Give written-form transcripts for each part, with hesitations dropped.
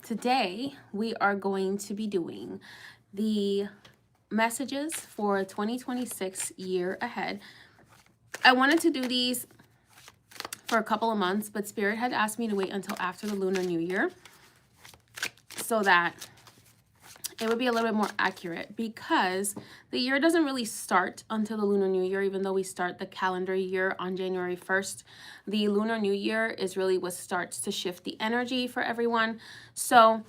Today we are going to be doing the messages for 2026 year ahead. I wanted to do these for a couple of months, but Spirit had asked me to wait until after the Lunar New Year so that it would be a little bit more accurate, because the year doesn't really start until the Lunar New Year. Even though we start the calendar year on January 1st, the Lunar New Year is really what starts to shift the energy for everyone. So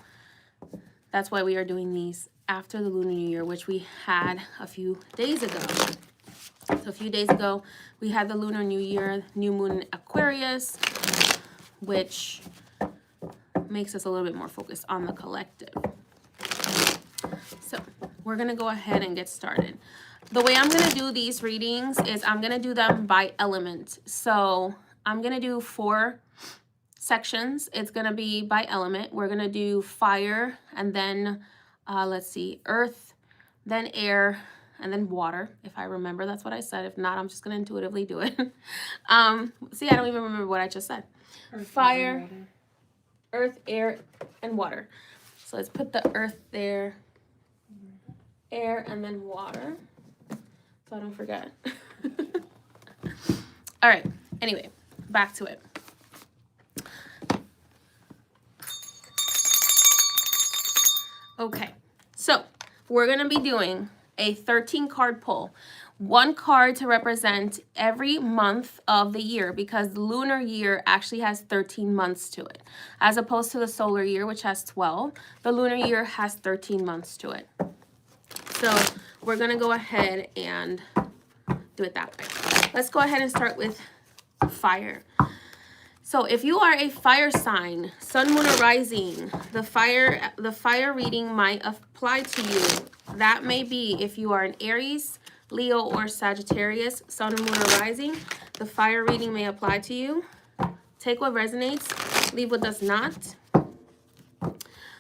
that's why we are doing these after the Lunar New Year, which we had a few days ago. So a few days ago, we had the Lunar New Year, new moon in Aquarius, which makes us a little bit more focused on the collective. So we're going to go ahead and get started. The way I'm going to do these readings is I'm going to do them by element. So I'm going to do 4 sections. It's going to be by element. We're going to do fire, and then earth, then air, and then water. If I remember, that's what I said. If not, I'm just going to intuitively do it. See, I don't even remember what I just said. Fire, earth, air, and water. So let's put the earth there, air, and then water, so I don't forget. All right, anyway, back to it. Okay, so we're going to be doing a 13 card pull. 1 card to represent every month of the year, because the lunar year actually has 13 months to it. As opposed to the solar year, which has 12, the lunar year has 13 months to it. So we're going to go ahead and do it that way. Let's go ahead and start with fire. So if you are a fire sign, sun, moon, or rising, the fire reading might apply to you. That may be if you are an Aries, Leo, or Sagittarius, sun, moon, or rising. The fire reading may apply to you. Take what resonates, leave what does not.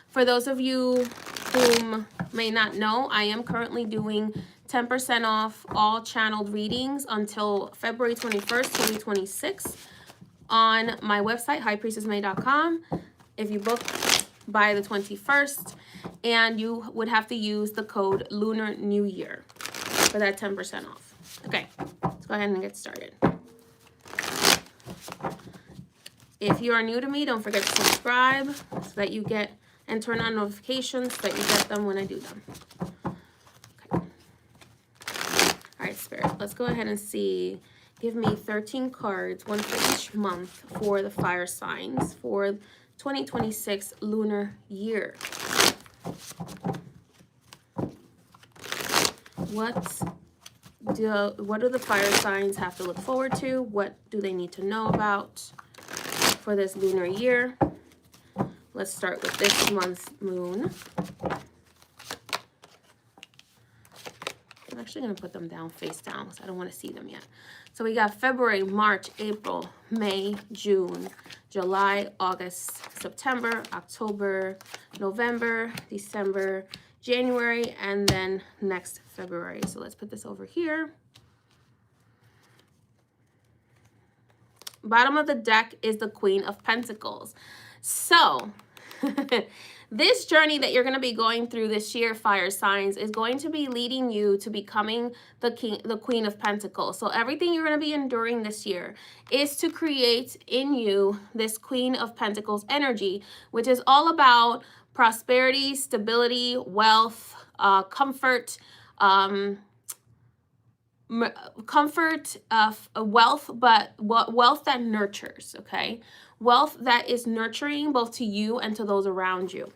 For those of you whom may not know, I am currently doing 10% off all channeled readings until February 21st, 2026 on my website, highpriestessmay.com. If you book by the 21st, and you would have to use the code Lunar New Year for that 10% off. Okay, let's go ahead and get started. If you are new to me, don't forget to subscribe so that you get and turn on notifications so that you get them when I do them. Okay. All right, Spirit, let's go ahead and see. Give me 13 cards, 1 for each month for the fire signs for 2026 lunar year. What do the fire signs have to look forward to? What do they need to know about for this lunar year? Let's start with this month's moon. I'm actually going to put them down face down because I don't want to see them yet. So we got February, March, April, May, June, July, August, September, October, November, December, January, and then next February. So let's put this over here. Bottom of the deck is the Queen of Pentacles. So this journey that you're going to be going through this year, fire signs, is going to be leading you to becoming the Queen of Pentacles. So everything you're going to be enduring this year is to create in you this Queen of Pentacles energy, which is all about prosperity, stability, wealth, comfort, wealth, but wealth that nurtures, okay? Wealth that is nurturing both to you and to those around you.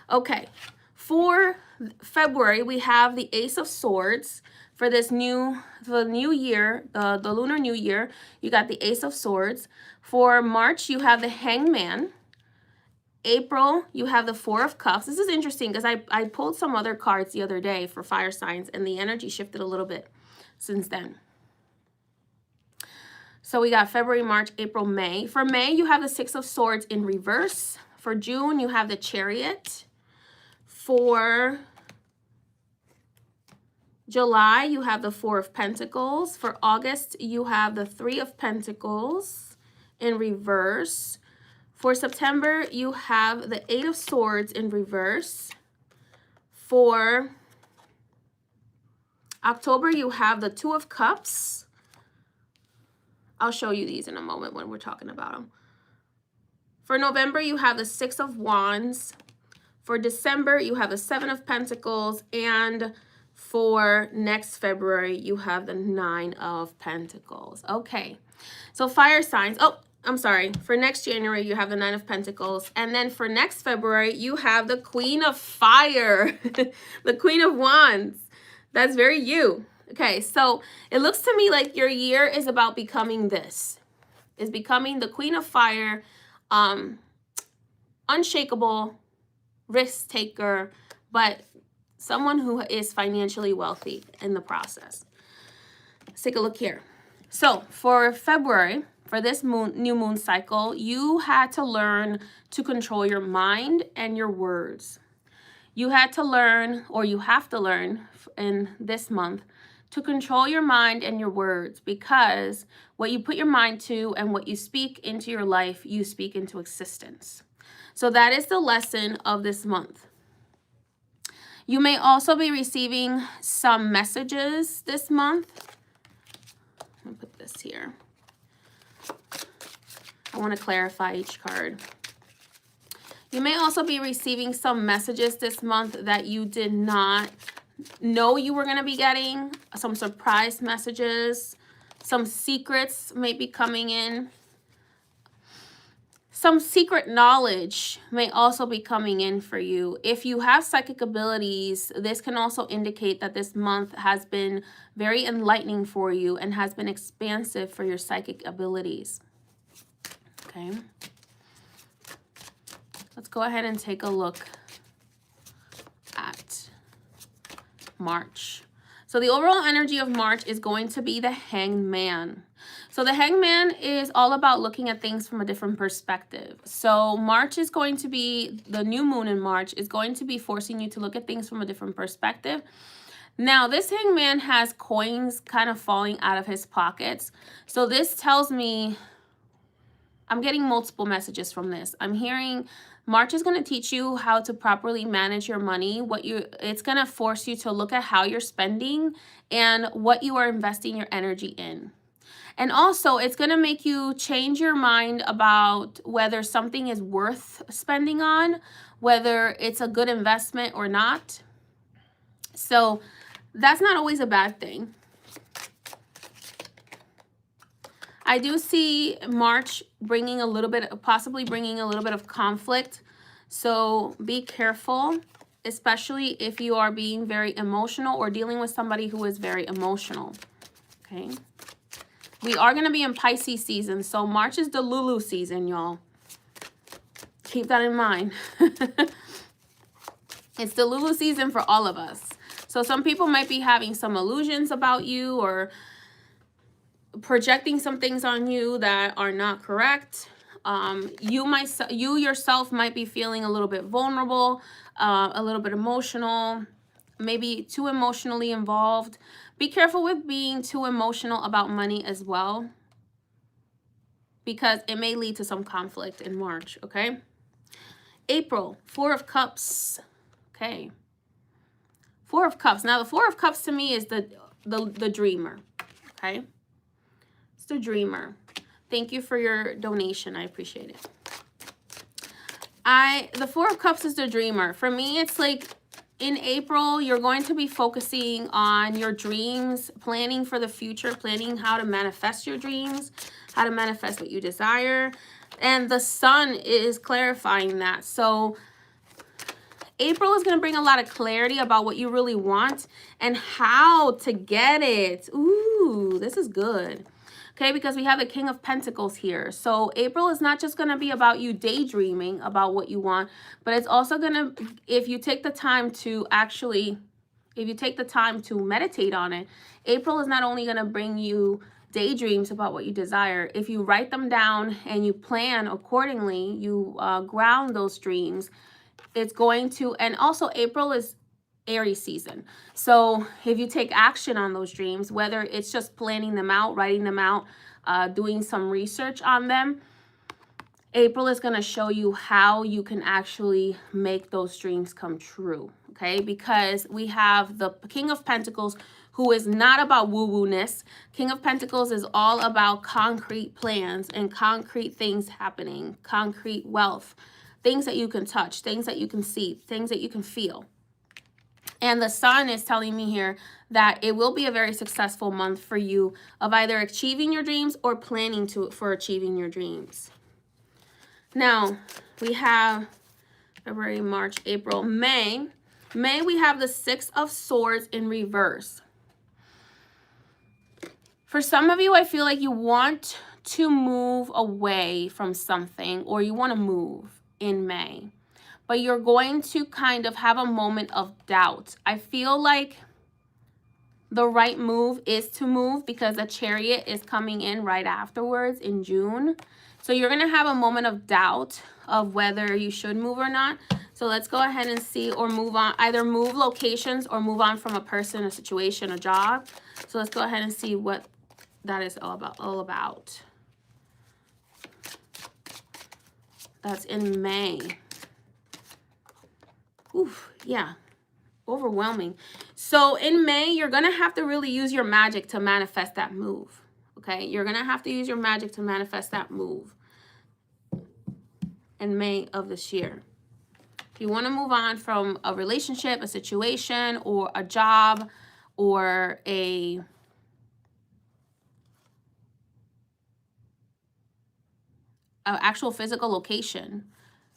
Okay, for February, we have the Ace of Swords. For the new year, the Lunar New Year, you got the Ace of Swords. For March, you have the Hangman. April, you have the Four of Cups. This is interesting because I pulled some other cards the other day for fire signs, and the energy shifted a little bit since then. So we got February, March, April, May. For May, you have the Six of Swords in reverse. For June, you have the Chariot. For July, you have the Four of Pentacles. For August, you have the Three of Pentacles in reverse. For September, you have the Eight of Swords in reverse. For October, you have the Two of Cups. I'll show you these in a moment when we're talking about them. For November, you have the Six of Wands. For December, you have the Seven of Pentacles. And for next February, you have the Nine of Pentacles. Okay, so fire signs. Oh, I'm sorry. For next January, you have the Nine of Pentacles. And then for next February, you have the Queen of Fire, the Queen of Wands. That's very you. Okay, so it looks to me like your year is about becoming this. Is becoming the Queen of Fire, unshakable, risk taker, but someone who is financially wealthy in the process. Let's take a look here. So for February, for this new moon cycle, you had to learn to control your mind and your words. You had to learn, or you have to learn in this month, to control your mind and your words, because what you put your mind to and what you speak into your life, you speak into existence. So that is the lesson of this month. You may also be receiving some messages this month. I'll put this here. I want to clarify each card. You may also be receiving some messages this month that you did not know you were going to be getting. Some surprise messages. Some secrets may be coming in. Some secret knowledge may also be coming in for you. If you have psychic abilities, this can also indicate that this month has been very enlightening for you and has been expansive for your psychic abilities. Okay. Let's go ahead and take a look at March. So the overall energy of March is going to be the Hanged Man. So the Hanged Man is all about looking at things from a different perspective. So March is going to be, the new moon in March is going to be forcing you to look at things from a different perspective. Now, this Hanged Man has coins kind of falling out of his pockets. So this tells me, I'm getting multiple messages from this. I'm hearing March is going to teach you how to properly manage your money. It's going to force you to look at how you're spending and what you are investing your energy in. And also, it's going to make you change your mind about whether something is worth spending on, whether it's a good investment or not. So that's not always a bad thing. I do see March bringing a little bit, possibly bringing a little bit of conflict. So be careful, especially if you are being very emotional or dealing with somebody who is very emotional. Okay. We are going to be in Pisces season. So March is the Lulu season, y'all. Keep that in mind. It's the Lulu season for all of us. So some people might be having some illusions about you or projecting some things on you that are not correct. You yourself might be feeling a little bit vulnerable, a little bit emotional, maybe too emotionally involved. Be careful with being too emotional about money as well, because it may lead to some conflict in March, okay? April, Four of Cups. Okay. Four of Cups. Now, the Four of Cups to me is the dreamer, okay? The dreamer. Thank you for your donation. I appreciate it. The Four of Cups is the dreamer. For me, it's like in April, you're going to be focusing on your dreams, planning for the future, planning how to manifest your dreams, how to manifest what you desire. And the sun is clarifying that. So April is going to bring a lot of clarity about what you really want and how to get it. Ooh, this is good. Okay, because we have the King of Pentacles here. So April is not just going to be about you daydreaming about what you want, but it's also going to, if you take the time to meditate on it, April is not only going to bring you daydreams about what you desire. If you write them down and you plan accordingly, you ground those dreams, it's going to, and also April is Aries season. So if you take action on those dreams, whether it's just planning them out, writing them out, doing some research on them, April is going to show you how you can actually make those dreams come true, okay? Because we have the King of Pentacles, who is not about woo-woo-ness. King of Pentacles is all about concrete plans and concrete things happening, concrete wealth, things that you can touch, things that you can see, things that you can feel. And the Sun is telling me here that it will be a very successful month for you of either achieving your dreams or planning for achieving your dreams. Now, we have February, March, April, May. May, we have the Six of Swords in reverse. For some of you, I feel like you want to move away from something, or you want to move in May, but you're going to kind of have a moment of doubt. I feel like the right move is to move because the Chariot is coming in right afterwards in June. So you're going to have a moment of doubt of whether you should move or not. So let's go ahead and see, or move on, either move locations or move on from a person, a situation, a job. So let's go ahead and see what that is all about. That's in May. Oof, yeah, overwhelming. So in May, you're going to have to really use your magic to manifest that move. Okay, you're going to have to use your magic to manifest that move in May of this year. If you want to move on from a relationship, a situation, or a job, or an actual physical location,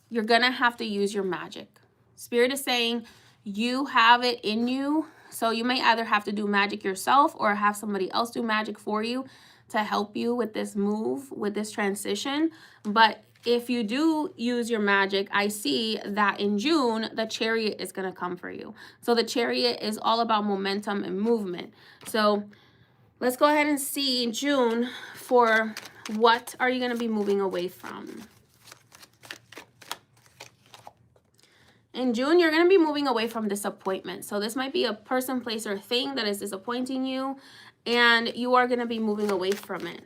you're going to have to use your magic. Spirit is saying you have it in you. So you may either have to do magic yourself or have somebody else do magic for you to help you with this move, with this transition. But if you do use your magic, I see that in June, the Chariot is going to come for you. So the Chariot is all about momentum and movement. So let's go ahead and see in June, for what are you going to be moving away from? In June, you're going to be moving away from disappointment. So this might be a person, place, or thing that is disappointing you, and you are going to be moving away from it.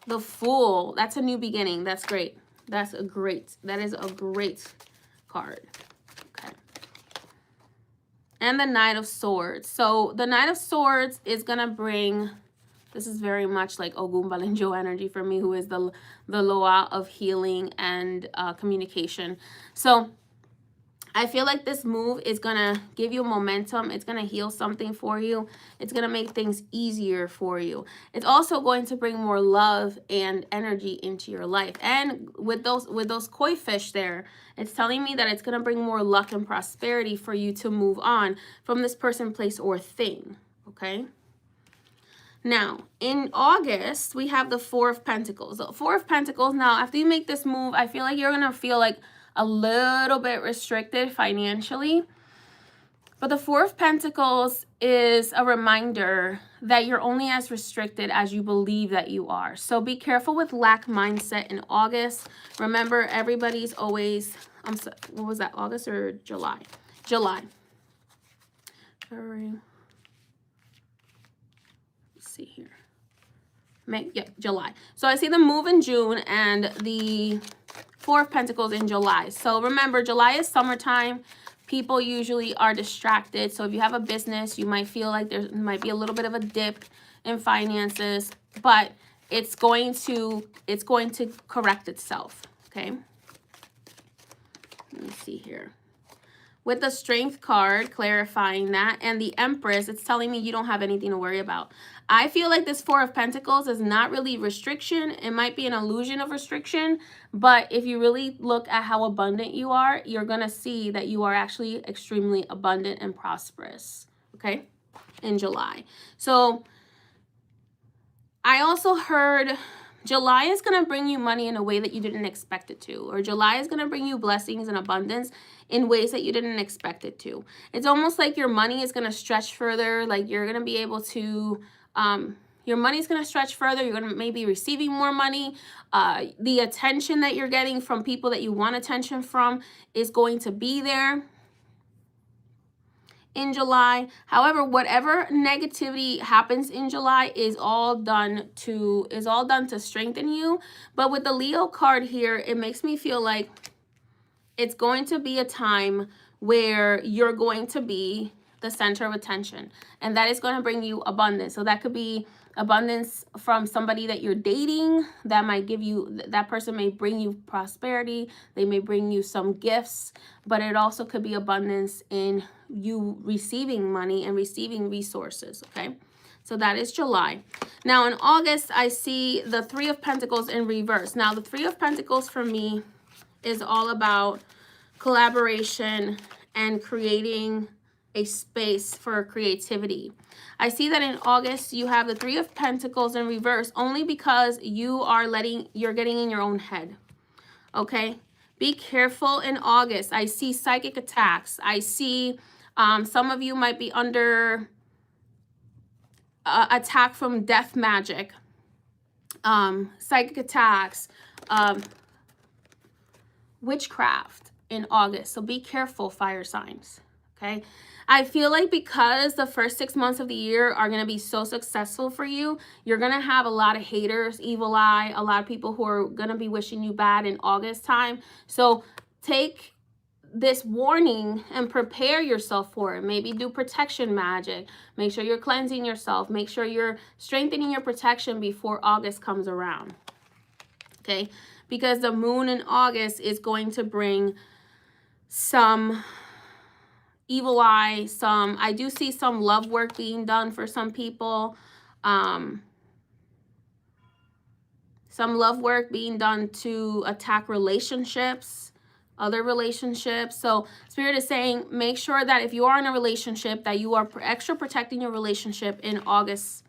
The Fool, that's a new beginning. That's great. That is a great card. Okay. And the Knight of Swords. So the Knight of Swords is going to bring, this is very much like Ogunbalinjo energy for me, who is the Loa of healing and communication. So I feel like this move is going to give you momentum. It's going to heal something for you. It's going to make things easier for you. It's also going to bring more love and energy into your life. And with those koi fish there, it's telling me that it's going to bring more luck and prosperity for you to move on from this person, place, or thing. Okay? Now, in August, we have the Four of Pentacles. The Four of Pentacles, now, after you make this move, I feel like you're going to feel like a little bit restricted financially. But the Four of Pentacles is a reminder that you're only as restricted as you believe that you are. So be careful with lack mindset in August. Remember, everybody's always, what was that, August or July? July. February. Let's see here. May, yeah, July. So I see the move in June and the Four of Pentacles in July. So remember, July is summertime. People usually are distracted. So if you have a business, you might feel like there might be a little bit of a dip in finances, but it's going to correct itself. Okay. Let me see here. With the Strength card, clarifying that, and the Empress, it's telling me you don't have anything to worry about. I feel like this Four of Pentacles is not really restriction. It might be an illusion of restriction, but if you really look at how abundant you are, you're going to see that you are actually extremely abundant and prosperous, okay, in July. So I also heard July is going to bring you money in a way that you didn't expect it to, or July is going to bring you blessings and abundance in ways that you didn't expect it to. It's almost like your money is going to stretch further, like you're going to be able to, your money's going to stretch further. You're going to maybe receiving more money. The attention that you're getting from people that you want attention from is going to be there. in July. However, whatever negativity happens in July is all done to strengthen you. But with the Leo card here, it makes me feel like it's going to be a time where you're going to be the center of attention, and that is going to bring you abundance. So that could be abundance from somebody that you're dating that might give you, that person may bring you prosperity, they may bring you some gifts, but it also could be abundance in you receiving money and receiving resources. Okay, so that is July. Now in August, I see the Three of Pentacles in reverse. Now the Three of Pentacles for me is all about collaboration and creating a space for creativity. I see that in August you have the Three of Pentacles in reverse only because you're getting in your own head. Okay, be careful in August. I see psychic attacks. I see some of you might be under attack from death magic, psychic attacks, witchcraft in August. So be careful, fire signs. Okay, I feel like because the first 6 months of the year are going to be so successful for you, you're going to have a lot of haters, evil eye, a lot of people who are going to be wishing you bad in August time. So take this warning and prepare yourself for it. Maybe do protection magic. Make sure you're cleansing yourself. Make sure you're strengthening your protection before August comes around. Okay, because the moon in August is going to bring some evil eye, I do see some love work being done for some people. Some love work being done to attack relationships, other relationships. So Spirit is saying, make sure that if you are in a relationship, that you are extra protecting your relationship in August,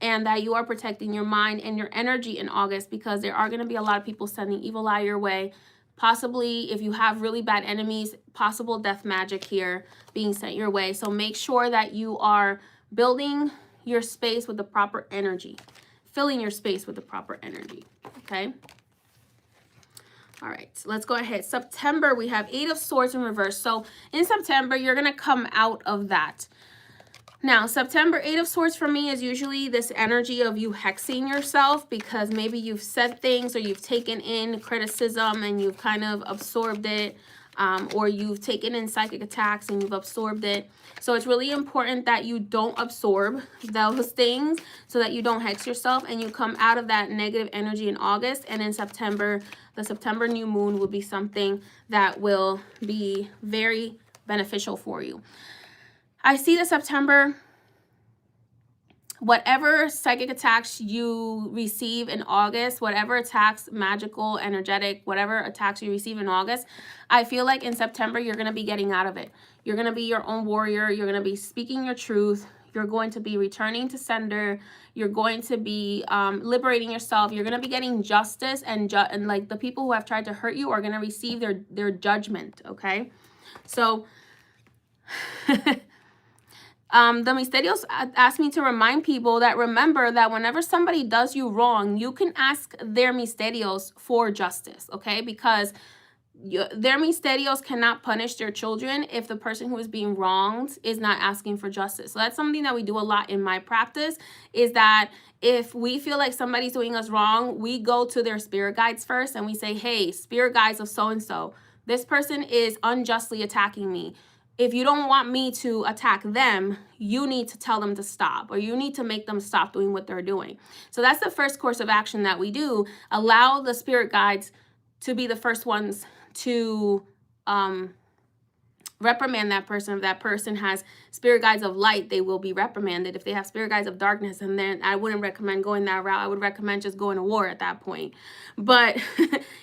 and that you are protecting your mind and your energy in August, because there are going to be a lot of people sending evil eye your way. Possibly, if you have really bad enemies, possible death magic here being sent your way. So make sure that you are building your space with the proper energy, filling your space with the proper energy. Okay. All right, so let's go ahead. September, we have Eight of Swords in reverse. So in September, you're going to come out of that. Now, September, Eight of Swords for me is usually this energy of you hexing yourself, because maybe you've said things or you've taken in criticism and you've kind of absorbed it, or you've taken in psychic attacks and you've absorbed it. So it's really important that you don't absorb those things, so that you don't hex yourself and you come out of that negative energy in August. And in September, the September new moon will be something that will be very beneficial for you. I see that September, whatever psychic attacks you receive in August, whatever attacks, magical, energetic, whatever attacks you receive in August, I feel like in September, you're going to be getting out of it. You're going to be your own warrior. You're going to be speaking your truth. You're going to be returning to sender. You're going to be liberating yourself. You're going to be getting justice, and like the people who have tried to hurt you are going to receive their judgment. Okay, so the Misterios asked me to remind people that remember that whenever somebody does you wrong, you can ask their Misterios for justice, okay? Because their Misterios cannot punish their children if the person who is being wronged is not asking for justice. So that's something that we do a lot in my practice, is that if we feel like somebody's doing us wrong, we go to their spirit guides first and we say, hey, spirit guides of so-and-so, this person is unjustly attacking me. If you don't want me to attack them, you need to tell them to stop, or you need to make them stop doing what they're doing. So that's the first course of action that we do. Allow the spirit guides to be the first ones to reprimand that person. If that person has spirit guides of light, they will be reprimanded. If they have spirit guides of darkness, and then I wouldn't recommend going that route. I would recommend just going to war at that point. But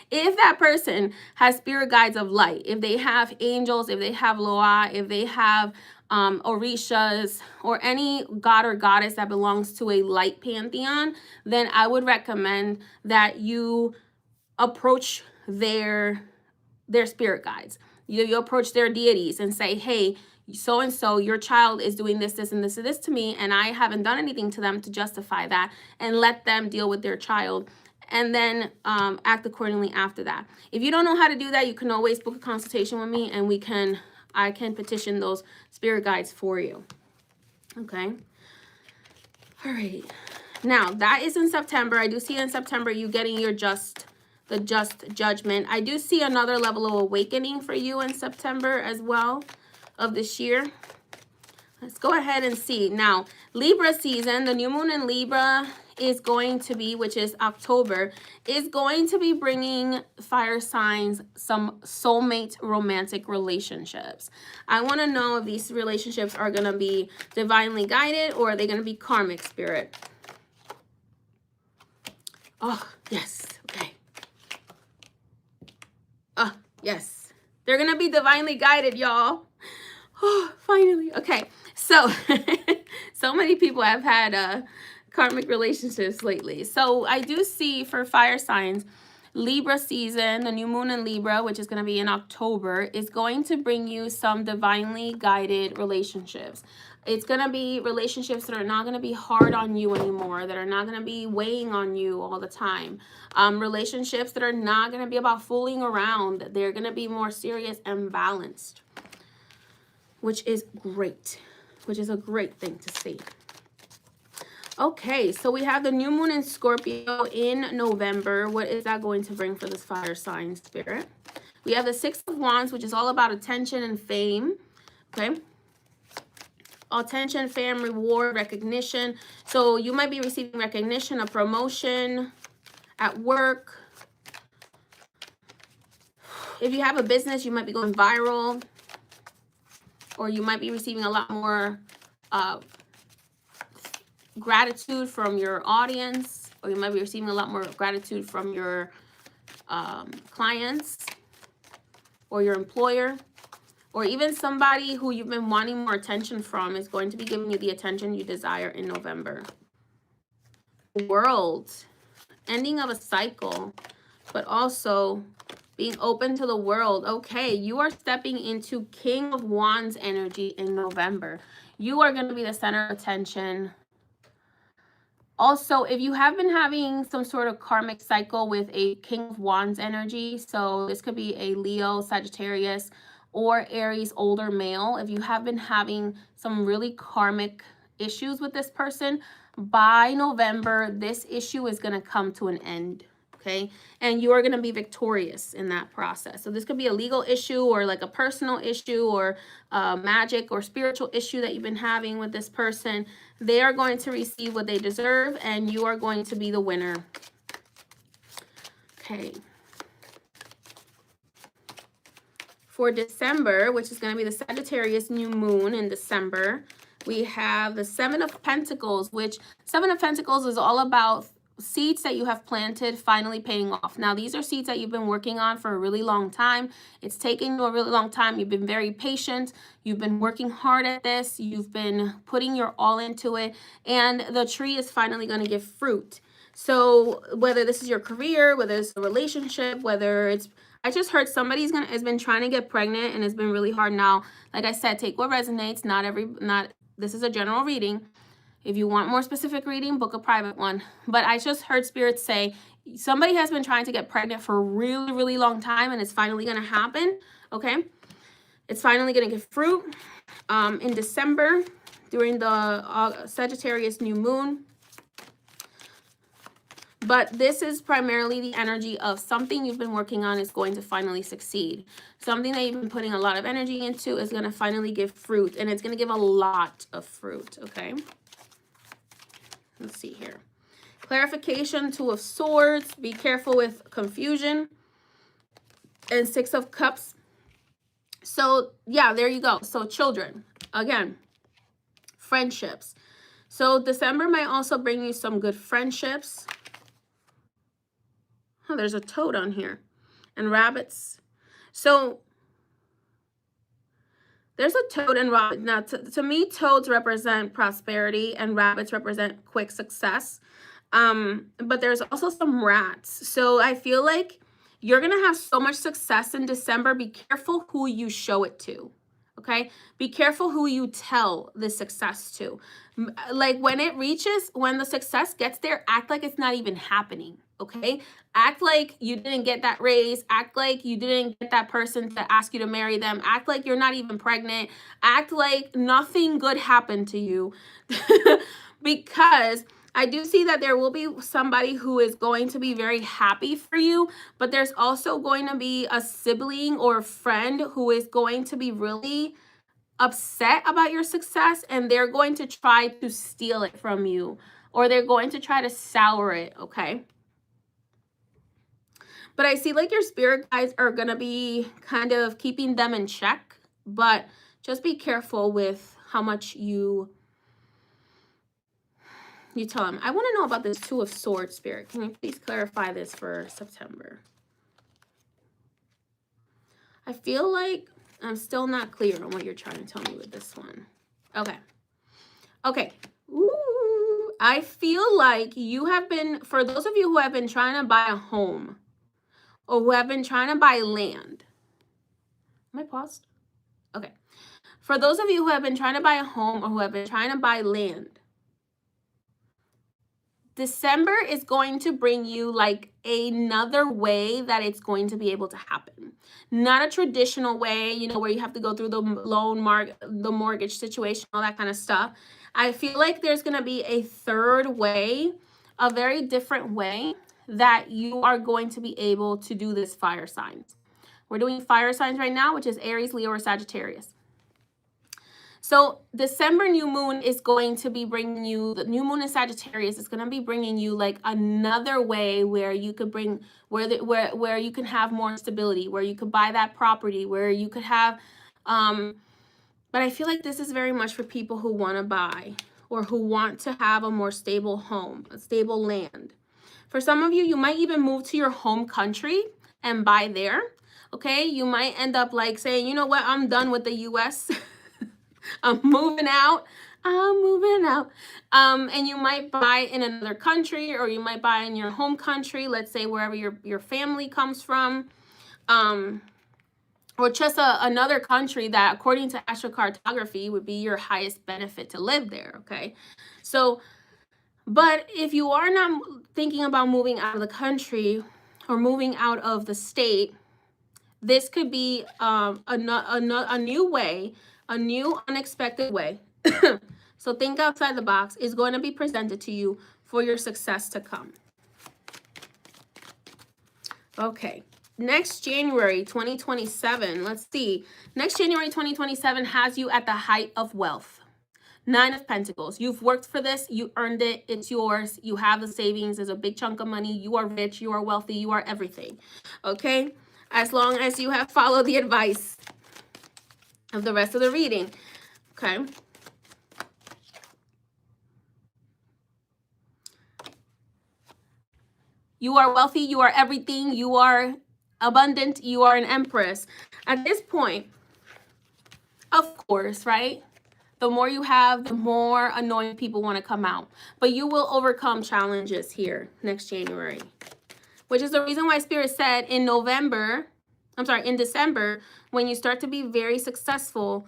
if that person has spirit guides of light, if they have angels, if they have Loa, if they have Orishas, or any god or goddess that belongs to a light pantheon, then I would recommend that you approach their spirit guides. You approach their deities and say, hey, so-and-so, your child is doing this, this, and this, and this to me, and I haven't done anything to them to justify that, and let them deal with their child, and then act accordingly after that. If you don't know how to do that, you can always book a consultation with me, and we can I can petition those spirit guides for you. Okay. All right. Now, that is in September. I do see in September you getting your the just judgment. I do see another level of awakening for you in September as well of this year. Let's go ahead and see. Now, Libra season, the new moon in Libra is going to be, which is October, is going to be bringing fire signs some soulmate romantic relationships. I want to know if these relationships are going to be divinely guided or are they going to be karmic, spirit? Oh, yes. Okay. Oh, yes. They're going to be divinely guided, y'all. Oh, finally. Okay. So, so many people have had karmic relationships lately. So I do see for fire signs, Libra season, the new moon in Libra, which is going to be in October, is going to bring you some divinely guided relationships. It's going to be relationships that are not going to be hard on you anymore, that are not going to be weighing on you all the time. Relationships that are not going to be about fooling around. They're going to be more serious and balanced, which is great, which is a great thing to see. Okay, so we have the new moon in Scorpio in November. What is that going to bring for this fire sign, spirit? We have the Six of Wands, which is all about attention and fame. Okay. Attention, fame, reward, recognition. So you might be receiving recognition, a promotion at work. If you have a business, you might be going viral. Or you might be receiving a lot more gratitude from your audience, or you might be receiving a lot more gratitude from your clients or your employer, or even somebody who you've been wanting more attention from is going to be giving you the attention you desire in November. World, ending of a cycle, but also being open to the world. Okay, you are stepping into King of Wands energy in November. You are going to be the center of attention. Also, if you have been having some sort of karmic cycle with a King of Wands energy, so this could be a Leo, Sagittarius, or Aries older male. If you have been having some really karmic issues with this person, by November, this issue is going to come to an end. Okay, and you are going to be victorious in that process. So this could be a legal issue or like a personal issue or magic or spiritual issue that you've been having with this person. They are going to receive what they deserve, and you are going to be the winner. Okay. For December, which is going to be the Sagittarius new moon in December, we have the Seven of Pentacles, which Seven of Pentacles is all about seeds that you have planted finally paying off. Now, these are seeds that you've been working on for a really long time. It's taken you a really long time. You've been very patient. You've been working hard at this. You've been putting your all into it. And the tree is finally going to give fruit. So whether this is your career, whether it's a relationship, whether it's, I just heard somebody's has been trying to get pregnant and it's been really hard. Now, like I said, take what resonates. This is a general reading. If you want more specific reading, book a private one. But I just heard Spirit say somebody has been trying to get pregnant for a really, really long time, and it's finally going to happen, okay? It's finally going to give fruit in December during the Sagittarius new moon. But this is primarily the energy of something you've been working on is going to finally succeed. Something that you've been putting a lot of energy into is going to finally give fruit, and it's going to give a lot of fruit, okay? Let's see here. Clarification, Two of Swords. Be careful with confusion. And Six of Cups. So, yeah, there you go. So, children. Again, friendships. So, December might also bring you some good friendships. Oh, there's a toad on here. And rabbits. So, there's a toad and rabbit. Now, to me, toads represent prosperity and rabbits represent quick success. But there's also some rats. So I feel like you're going to have so much success in December. Be careful who you show it to. Okay? Be careful who you tell the success to. Like when the success gets there, act like it's not even happening. okay? Act like you didn't get that raise. Act like you didn't get that person to ask you to marry them. Act like you're not even pregnant. Act like nothing good happened to you. Because I do see that there will be somebody who is going to be very happy for you, but there's also going to be a sibling or a friend who is going to be really upset about your success, and they're going to try to steal it from you, or they're going to try to sour it, okay? But I see like your spirit guides are going to be kind of keeping them in check, but just be careful with how much you tell them. I want to know about this Two of Swords, Spirit. Can you please clarify this for September? I feel like I'm still not clear on what you're trying to tell me with this one. Okay. Okay. Ooh, I feel like you have been, for those of you who have been trying to buy a home or who have been trying to buy land. Am I paused? Okay. For those of you who have been trying to buy a home or who have been trying to buy land, December is going to bring you like another way that it's going to be able to happen. Not a traditional way, you know, where you have to go through the the mortgage situation, all that kind of stuff. I feel like there's going to be a third way, a very different way that you are going to be able to do this fire signs. We're doing fire signs right now, which is Aries, Leo, or Sagittarius. So December new moon is going to be bringing you, the new moon in Sagittarius is going to be bringing you like another way where you could bring, where you can have more stability, where you could buy that property, where you could have, but I feel like this is very much for people who want to buy or who want to have a more stable home, a stable land. For some of you, you might even move to your home country and buy there. Okay, you might end up like saying, you know what, I'm done with the US. I'm moving out. I'm moving out. And you might buy in another country, or you might buy in your home country, let's say wherever your family comes from, or just another country that according to astrocartography would be your highest benefit to live there, okay? So, but if you are not thinking about moving out of the country or moving out of the state, this could be a new way, a new unexpected way. So think outside the box is going to be presented to you for your success to come. Okay, next January 2027, let's see. Next January 2027 has you at the height of wealth. 9 of Pentacles. You've worked for this. You earned it. It's yours. You have the savings. There's a big chunk of money. You are rich. You are wealthy. You are everything. Okay? As long as you have followed the advice of the rest of the reading. Okay? You are wealthy. You are everything. You are abundant. You are an empress. At this point, of course, right? The more you have, the more annoying people want to come out. But you will overcome challenges here next January. Which is the reason why Spirit said in December, when you start to be very successful,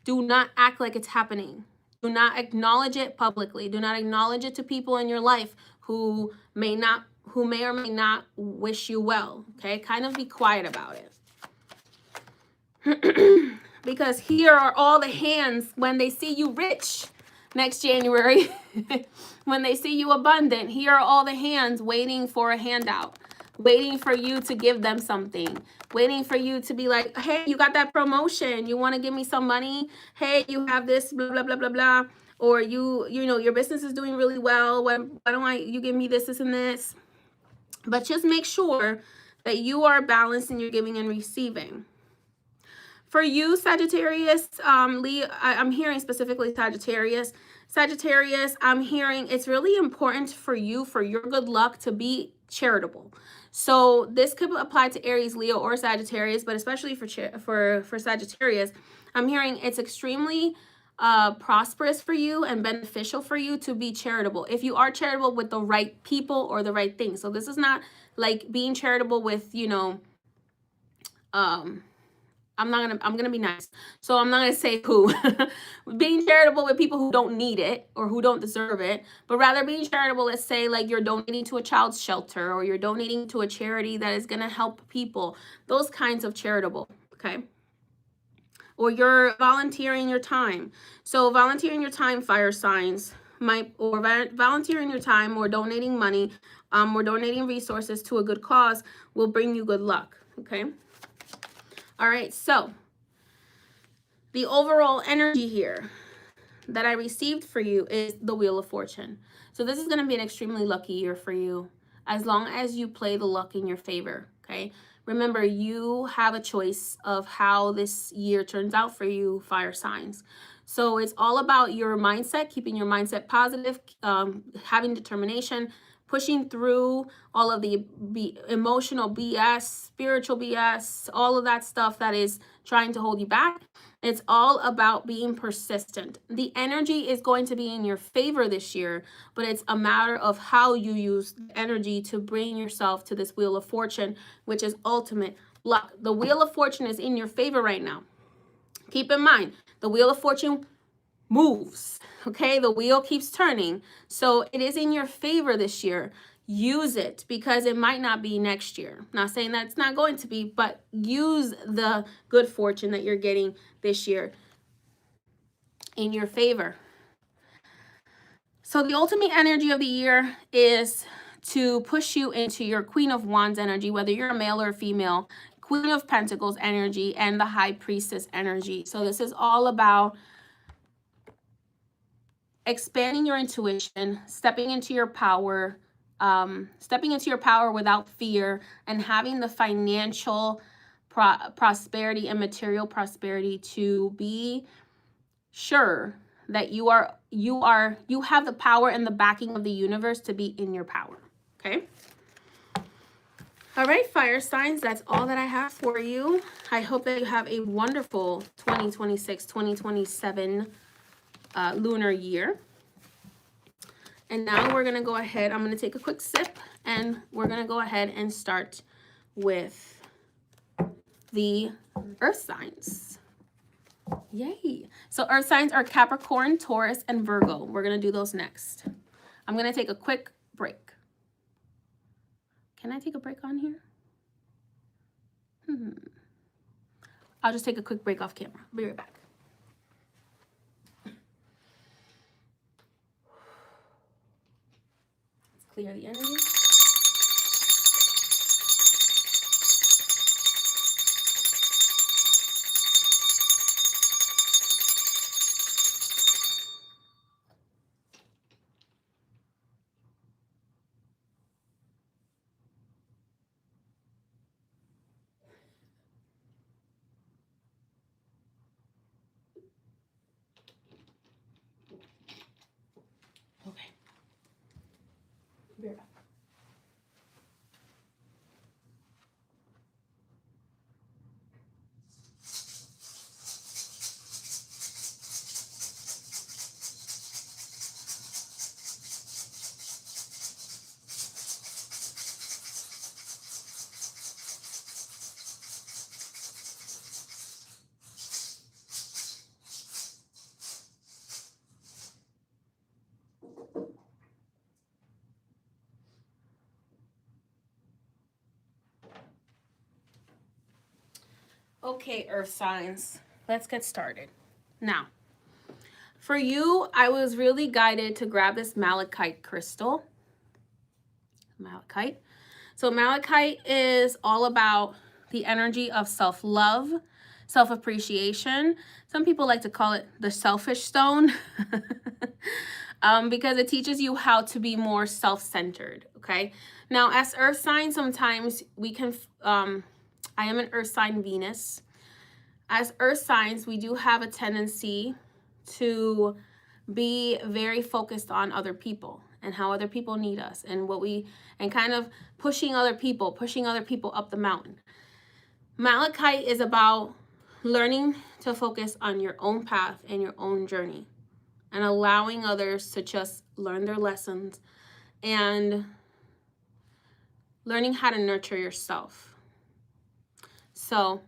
do not act like it's happening. Do not acknowledge it publicly. Do not acknowledge it to people in your life who may or may not wish you well. Okay? Kind of be quiet about it. Because here are all the hands when they see you rich next January. When they see you abundant, here are all the hands waiting for a handout, waiting for you to give them something, waiting for you to be like, hey, you got that promotion. You want to give me some money? Hey, you have this, blah, blah, blah, blah, blah. Or you know, your business is doing really well. Why don't you give me this, this, and this? But just make sure that you are balanced in your giving and receiving. For you, Sagittarius, Leo, I'm hearing specifically Sagittarius. Sagittarius, I'm hearing it's really important for you, for your good luck, to be charitable. So this could apply to Aries, Leo, or Sagittarius, but especially for Sagittarius, I'm hearing it's extremely prosperous for you and beneficial for you to be charitable. If you are charitable with the right people or the right things. So this is not like being charitable with, you know, I'm gonna be nice. So I'm not gonna say who. Being charitable with people who don't need it or who don't deserve it, but rather being charitable, let's say like you're donating to a child's shelter or you're donating to a charity that is gonna help people. Those kinds of charitable, okay? Or you're volunteering your time. So volunteering your time, fire signs, volunteering your time or donating money, or donating resources to a good cause will bring you good luck, okay? All right, so the overall energy here that I received for you is the Wheel of Fortune. So this is going to be an extremely lucky year for you as long as you play the luck in your favor, okay? Remember, you have a choice of how this year turns out for you, fire signs. So it's all about your mindset, keeping your mindset positive, having determination, pushing through all of the emotional BS, spiritual BS, all of that stuff that is trying to hold you back. It's all about being persistent. The energy is going to be in your favor this year, but it's a matter of how you use energy to bring yourself to this Wheel of Fortune, which is ultimate luck. The Wheel of Fortune is in your favor right now. Keep in mind, the Wheel of Fortune moves, okay? The wheel keeps turning. So it is in your favor this year. Use it because it might not be next year. Not saying that it's not going to be, but use the good fortune that you're getting this year in your favor. So the ultimate energy of the year is to push you into your Queen of Wands energy, whether you're a male or a female, Queen of Pentacles energy, and the High Priestess energy. So this is all about expanding your intuition, stepping into your power without fear, and having the financial prosperity and material prosperity to be sure that you have the power and the backing of the universe to be in your power. Okay. All right, fire signs, that's all that I have for you. I hope that you have a wonderful 2026, 2027 lunar year. And now we're going to go ahead. I'm going to take a quick sip and we're going to go ahead and start with the earth signs. Yay. So earth signs are Capricorn, Taurus, and Virgo. We're going to do those next. I'm going to take a quick break. Can I take a break on here? I'll just take a quick break off camera. Be right back. Clear the energy. Okay. Be right back. Okay, earth signs, let's get started. Now, for you, I was really guided to grab this malachite crystal. Malachite. So malachite is all about the energy of self-love, self-appreciation. Some people like to call it the selfish stone because it teaches you how to be more self-centered, okay? Now, as earth signs, sometimes we can... I am an earth sign Venus. As earth signs, we do have a tendency to be very focused on other people and how other people need us and kind of pushing other people up the mountain. Malachite is about learning to focus on your own path and your own journey and allowing others to just learn their lessons and learning how to nurture yourself. So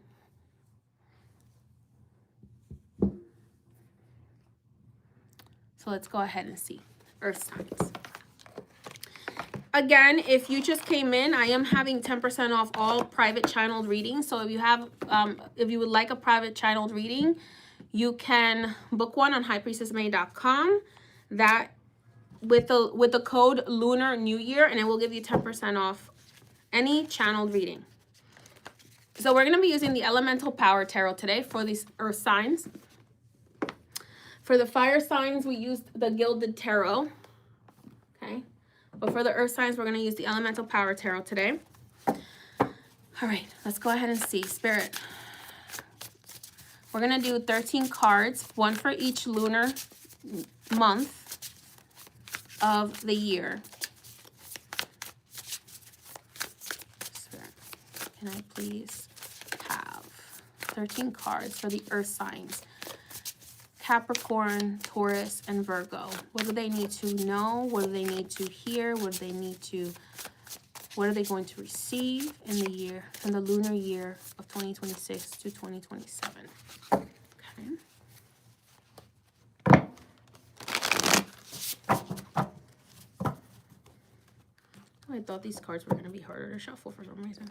So let's go ahead and see Earth signs. Again, if you just came in, I am having 10% off all private channeled readings. So if you have, if you would like a private channeled reading, you can book one on highpriestessmay.com. That with the code Lunar New Year, and it will give you 10% off any channeled reading. So we're going to be using the Elemental Power Tarot today for these Earth signs. For the fire signs, we used the Gilded Tarot. Okay. But for the Earth signs, we're going to use the Elemental Power Tarot today. All right, let's go ahead and see. Spirit. We're going to do 13 cards, one for each lunar month of the year. Spirit, can I please have 13 cards for the Earth signs? Capricorn, Taurus, and Virgo. What do they need to know? What do they need to hear? What do they need to, what are they going to receive in the year, in the lunar year of 2026 to 2027? Okay. I thought these cards were going to be harder to shuffle for some reason.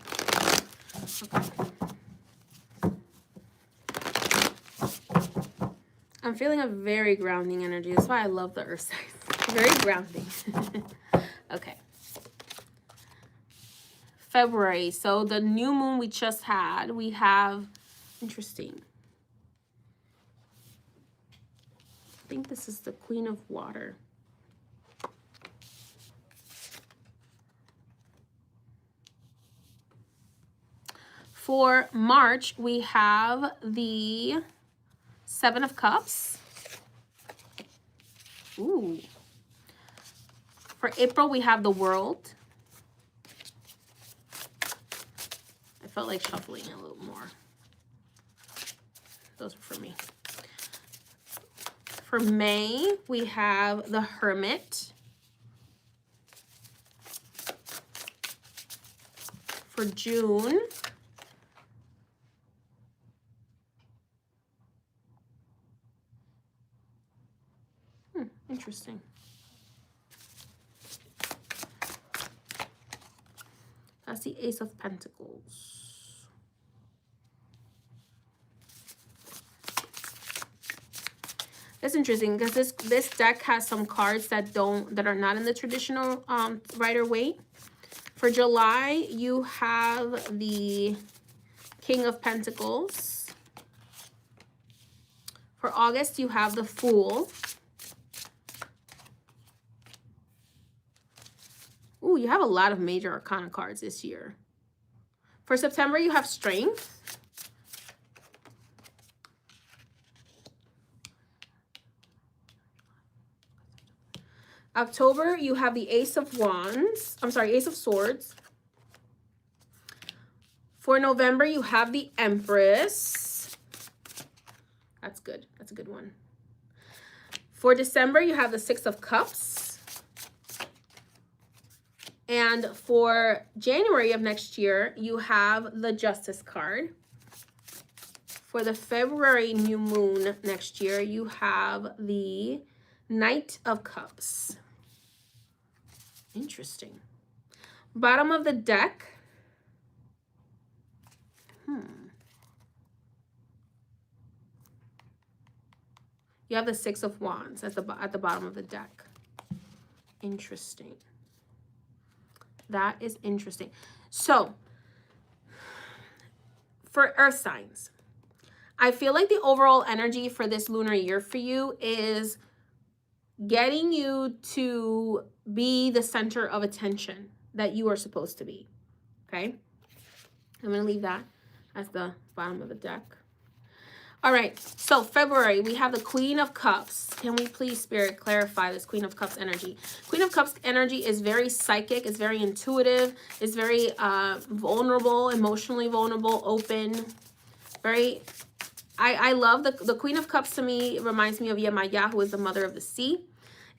Okay. I'm feeling a very grounding energy. That's why I love the Earth signs. Very grounding. Okay. February. So the new moon we just had, we have, interesting. I think this is the Queen of Water. For March, we have the Seven of Cups. Ooh. For April, we have the World. I felt like shuffling a little more. Those are for me. For May, we have the Hermit. For June, interesting. That's the Ace of Pentacles. That's interesting because this deck has some cards that are not in the traditional Rider-Waite. For July, you have the King of Pentacles. For August, you have the Fool. Ooh, you have a lot of major arcana cards this year. For September, you have Strength. October, you have the Ace of Wands. I'm sorry, Ace of Swords. For November, you have the Empress. That's good. That's a good one. For December, you have the Six of Cups. And for January of next year, you have the Justice card. For the February new moon next year, you have the Knight of Cups. Interesting. Bottom of the deck. You have the Six of Wands at the bottom of the deck. Interesting. That is interesting. So, for Earth signs, I feel like the overall energy for this lunar year for you is getting you to be the center of attention that you are supposed to be. Okay? I'm going to leave that as the bottom of the deck. All right, so February, we have the Queen of Cups. Can we please, Spirit, clarify this Queen of Cups energy? Queen of Cups energy is very psychic, it's very intuitive, it's very vulnerable, emotionally vulnerable, open, very... I love the Queen of Cups. To me, it reminds me of Yemaya, who is the mother of the sea.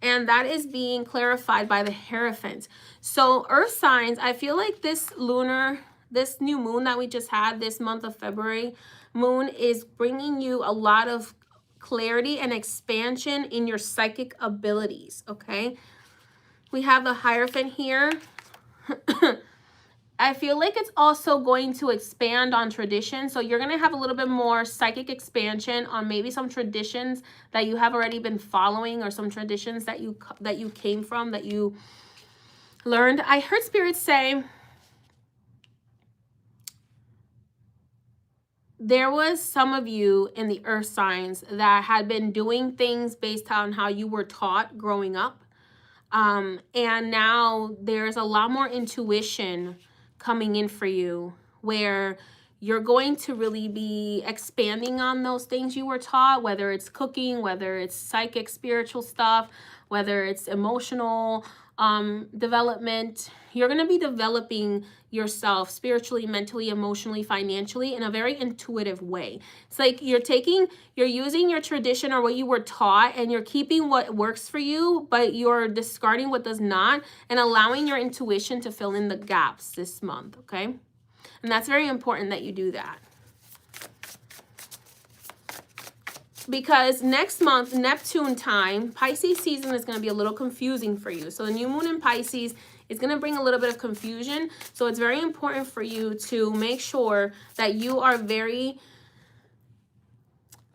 And that is being clarified by the Hierophant. So Earth signs, I feel like this new moon that we just had this month of February moon is bringing you a lot of clarity and expansion in your psychic abilities, okay? We have the Hierophant here. I feel like it's also going to expand on tradition. So you're going to have a little bit more psychic expansion on maybe some traditions that you have already been following, or some traditions that you came from, that you learned. I heard Spirit say there was some of you in the earth signs that had been doing things based on how you were taught growing up. And now there's a lot more intuition coming in for you, where you're going to really be expanding on those things you were taught, whether it's cooking, whether it's psychic, spiritual stuff, whether it's emotional development. You're going to be developing yourself spiritually, mentally, emotionally, financially in a very intuitive way. It's like you're using your tradition or what you were taught, and you're keeping what works for you, but you're discarding what does not, and allowing your intuition to fill in the gaps this month, okay? And that's very important that you do that. Because next month, Neptune time, Pisces season is going to be a little confusing for you. So the new moon in Pisces is going to bring a little bit of confusion. So it's very important for you to make sure that you are very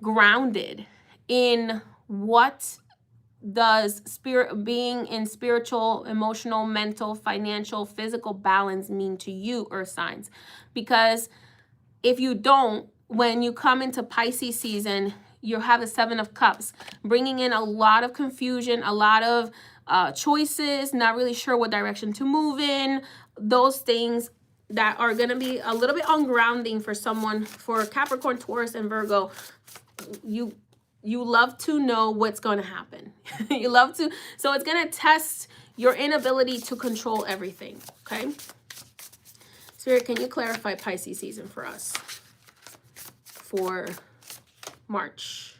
grounded in what does being in spiritual, emotional, mental, financial, physical balance mean to you, earth signs. Because if you don't, when you come into Pisces season, you have the Seven of Cups, bringing in a lot of confusion, a lot of choices, not really sure what direction to move in, those things that are going to be a little bit ungrounding for someone. For Capricorn, Taurus, and Virgo, you love to know what's going to happen. You love to, so it's going to test your inability to control everything, okay? Spirit, can you clarify Pisces season for us for March?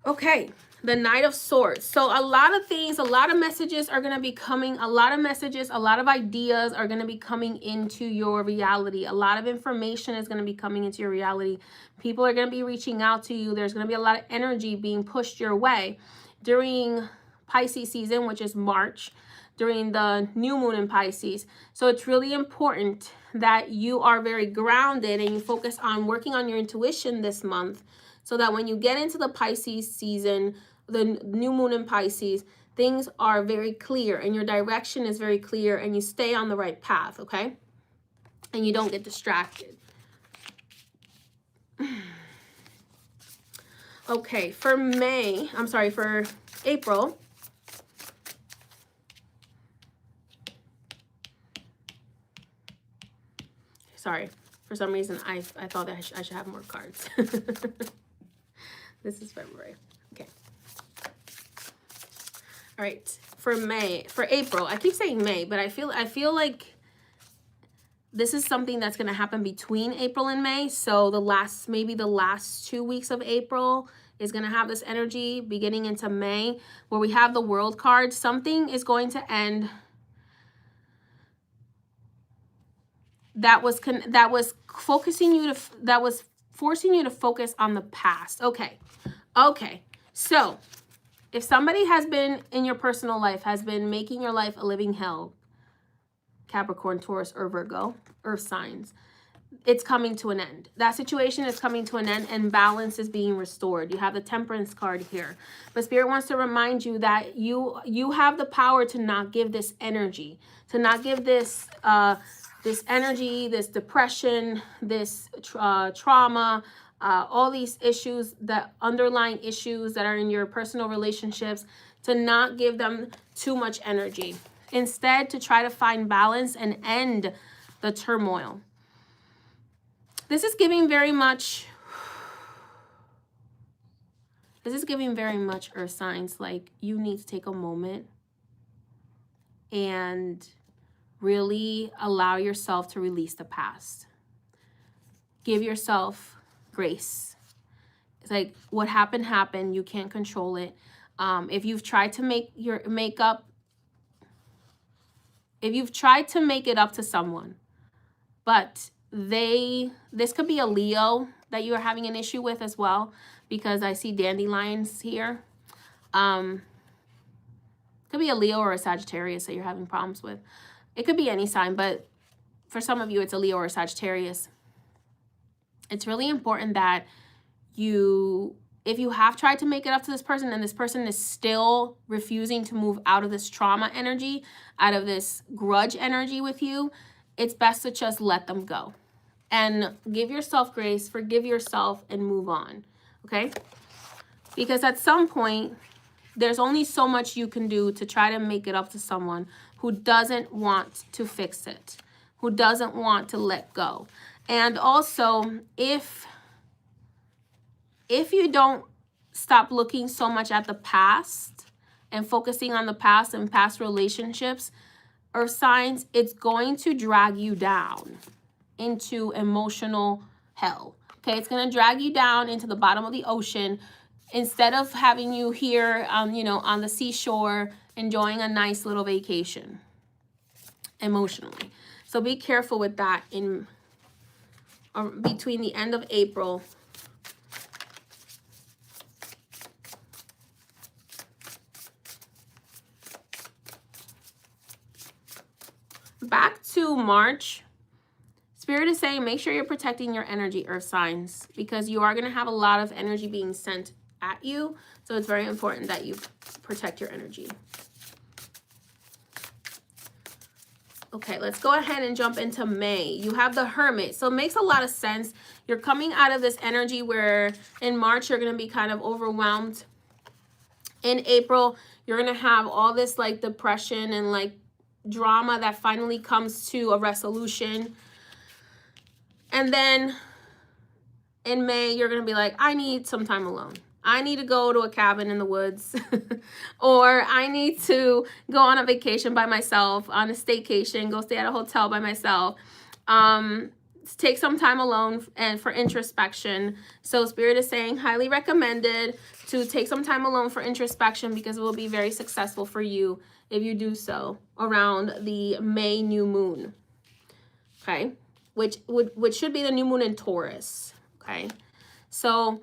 Okay, the Knight of Swords. So a lot of things, a lot of messages are going to be coming, a lot of messages, a lot of ideas are going to be coming into your reality. A lot of information is going to be coming into your reality. People are going to be reaching out to you. There's going to be a lot of energy being pushed your way during Pisces season, which is March, during the new moon in Pisces. So it's really important that you are very grounded and you focus on working on your intuition this month, so that when you get into the Pisces season, the new moon in Pisces, things are very clear and your direction is very clear and you stay on the right path, okay? And you don't get distracted. Okay, for April. Sorry, for some reason I thought that I should have more cards. This is February. Okay. All right. For April, I keep saying May, but I feel like this is something that's going to happen between April and May. So maybe the last 2 weeks of April is going to have this energy, beginning into May, where we have the World card. Something is going to end that was forcing you to focus on the past. Okay, so if somebody has been in your personal life, has been making your life a living hell, Capricorn, Taurus, or Virgo, earth signs, it's coming to an end. That situation is coming to an end and balance is being restored. You have the Temperance card here. But Spirit wants to remind you that you have the power to not give this energy, to not give this this energy, this depression, this trauma, all these issues, the underlying issues that are in your personal relationships, to not give them too much energy. Instead, to try to find balance and end the turmoil. This is giving very much, earth signs, like you need to take a moment and really allow yourself to release the past. Give yourself grace. It's like what happened. You can't control it. If you've tried to make it up to someone, but this could be a Leo that you are having an issue with as well, because I see dandelions here. Could be a Leo or a Sagittarius that you're having problems with. It could be any sign, but for some of you, it's a Leo or a Sagittarius. It's really important that if you have tried to make it up to this person and this person is still refusing to move out of this trauma energy, out of this grudge energy with you, it's best to just let them go and give yourself grace, forgive yourself, and move on, okay? Because at some point, there's only so much you can do to try to make it up to someone who doesn't want to fix it, who doesn't want to let go. And also, if you don't stop looking so much at the past and focusing on the past and past relationships, Earth signs, it's going to drag you down into emotional hell. Okay, it's going to drag you down into the bottom of the ocean instead of having you here, on the seashore enjoying a nice little vacation emotionally. So be careful with that between the end of April back to March. Spirit is saying make sure you're protecting your energy, Earth signs, because you are going to have a lot of energy being sent at you. So it's very important that you protect your energy. Okay, let's go ahead and jump into May. You have the Hermit. So it makes a lot of sense. You're coming out of this energy where in March you're going to be kind of overwhelmed. In April, you're going to have all this like depression and like drama that finally comes to a resolution. And then in May, you're going to be like, I need some time alone. I need to go to a cabin in the woods. Or I need to go on a vacation by myself, on a staycation, go stay at a hotel by myself. Take some time alone and for introspection. So Spirit is saying highly recommended to take some time alone for introspection, because it will be very successful for you if you do so around the May new moon. Okay, which should be the new moon in Taurus. Okay, so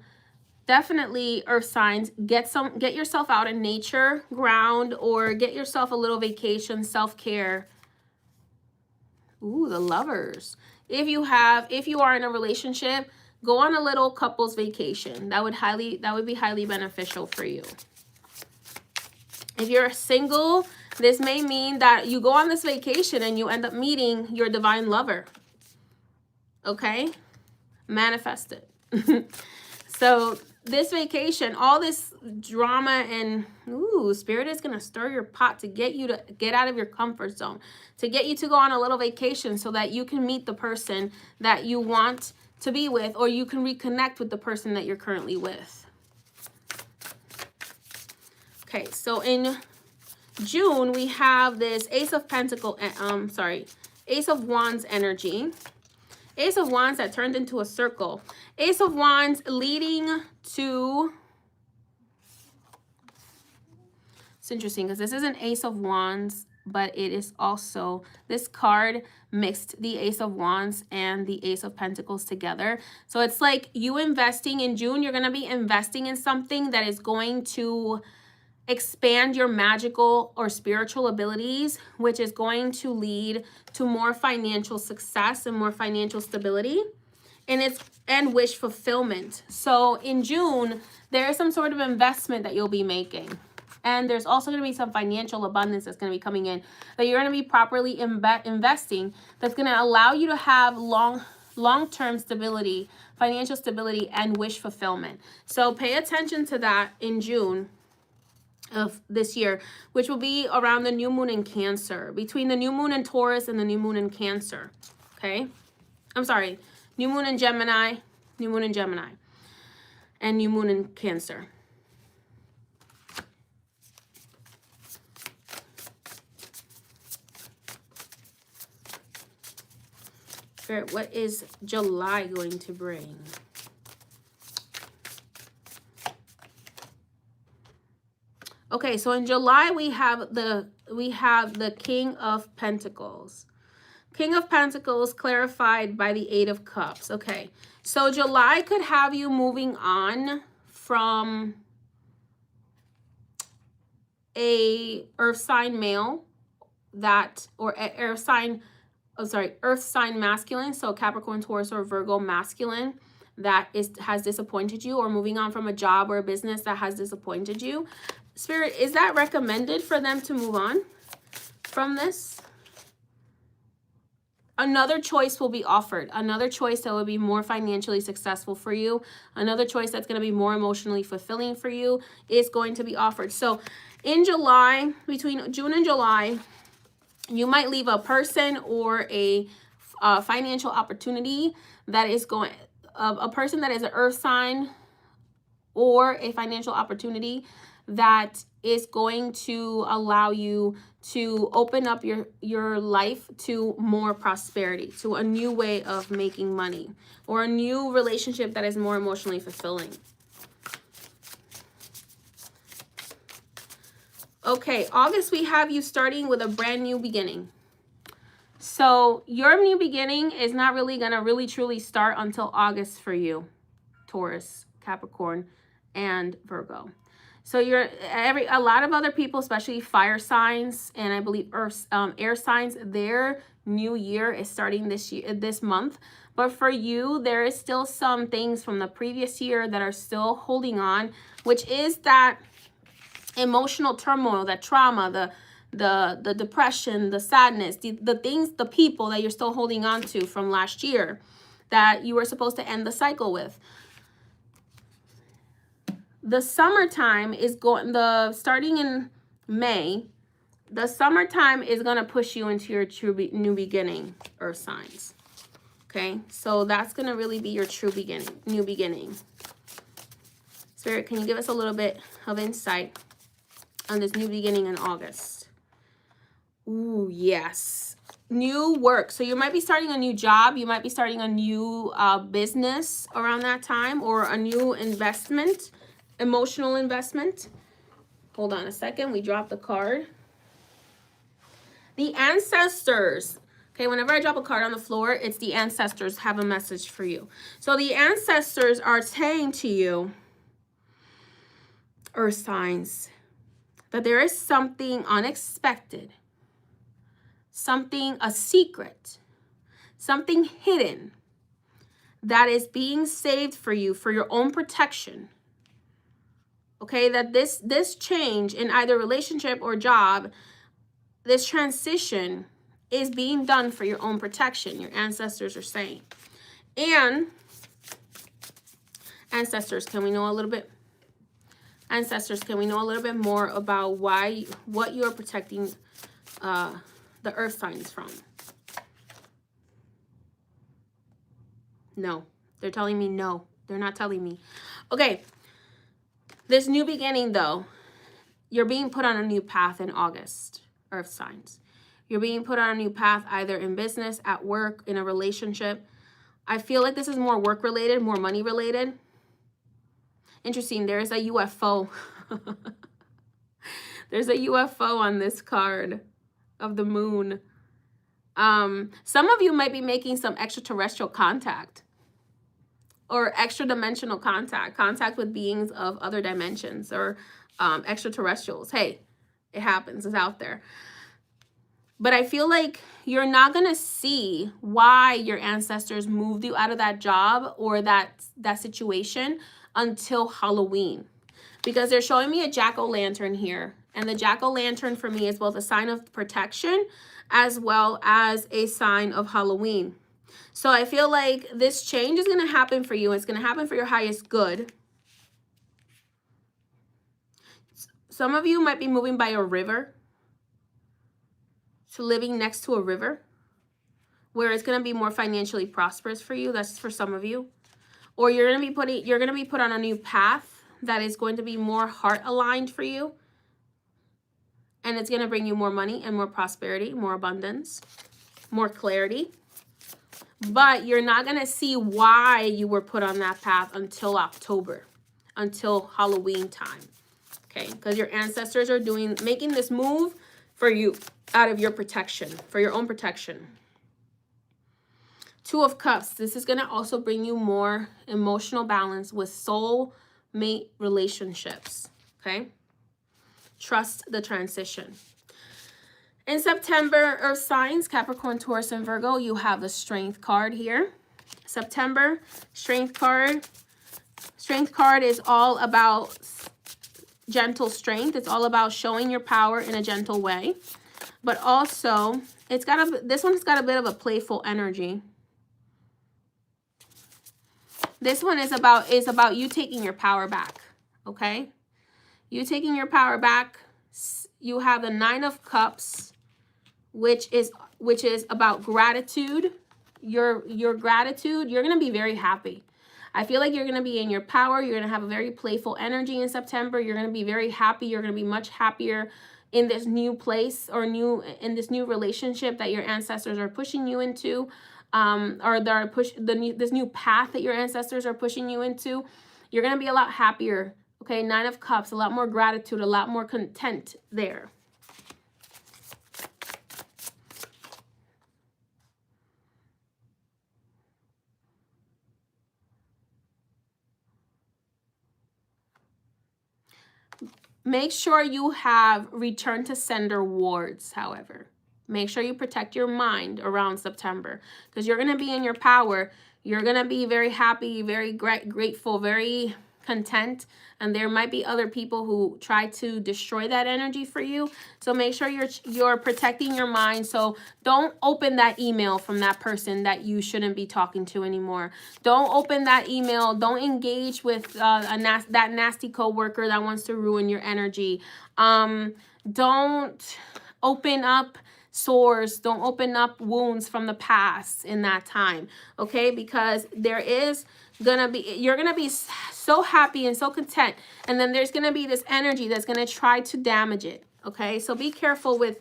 definitely, Earth signs, get yourself out in nature, ground, or get yourself a little vacation, self-care. Ooh, the Lovers. If you are in a relationship, go on a little couples vacation. That would be highly beneficial for you. If you're single, this may mean that you go on this vacation and you end up meeting your divine lover. Okay? Manifest it. So this vacation, all this drama and Spirit is going to stir your pot to get you to get out of your comfort zone, to get you to go on a little vacation so that you can meet the person that you want to be with, or you can reconnect with the person that you're currently with. Okay, so in June, we have this Ace of Wands energy. Ace of Wands that turned into a circle. Ace of Wands leading to... It's interesting because this is an Ace of Wands, but it is also... This card mixed the Ace of Wands and the Ace of Pentacles together. So it's like you investing in June, you're going to be investing in something that is going to expand your magical or spiritual abilities, which is going to lead to more financial success and more financial stability and wish fulfillment. So in June, there is some sort of investment that you'll be making. And there's also going to be some financial abundance that's going to be coming in that you're going to be properly investing, that's going to allow you to have long-term stability, financial stability, and wish fulfillment. So pay attention to that in June of this year, which will be around the new moon in Cancer, between the new moon in Taurus and the new moon in Cancer. Okay, I'm sorry, new moon in Gemini, and new moon in Cancer. Spirit, what is July going to bring? Okay, so in July we have the King of Pentacles. King of Pentacles clarified by the Eight of Cups. Okay, so July could have you moving on from a earth sign male that, or earth sign, earth sign masculine, so Capricorn, Taurus, or Virgo masculine that has disappointed you, or moving on from a job or a business that has disappointed you. Spirit, is that recommended for them to move on from this? Another choice will be offered. Another choice that will be more financially successful for you. Another choice that's going to be more emotionally fulfilling for you is going to be offered. So in July, between June and July, you might leave a person or a financial opportunity that is going, a person that is an earth sign, or a financial opportunity that is going to allow you to open up your life to more prosperity, to a new way of making money, or a new relationship that is more emotionally fulfilling. Okay, August, we have you starting with a brand new beginning. So your new beginning is not really going to really truly start until August for you, Taurus, Capricorn, and Virgo. So a lot of other people, especially fire signs, and I believe air signs, their new year is starting this month. But for you, there is still some things from the previous year that are still holding on, which is that emotional turmoil, that trauma, the depression, the sadness, the things, the people that you're still holding on to from last year that you were supposed to end the cycle with. The summertime is starting in May, the summertime is going to push you into your true new beginning, earth signs. Okay, so that's going to really be your true beginning, new beginning. Spirit, can you give us a little bit of insight on this new beginning in August? Ooh, yes. New work. So you might be starting a new job. You might be starting a new business around that time, or a new investment. Emotional investment. Hold on a second. We dropped the card. The ancestors. Okay, whenever I drop a card on the floor, it's the ancestors have a message for you. So the ancestors are saying to you, earth signs, that there is something unexpected, something, a secret, something hidden that is being saved for you for your own protection. Okay, that this change in either relationship or job, this transition is being done for your own protection, your ancestors are saying. And ancestors, can we know a little bit? Ancestors, can we know a little bit more about what you are protecting the earth signs from? No, they're telling me no. They're not telling me. Okay. This new beginning, though, you're being put on a new path in August, earth signs. You're being put on a new path either in business, at work, in a relationship. I feel like this is more work related, more money related. Interesting, there's a UFO. There's a UFO on this card of the moon. Some of you might be making some extraterrestrial contact, or extra dimensional contact with beings of other dimensions, or extraterrestrials. Hey, it happens, it's out there. But I feel like you're not going to see why your ancestors moved you out of that job or that situation until Halloween. Because they're showing me a jack-o'-lantern here. And the jack-o'-lantern for me is both a sign of protection as well as a sign of Halloween. So I feel like this change is going to happen for you. It's going to happen for your highest good. Some of you might be moving by a river, to living next to a river, where it's going to be more financially prosperous for you. That's for some of you. Or you're going to be put on a new path that is going to be more heart aligned for you. And it's going to bring you more money and more prosperity, more abundance, more clarity. But you're not going to see why you were put on that path until October, until Halloween time. Okay, because your ancestors are making this move for you out of your protection, for your own protection. Two of Cups. This is going to also bring you more emotional balance with soul mate relationships. Okay? Trust the transition. In September, Earth signs, Capricorn, Taurus, and Virgo, you have the Strength card here. September, Strength card. Strength card is all about gentle strength. It's all about showing your power in a gentle way. But also, this one's got a bit of a playful energy. This one is about you taking your power back, okay? You taking your power back. You have the Nine of Cups, which is about gratitude. Your gratitude, you're going to be very happy. I feel like you're going to be in your power. You're going to have a very playful energy in September. You're going to be very happy. You're going to be much happier in this new place or in this new relationship that your ancestors are pushing you into, or this new path that your ancestors are pushing you into. You're going to be a lot happier. Okay, Nine of Cups, a lot more gratitude, a lot more content there. Make sure you have return to sender wards, however. Make sure you protect your mind around September because you're going to be in your power. You're going to be very happy, very grateful, very content. And there might be other people who try to destroy that energy for you. So make sure you're protecting your mind. So don't open that email from that person that you shouldn't be talking to anymore. Don't open that email. Don't engage with that nasty coworker that wants to ruin your energy. Don't open up sores. Don't open up wounds from the past in that time. Okay? Because you're gonna be so happy and so content, and then there's gonna be this energy that's gonna try to damage it. Okay, so be careful with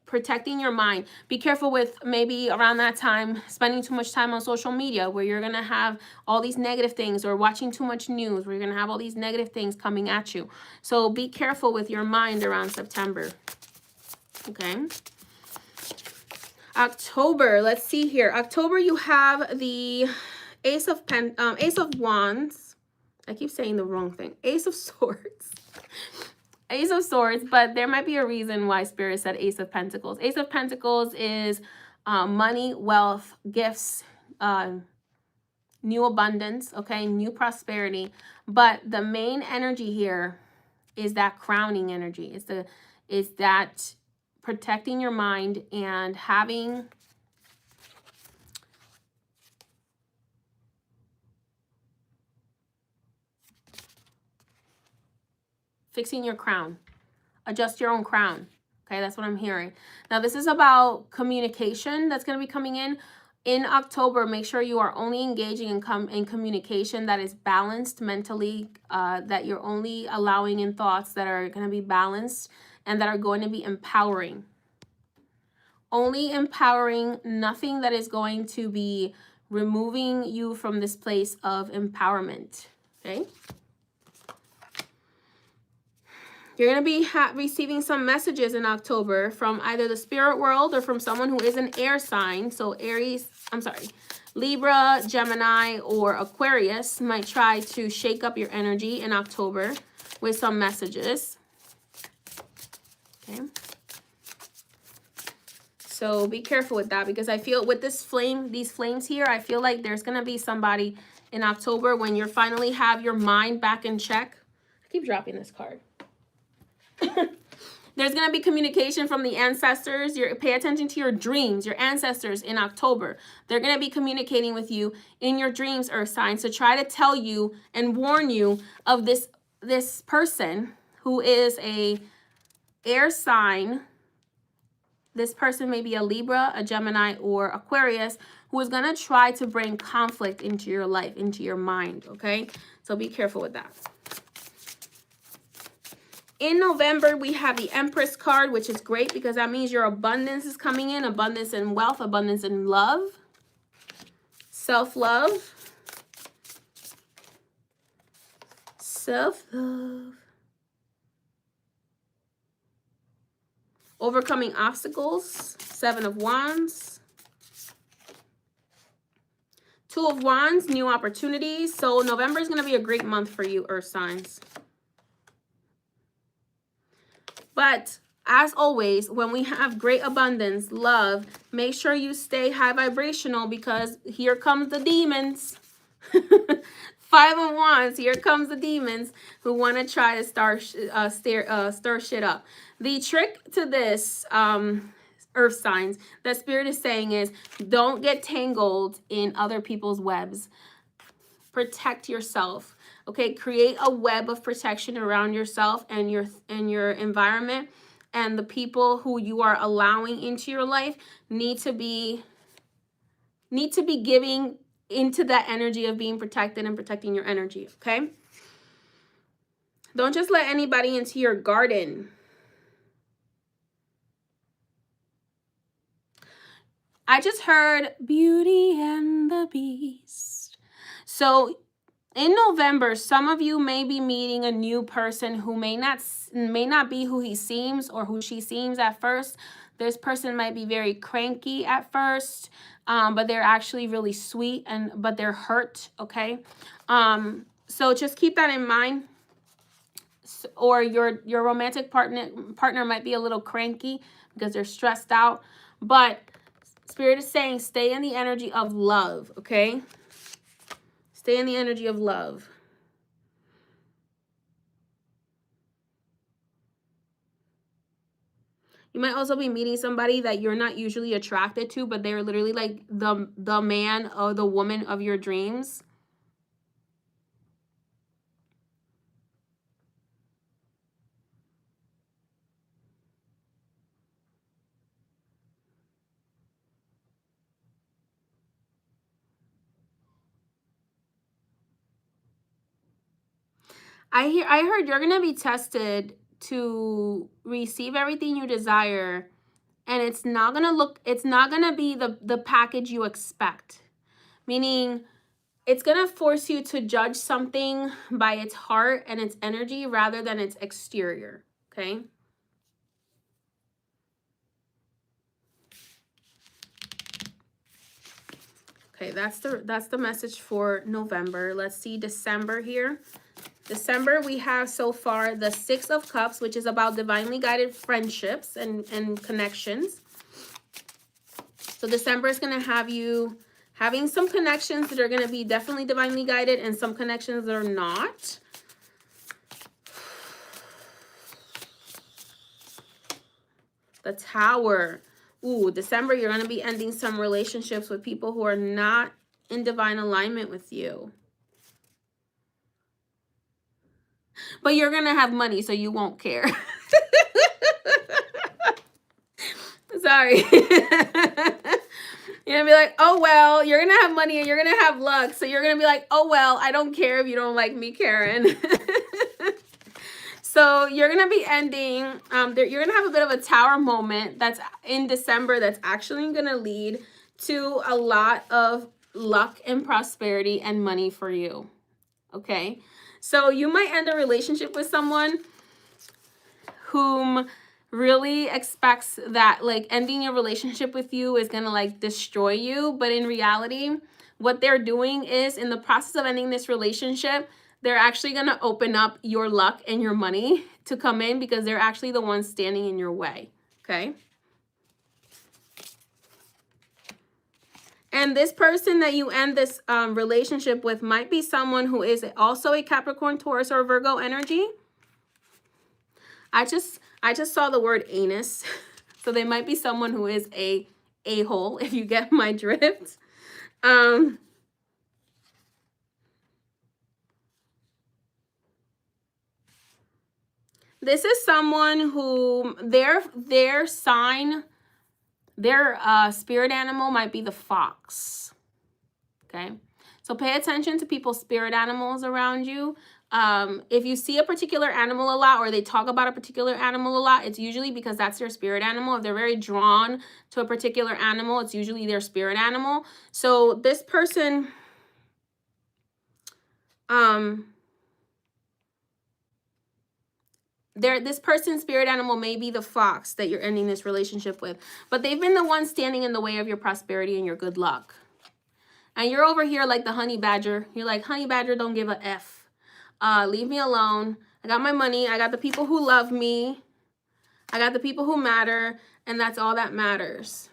protecting your mind. Be careful with maybe around that time spending too much time on social media where you're gonna have all these negative things, or watching too much news where you're gonna have all these negative things coming at you. So be careful with your mind around September. Okay. October, let's see here. October, you have the Ace of Wands. I keep saying the wrong thing. Ace of Swords. Ace of Swords, but there might be a reason why Spirit said Ace of Pentacles. Ace of Pentacles is money, wealth, gifts, new abundance, okay, new prosperity. But the main energy here is that crowning energy. Is that protecting your mind and having fixing your crown. Adjust your own crown. Okay, that's what I'm hearing. Now, this is about communication that's going to be coming in October. Make sure you are only engaging in communication that is balanced mentally, that you're only allowing in thoughts that are going to be balanced and that are going to be empowering. Only empowering, nothing that is going to be removing you from this place of empowerment. Okay? You're going to be receiving some messages in October from either the spirit world or from someone who is an air sign. So Libra, Gemini, or Aquarius might try to shake up your energy in October with some messages. Okay. So be careful with that, because I feel with these flames here, I feel like there's going to be somebody in October when you finally have your mind back in check. I keep dropping this card. There's going to be communication from the ancestors. Pay attention to your dreams, your ancestors in October. They're going to be communicating with you in your dreams, Earth signs, to try to tell you and warn you of this person who is a air sign. This person may be a Libra, a Gemini, or Aquarius, who is going to try to bring conflict into your life, into your mind, okay? So be careful with that. In November, we have the Empress card, which is great because that means your abundance is coming in, abundance in wealth, abundance in love, self-love, self-love, overcoming obstacles, Seven of Wands, Two of Wands, new opportunities. So November is going to be a great month for you, Earth signs. But as always, when we have great abundance, love, make sure you stay high vibrational, because here comes the demons. Five of Wands, here comes the demons who want to try to stir shit up. The trick to this, Earth signs, that Spirit is saying is, don't get tangled in other people's webs. Protect yourself. Okay, create a web of protection around yourself and your environment, and the people who you are allowing into your life need to be giving into that energy of being protected and protecting your energy. Okay, don't just let anybody into your garden. I just heard Beauty and the Beast. So in November, some of you may be meeting a new person who may not be who he seems or who she seems at first. This person might be very cranky at first, but they're actually really sweet, but they're hurt, okay? So just keep that in mind. Or your romantic partner might be a little cranky because they're stressed out. But Spirit is saying stay in the energy of love, okay? Stay in the energy of love. You might also be meeting somebody that you're not usually attracted to, but they're literally like the man or the woman of your dreams. I heard you're gonna be tested to receive everything you desire, and it's not gonna be the package you expect. Meaning it's gonna force you to judge something by its heart and its energy rather than its exterior. Okay. Okay, that's the message for November. Let's see December here. December, we have so far the Six of Cups, which is about divinely guided friendships and connections. So December is going to have you having some connections that are going to be definitely divinely guided and some connections that are not. The Tower. Ooh, December, you're going to be ending some relationships with people who are not in divine alignment with you. But you're going to have money, so you won't care. Sorry. You're going to be like, oh, well, you're going to have money and you're going to have luck. So you're going to be like, oh, well, I don't care if you don't like me, Karen. So you're going to be ending, you're going to have a bit of a tower moment that's in December that's actually going to lead to a lot of luck and prosperity and money for you. Okay? So you might end a relationship with someone whom really expects that like ending your relationship with you is going to like destroy you. But in reality, what they're doing is in the process of ending this relationship, they're actually going to open up your luck and your money to come in because they're actually the ones standing in your way. Okay? And this person that you end this relationship with might be someone who is also a Capricorn, Taurus, or Virgo energy. I just saw the word anus. So they might be someone who is a a-hole, if you get my drift. This is someone who their sign, their spirit animal might be the fox. Okay, so pay attention to people's spirit animals around you. If you see a particular animal a lot or they talk about a particular animal a lot, it's usually because that's their spirit animal. If they're very drawn to a particular animal, it's usually their spirit animal. So this person, this person's spirit animal may be the fox that you're ending this relationship with, but they've been the one standing in the way of your prosperity and your good luck. And you're over here like the honey badger. You're like, honey badger, don't give a F. Leave me alone. I got my money. I got the people who love me. I got the people who matter. And that's all that matters.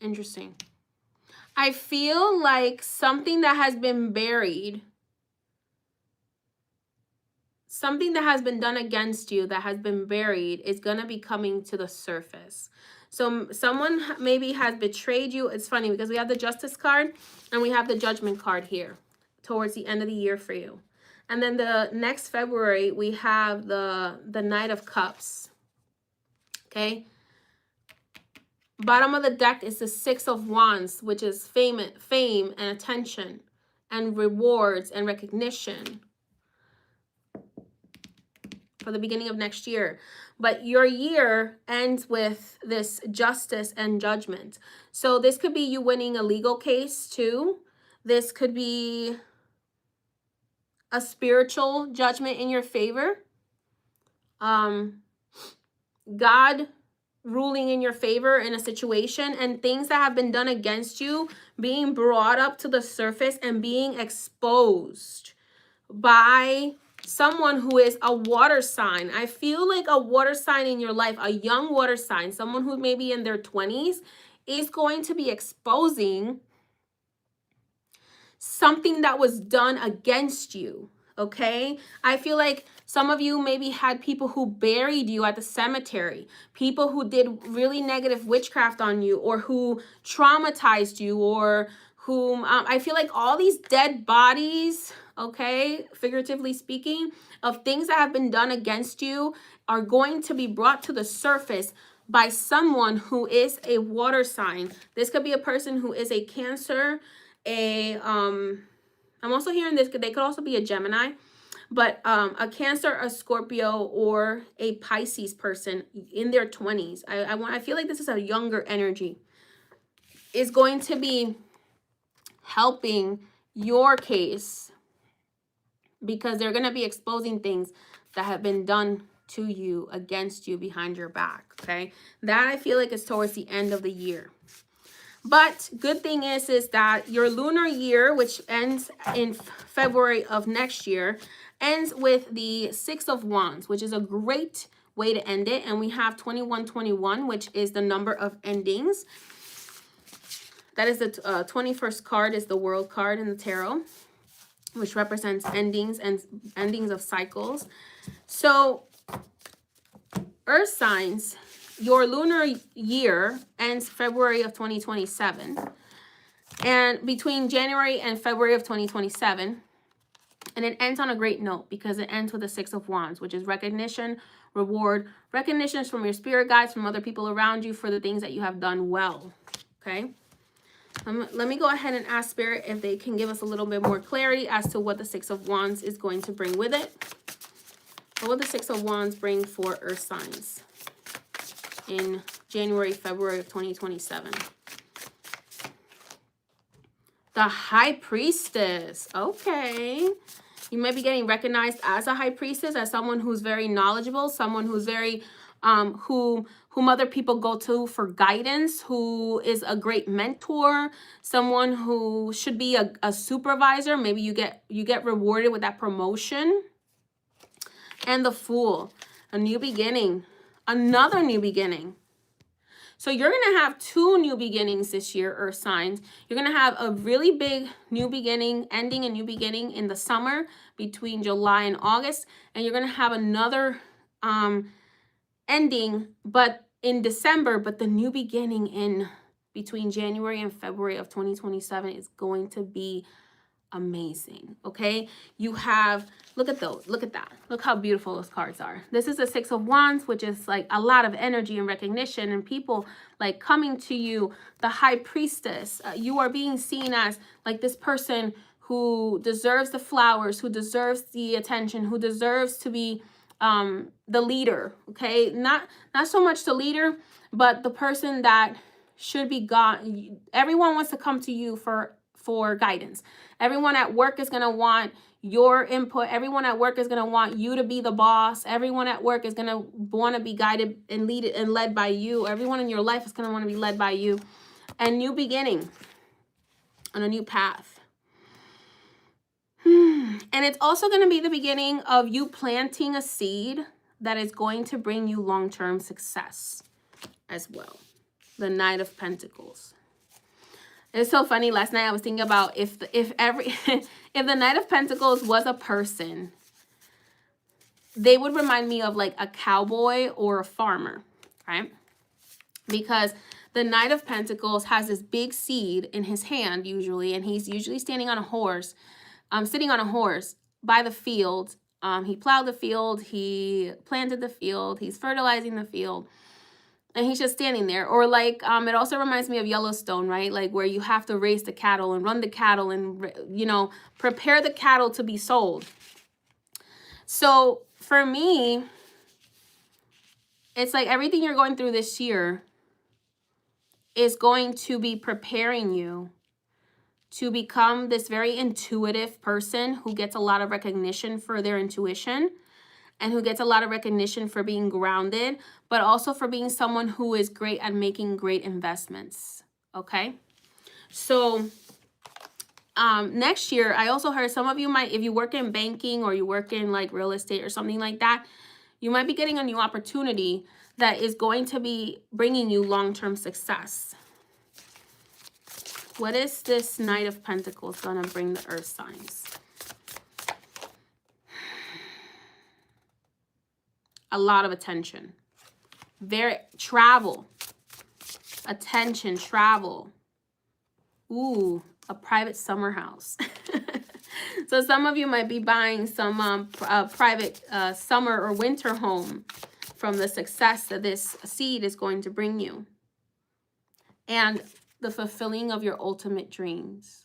Interesting. I feel like something that has been buried, something that has been done against you, that has been buried, is going to be coming to the surface. So someone maybe has betrayed you. It's funny because we have the Justice card and we have the Judgment card here towards the end of the year for you. And then the next February, we have the Knight of Cups. Okay. Bottom of the deck is the Six of Wands, which is fame and attention and rewards and recognition for the beginning of next year. But your year ends with this Justice and Judgment. So this could be you winning a legal case too. This could be a spiritual judgment in your favor. God ruling in your favor in a situation, and things that have been done against you being brought up to the surface and being exposed by someone who is a water sign. I feel like a water sign in your life, a young water sign, someone who may be in their 20s, is going to be exposing something that was done against you. Okay, I feel like some of you maybe had people who buried you at the cemetery, people who did really negative witchcraft on you, or who traumatized you, or whom I feel like all these dead bodies, okay, figuratively speaking, of things that have been done against you are going to be brought to the surface by someone who is a water sign. This could be a person who is a Cancer, I'm also hearing this, they could also be a Gemini, but a Cancer, a Scorpio, or a Pisces person in their 20s. I feel like this is a younger energy, is going to be helping your case because they're going to be exposing things that have been done to you, against you, behind your back, okay? That I feel like is towards the end of the year. But good thing is that your lunar year, which ends in February of next year, ends with the Six of Wands, which is a great way to end it. And we have 2121, which is the number of endings. That is the 21st card, is the World card in the tarot, which represents endings and endings of cycles. So Earth signs, your lunar year ends February of 2027. And between January and February of 2027, and it ends on a great note because it ends with the Six of Wands, which is recognition, reward, recognitions from your spirit guides, from other people around you for the things that you have done well, okay? Let me go ahead and ask Spirit if they can give us a little bit more clarity as to what the Six of Wands is going to bring with it. What will the Six of Wands bring for Earth signs in January, February of 2027? The High Priestess. Okay. You might be getting recognized as a High Priestess, as someone who's very knowledgeable, someone who's very, whom other people go to for guidance, who is a great mentor, someone who should be a supervisor. Maybe you get rewarded with that promotion. And the Fool, a new beginning, another new beginning. So you're going to have two new beginnings this year, Earth signs. You're going to have a really big new beginning, ending a new beginning in the summer between July and August. And you're going to have another ending, but in December, but the new beginning in between January and February of 2027 is going to be amazing, okay? You have, look at those, look at that. Look how beautiful those cards are. This is a Six of Wands, which is like a lot of energy and recognition and people like coming to you. The High Priestess, you are being seen as like this person who deserves the flowers, who deserves the attention, who deserves to be the leader, okay? Not so much the leader, but the person that should be God. Everyone wants to come to you for guidance. Everyone at work is going to want your input. Everyone at work is going to want you to be the boss. Everyone at work is going to want to be guided and led by you. Everyone in your life is going to want to be led by you. And new beginning on a new path. And it's also going to be the beginning of you planting a seed that is going to bring you long-term success as well. The Knight of Pentacles. It's so funny. Last night I was thinking about if the Knight of Pentacles was a person, they would remind me of like a cowboy or a farmer, right? Because the Knight of Pentacles has this big seed in his hand usually, and he's usually standing on a horse, sitting on a horse by the field. He plowed the field, he planted the field, he's fertilizing the field, and he's just standing there. Or like, it also reminds me of Yellowstone, right? Like where you have to raise the cattle and run the cattle and, you know, prepare the cattle to be sold. So for me, it's like everything you're going through this year is going to be preparing you to become this very intuitive person who gets a lot of recognition for their intuition and who gets a lot of recognition for being grounded, but also for being someone who is great at making great investments, okay? So next year, I also heard some of you might, if you work in banking or you work in like real estate or something like that, you might be getting a new opportunity that is going to be bringing you long-term success. What is this Knight of Pentacles going to bring the earth signs? A lot of attention. Travel. Attention, travel. Ooh, a private summer house. So some of you might be buying some private summer or winter home from the success that this seed is going to bring you. And the fulfilling of your ultimate dreams.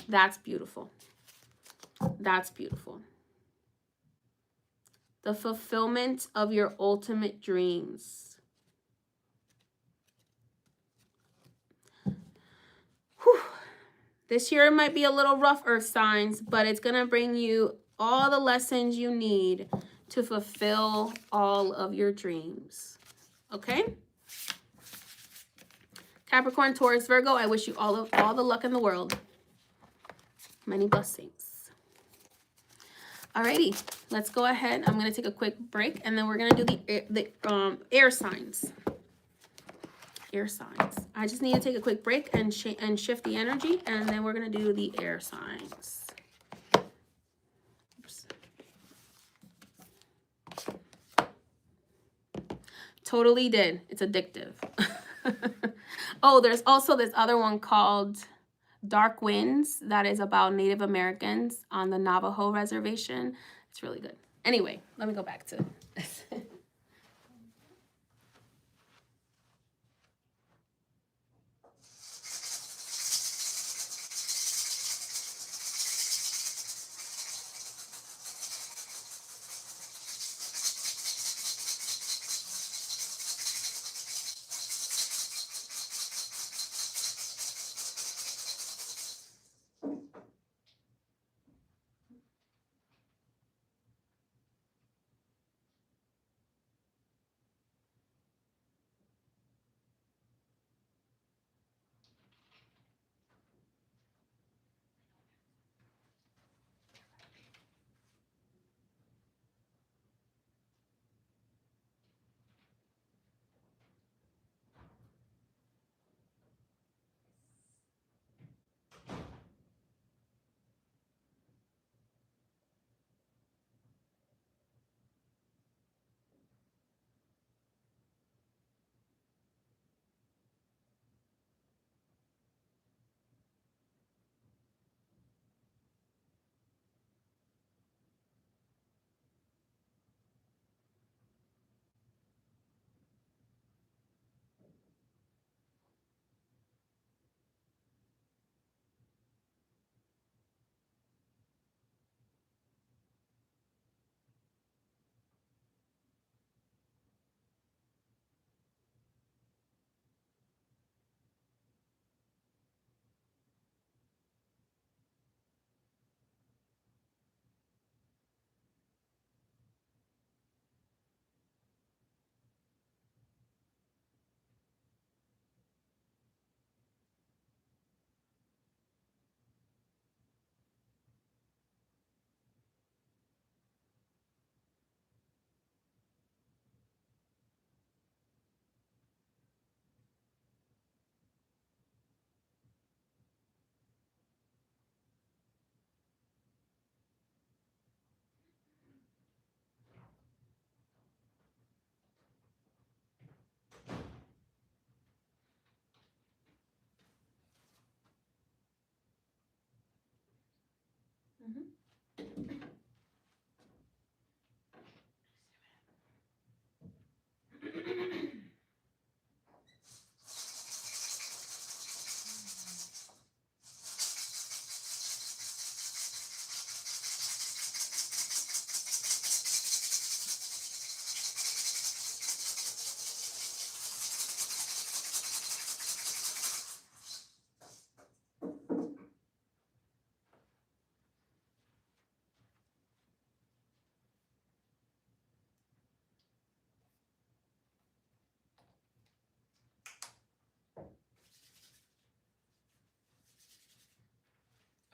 That's beautiful. That's beautiful. The fulfillment of your ultimate dreams. Whew. This year might be a little rough, earth signs, but it's going to bring you all the lessons you need to fulfill all of your dreams. Okay? Capricorn, Taurus, Virgo, I wish you all the luck in the world. Many blessings. Alrighty, let's go ahead. I'm going to take a quick break, and then we're going to do the air signs. Air signs. I just need to take a quick break and shift the energy, and then we're going to do the air signs. Oops. Totally did. It's addictive. Oh, there's also this other one called Dark Winds that is about Native Americans on the Navajo reservation. It's really good. Anyway, let me go back to this.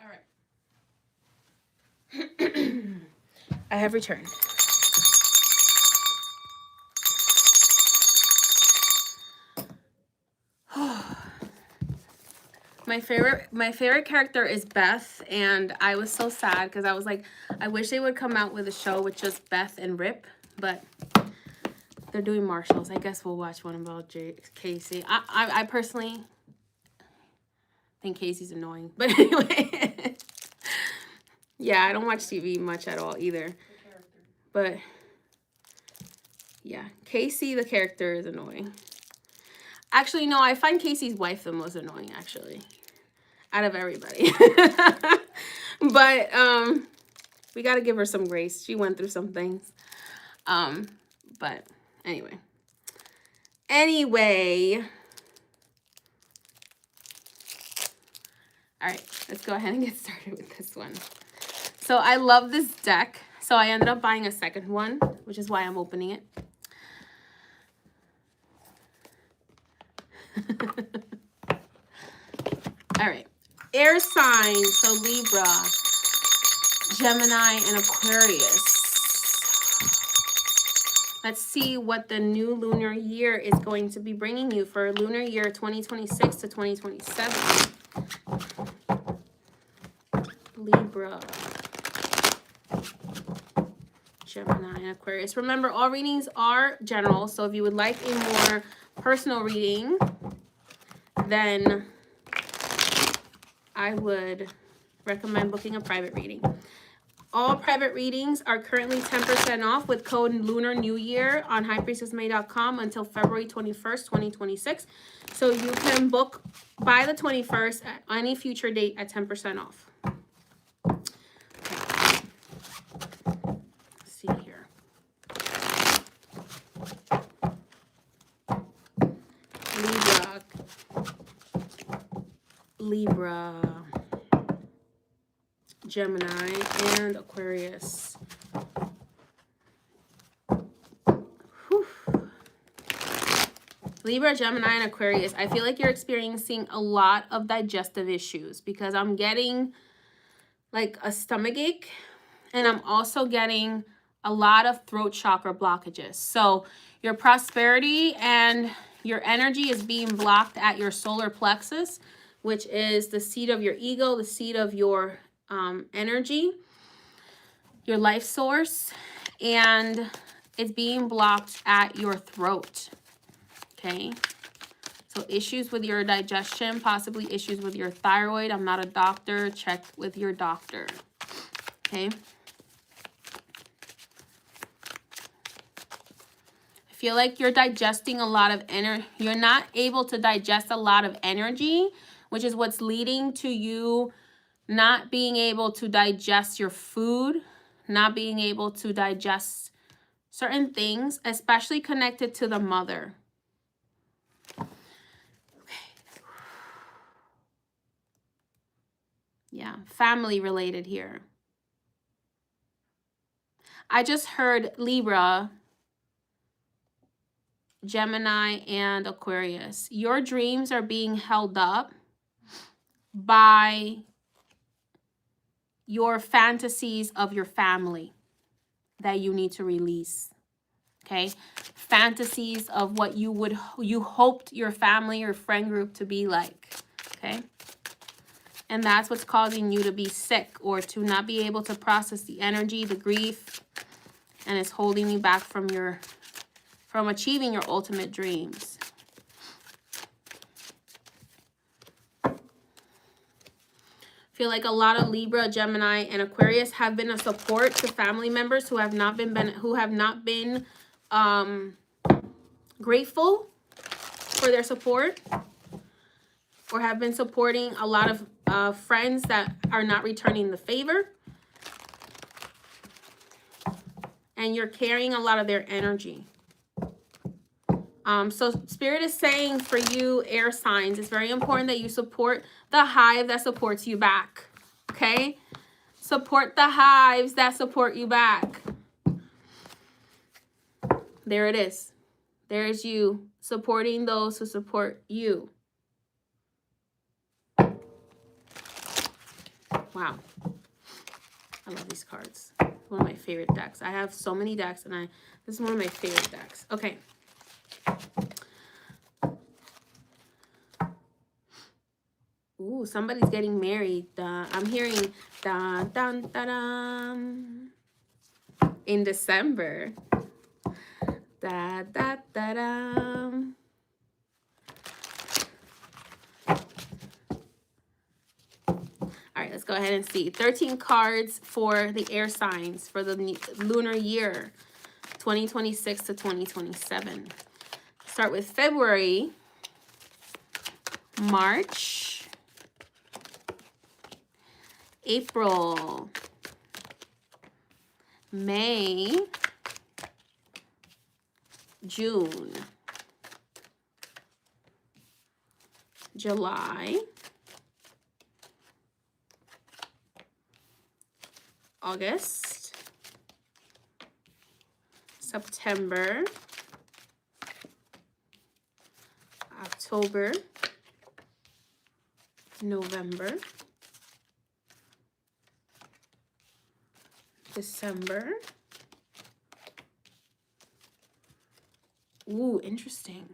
All right. I have returned. My favorite character is Beth, and I was so sad because I was like, I wish they would come out with a show with just Beth and Rip, but they're doing Marshalls. I guess we'll watch one about Casey. I personally think Casey's annoying, but anyway. Yeah, I don't watch TV much at all either. But yeah, Casey, the character, is annoying. Actually, no, I find Casey's wife the most annoying, actually, out of everybody. But we got to give her some grace. She went through some things. But anyway. All right, let's go ahead and get started with this one. So I love this deck. So I ended up buying a second one, which is why I'm opening it. All right. Air signs, so Libra, Gemini, and Aquarius. Let's see what the new lunar year is going to be bringing you for lunar year 2026 to 2027. Libra, Gemini, and Aquarius. Remember, all readings are general, so if you would like a more personal reading, then I would recommend booking a private reading. All private readings are currently 10% off with code Lunar New Year on highpriestessmay.com until February 21st, 2026. So you can book by the 21st at any future date at 10% off. Okay. Let's see here. Libra, Gemini, and Aquarius. Whew. Libra, Gemini, and Aquarius. I feel like you're experiencing a lot of digestive issues because I'm getting like a stomachache, and I'm also getting a lot of throat chakra blockages. So your prosperity and your energy is being blocked at your solar plexus, which is the seat of your ego, the seat of your energy, your life source, and it's being blocked at your throat, okay? So issues with your digestion, possibly issues with your thyroid. I'm not a doctor. Check with your doctor, okay? I feel like you're digesting a lot of energy. You're not able to digest a lot of energy, which is what's leading to you not being able to digest your food, not being able to digest certain things, especially connected to the mother. Okay. Yeah, family related here. I just heard Libra, Gemini, and Aquarius. Your dreams are being held up by your fantasies of your family that you need to release, okay? Fantasies of what you hoped your family or friend group to be like, okay? And that's what's causing you to be sick or to not be able to process the energy, the grief, and it's holding you back from achieving your ultimate dreams. I feel like a lot of Libra, Gemini, and Aquarius have been a support to family members who have not been grateful for their support, or have been supporting a lot of friends that are not returning the favor. And you're carrying a lot of their energy. So Spirit is saying for you, air signs, it's very important that you support the hive that supports you back. Okay? Support the hives that support you back. There it is. There's you supporting those who support you. Wow. I love these cards. One of my favorite decks. I have so many decks, and this is one of my favorite decks. Okay. Ooh, somebody's getting married. I'm hearing dun dun dun dun in December. Da da da da. All right, let's go ahead and see. 13 cards for the air signs for the lunar year 2026 to 2027. Start with February, March, April, May, June, July, August, September, October, November, December. Ooh, interesting.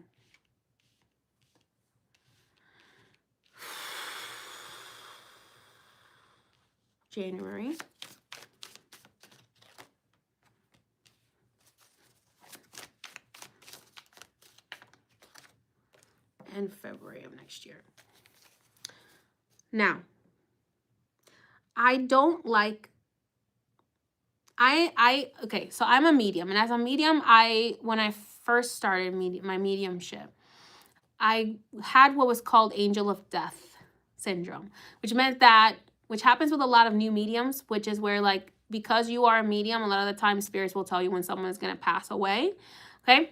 January. And February of next year. Now, I don't like, okay, so I'm a medium, and as a medium, when I first started my mediumship, I had what was called angel of death syndrome, which meant that, which happens with a lot of new mediums, which is where, like, because you are a medium, a lot of the time spirits will tell you when someone is going to pass away, okay?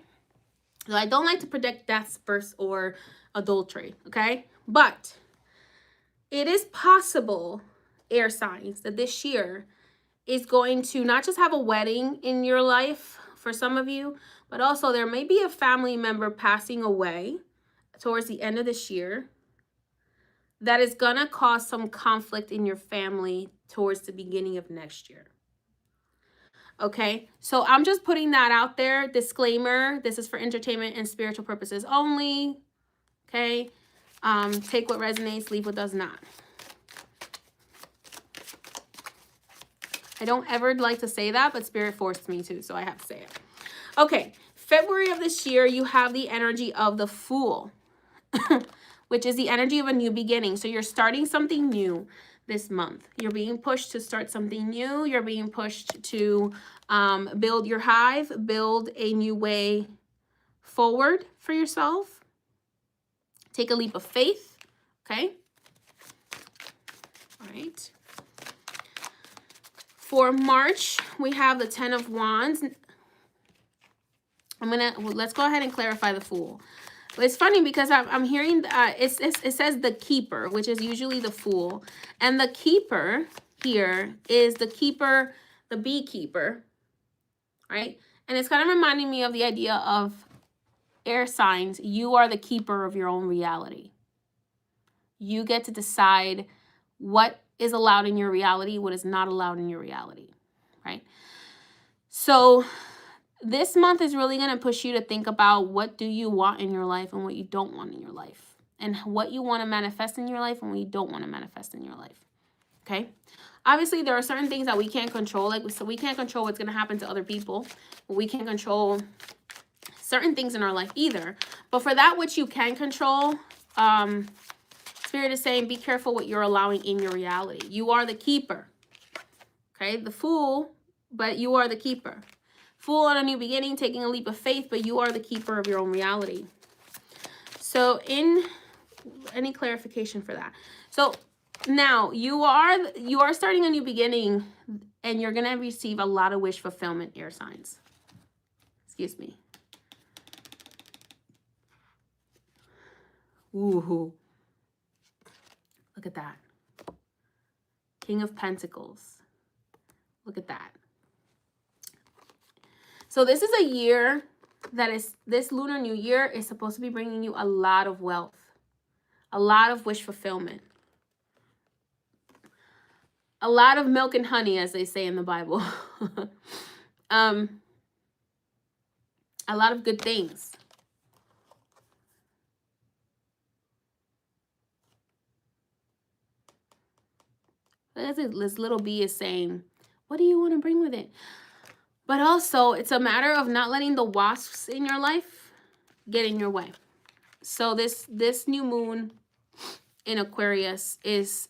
So I don't like to predict deaths, births, or adultery, okay? But it is possible, air signs, that this year is going to not just have a wedding in your life for some of you, but also there may be a family member passing away towards the end of this year that is going to cause some conflict in your family towards the beginning of next year. Okay, so I'm just putting that out there. Disclaimer, this is for entertainment and spiritual purposes only. Okay, take what resonates, leave what does not. I don't ever like to say that, but Spirit forced me to, so I have to say it. Okay, February of this year, you have the energy of the Fool, which is the energy of a new beginning. So you're starting something new this month. You're being pushed to start something new. You're being pushed to build your hive, build a new way forward for yourself. Take a leap of faith, okay? All right. For March, we have the 10 of Wands. Let's go ahead and clarify the Fool. It's funny because I'm hearing, it says the Keeper, which is usually the Fool. And the Keeper here is the keeper, the beekeeper, right? And it's kind of reminding me of the idea of air signs. You are the keeper of your own reality. You get to decide what is allowed in your reality, what is not allowed in your reality, right? So this month is really going to push you to think about what do you want in your life and what you don't want in your life, and what you want to manifest in your life and what you don't want to manifest in your life, okay? Obviously, there are certain things that we can't control, so we can't control what's going to happen to other people, but we can't control certain things in our life either. But for that which you can control, Spirit Spirit is saying, be careful what you're allowing in your reality. You are the keeper. Okay, the Fool, but you are the keeper. Fool on a new beginning, taking a leap of faith, but you are the keeper of your own reality. So any clarification for that? So now you are starting a new beginning, and you're going to receive a lot of wish fulfillment, air signs. Excuse me. Ooh. Look at that. King of Pentacles. Look at that. So this is a year that is, this Lunar New Year is supposed to be bringing you a lot of wealth. A lot of wish fulfillment. A lot of milk and honey, as they say in the Bible. A lot of good things. This little bee is saying, what do you want to bring with it? But also, it's a matter of not letting the wasps in your life get in your way. So this new moon in Aquarius is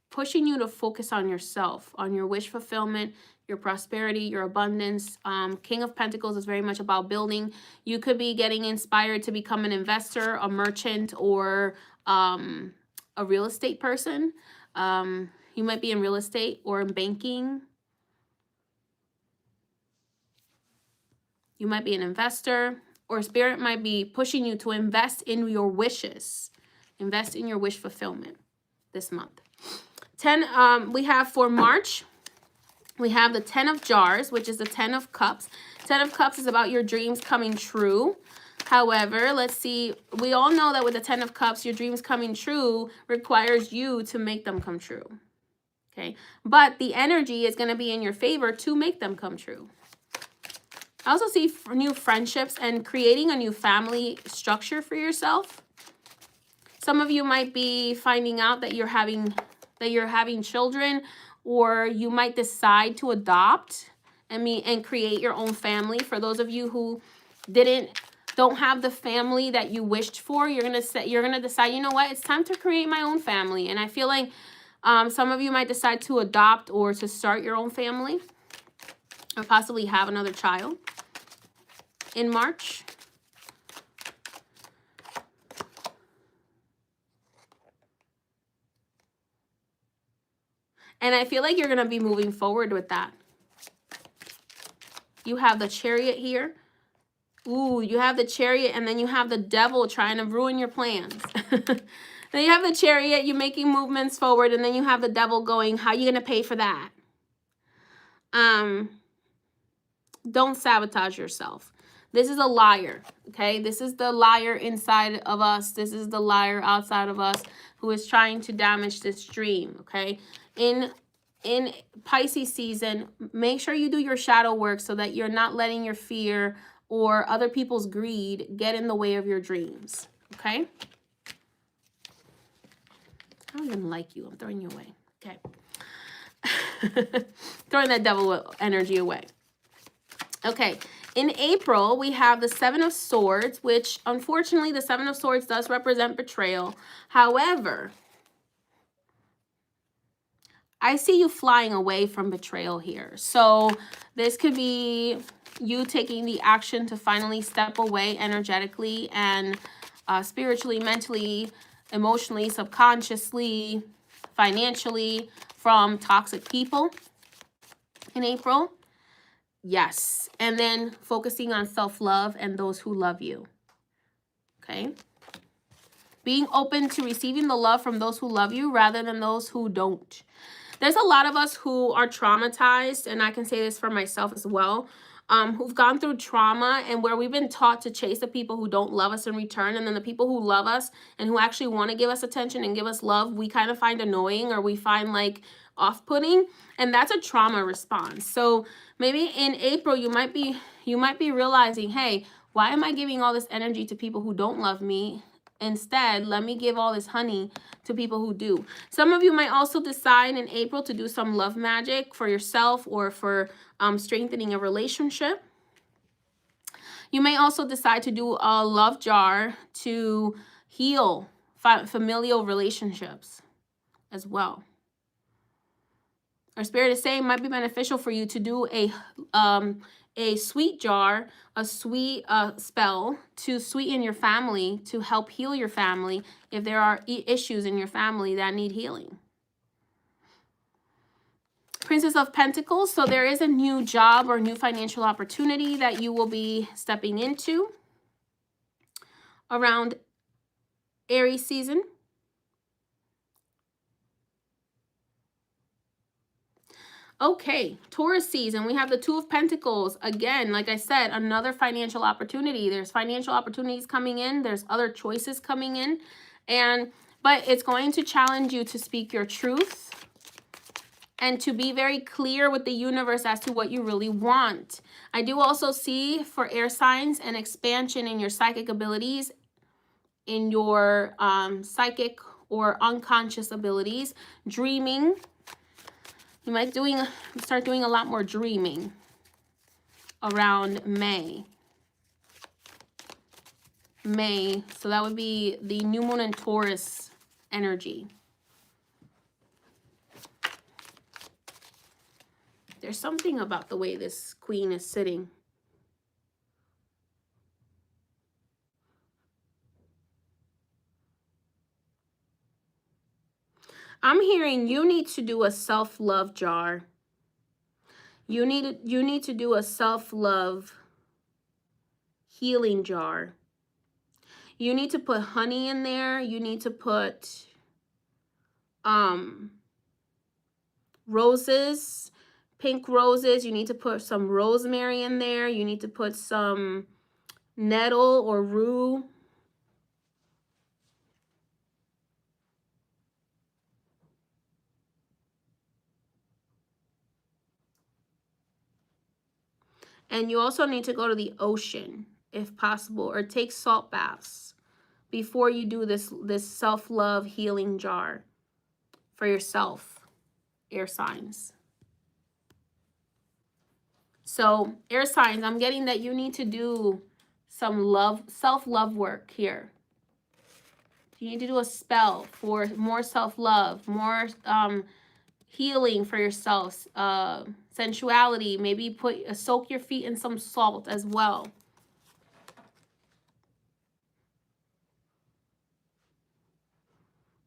pushing you to focus on yourself, on your wish fulfillment, your prosperity, your abundance. King of Pentacles is very much about building. You could be getting inspired to become an investor, a merchant, or a real estate person. You might be in real estate or in banking. You might be an investor, or Spirit might be pushing you to invest in your wishes. Invest in your wish fulfillment this month. We have for March, we have the 10 of Jars, which is the 10 of Cups. 10 of Cups is about your dreams coming true. However, let's see, we all know that with the 10 of Cups, your dreams coming true requires you to make them come true. Okay, but the energy is going to be in your favor to make them come true. I also see new friendships and creating a new family structure for yourself. Some of you might be finding out that you're having children, or you might decide to adopt and create your own family. For those of you who don't have the family that you wished for, you're gonna decide, you know what, it's time to create my own family. And I feel like some of you might decide to adopt or to start your own family, or possibly have another child in March. And I feel like you're going to be moving forward with that. You have the Chariot here. Ooh, you have the Chariot, and then you have the Devil trying to ruin your plans. Then you have the Chariot, you're making movements forward, and then you have the Devil going, how are you going to pay for that? Don't sabotage yourself. This is a liar, okay? This is the liar inside of us. This is the liar outside of us who is trying to damage this dream, okay? In Pisces season, make sure you do your shadow work so that you're not letting your fear or other people's greed get in the way of your dreams, okay? I don't even like you. I'm throwing you away, okay? Throwing that devil energy away. Okay, in April, we have the 7 of Swords, which unfortunately the 7 of Swords does represent betrayal. However, I see you flying away from betrayal here. So this could be you taking the action to finally step away energetically and spiritually, mentally, emotionally, subconsciously, financially from toxic people in April. Yes. And then focusing on self-love and those who love you. Okay. Being open to receiving the love from those who love you rather than those who don't. There's a lot of us who are traumatized, and I can say this for myself as well, who've gone through trauma and where we've been taught to chase the people who don't love us in return, and then the people who love us and who actually want to give us attention and give us love, we kind of find annoying, or we find like off-putting, and that's a trauma response. So maybe in April you might be realizing, hey, why am I giving all this energy to people who don't love me? Instead, let me give all this honey to people who do. Some of you might also decide in April to do some love magic for yourself or for strengthening a relationship. You may also decide to do a love jar to heal familial relationships as well. Our spirit is saying it might be beneficial for you to do a sweet jar, a sweet spell to sweeten your family, to help heal your family if there are issues in your family that need healing. Princess of Pentacles. So there is a new job or new financial opportunity that you will be stepping into around Aries season. Okay, Taurus season, we have the Two of Pentacles. Again, like I said, another financial opportunity. There's financial opportunities coming in. There's other choices coming in. But it's going to challenge you to speak your truth and to be very clear with the universe as to what you really want. I do also see for air signs an expansion in your psychic abilities, in your psychic or unconscious abilities, dreaming. You might start doing a lot more dreaming around May. So that would be the new moon in Taurus energy. There's something about the way this queen is sitting. I'm hearing you need to do a self-love jar. You need to do a self-love healing jar. You need to put honey in there. You need to put roses, pink roses. You need to put some rosemary in there. You need to put some nettle or rue. And you also need to go to the ocean, if possible, or take salt baths before you do this self-love healing jar for yourself, air signs. So, air signs, I'm getting that you need to do some self-love work here. You need to do a spell for more self-love, more healing for yourself, sensuality. Maybe soak your feet in some salt as well.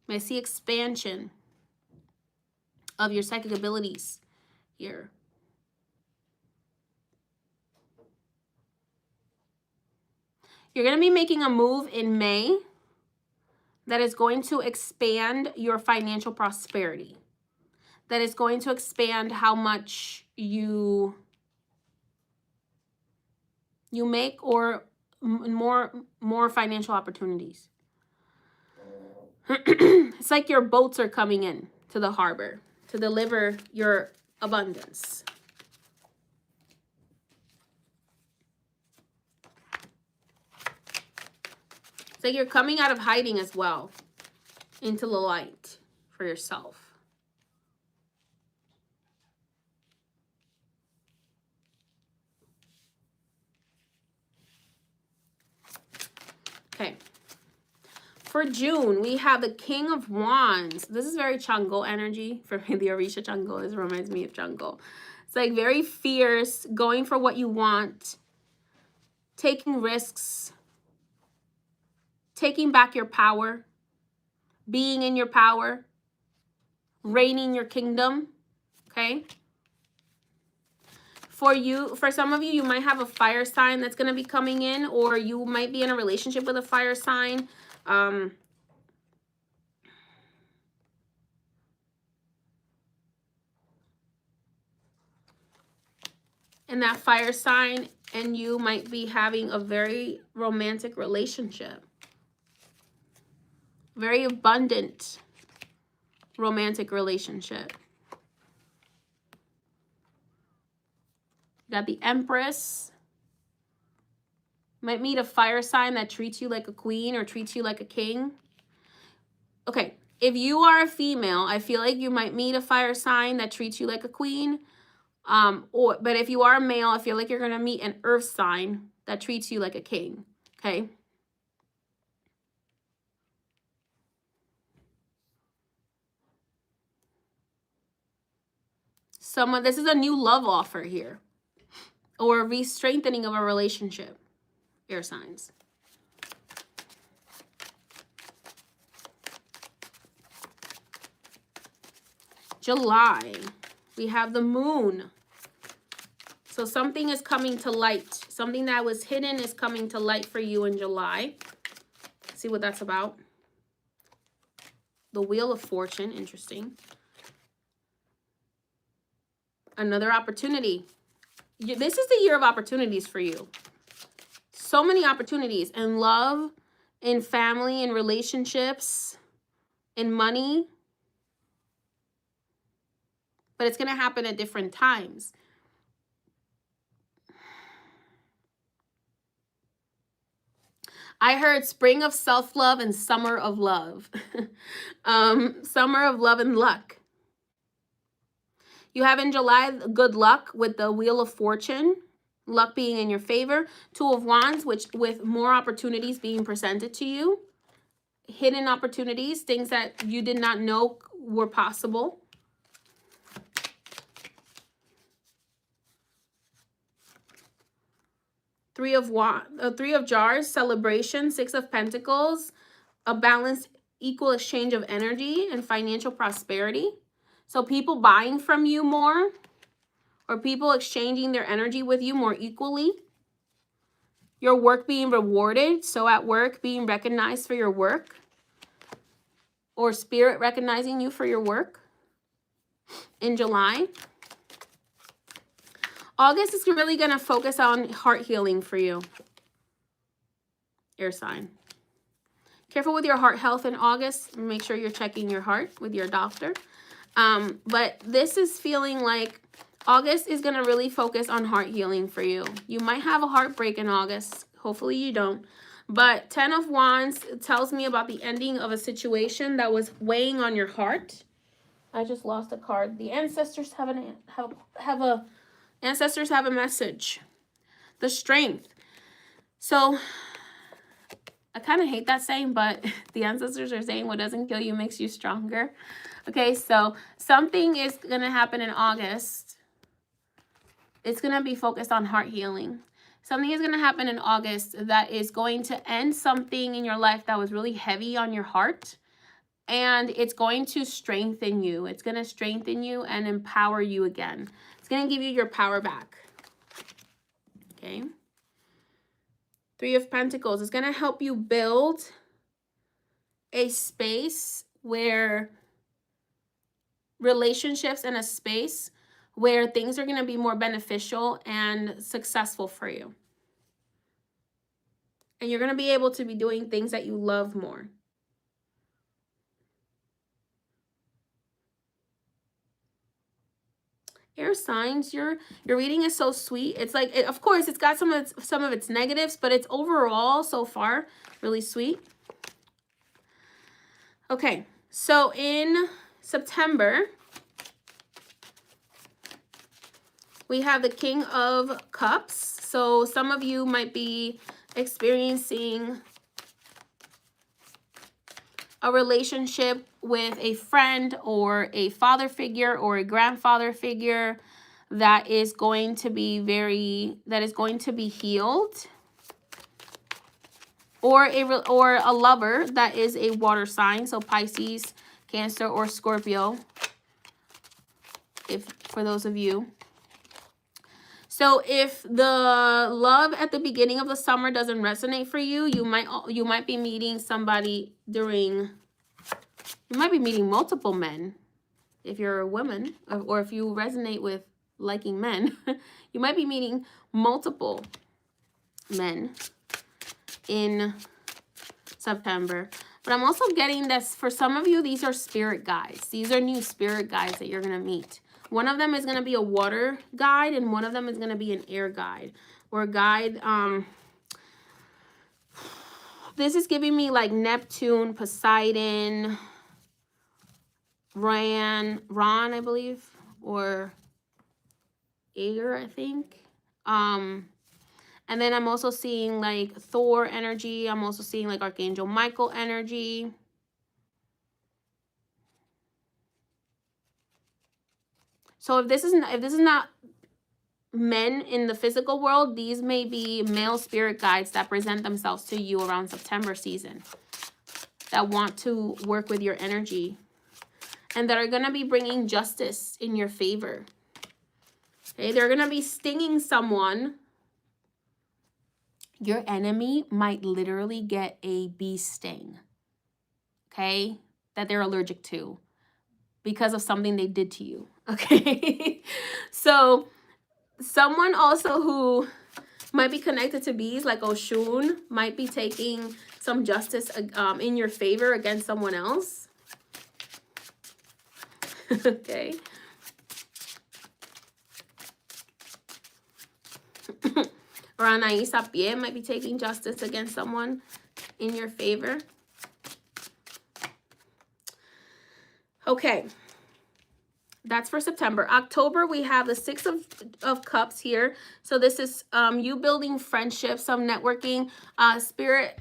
I see expansion of your psychic abilities here. You're going to be making a move in May that is going to expand your financial prosperity. That is going to expand how much you make, or more financial opportunities. It's like your boats are coming in to the harbor to deliver your abundance. It's like you're coming out of hiding as well into the light for yourself. Okay. For June, we have the King of Wands. This is very Chango energy. For me, the Orisha Chango, this reminds me of Chango. It's like very fierce, going for what you want, taking risks, taking back your power, being in your power, reigning your kingdom, okay? For some of you, you might have a fire sign that's going to be coming in, or you might be in a relationship with a fire sign. And that fire sign and you might be having a very romantic relationship. Very abundant romantic relationship. You got the Empress. Might meet a fire sign that treats you like a queen or treats you like a king. Okay, if you are a female, I feel like you might meet a fire sign that treats you like a queen. But if you are a male, I feel like you're going to meet an earth sign that treats you like a king. Okay. This is a new love offer here, or re-strengthening of a relationship, air signs. July, we have the moon. So something is coming to light. Something that was hidden is coming to light for you in July. See what that's about. The Wheel of Fortune, interesting. Another opportunity. This is the year of opportunities for you. So many opportunities in love, in family, in relationships, in money. But it's going to happen at different times. I heard spring of self-love and summer of love. Summer of love and luck. You have in July good luck with the Wheel of Fortune. Luck being in your favor. Two of Wands, which with more opportunities being presented to you. Hidden opportunities, things that you did not know were possible. Three of Jars, celebration. Six of Pentacles, a balanced, equal exchange of energy and financial prosperity. So people buying from you more, or people exchanging their energy with you more equally. Your work being rewarded. So at work, being recognized for your work, or spirit recognizing you for your work in July. August is really going to focus on heart healing for you. Air sign. Careful with your heart health in August. Make sure you're checking your heart with your doctor. But this is feeling like August is going to really focus on heart healing for you. You might have a heartbreak in August. Hopefully you don't. But 10 of Wands tells me about the ending of a situation that was weighing on your heart. I just lost a card. The ancestors have a message. The Strength. So I kind of hate that saying, but the ancestors are saying what doesn't kill you makes you stronger. Okay, so something is going to happen in August. It's going to be focused on heart healing. Something is going to happen in August that is going to end something in your life that was really heavy on your heart. And it's going to strengthen you. It's going to strengthen you and empower you again. It's going to give you your power back. Okay. Three of Pentacles is going to help you build a space where relationships and a space where things are going to be more beneficial and successful for you. And you're going to be able to be doing things that you love more. Air signs, your reading is so sweet. It's like, of course, it's got some of its negatives, but it's overall so far really sweet. Okay, so in September, we have the King of Cups. So some of you might be experiencing a relationship with a friend or a father figure or a grandfather figure that is going to be healed, or a lover that is a water sign, so Pisces, Cancer, or Scorpio, for those of you. So if the love at the beginning of the summer doesn't resonate for you, you might be meeting somebody you might be meeting multiple men if you're a woman, or if you resonate with liking men. You might be meeting multiple men in September. But I'm also getting this, for some of you, these are spirit guides. These are new spirit guides that you're going to meet. One of them is going to be a water guide, and one of them is going to be an air guide, or a guide. This is giving me like Neptune, Poseidon, Ron, I believe, or Ager, I think. And then I'm also seeing like Thor energy. I'm also seeing like Archangel Michael energy. So if this is not men in the physical world, these may be male spirit guides that present themselves to you around September season, that want to work with your energy and that are going to be bringing justice in your favor. Okay, they're going to be stinging someone. Your enemy might literally get a bee sting, okay, that they're allergic to because of something they did to you, okay? So someone also who might be connected to bees, like Oshun, might be taking some justice in your favor against someone else. Okay. Or Anaís Sapie might be taking justice against someone in your favor. Okay. That's for September. October, we have the Six of Cups here. So this is you building friendships, some networking. Spirit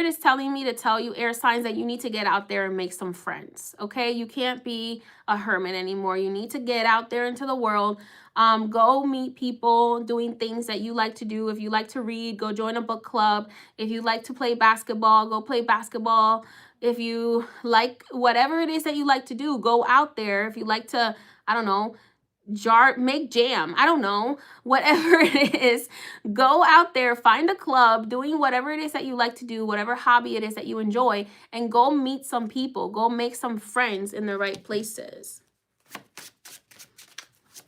is telling me to tell you, air signs, that you need to get out there and make some friends. Okay, you can't be a hermit anymore. You need to get out there into the world. Go meet people doing things that you like to do. If you like to read, go join a book club. If you like to play basketball, go play basketball. If you like whatever it is that you like to do, go out there. If you like to, I don't know, make jam, I don't know, whatever it is, go out there, find a club, doing whatever it is that you like to do, whatever hobby it is that you enjoy, and go meet some people, go make some friends in the right places.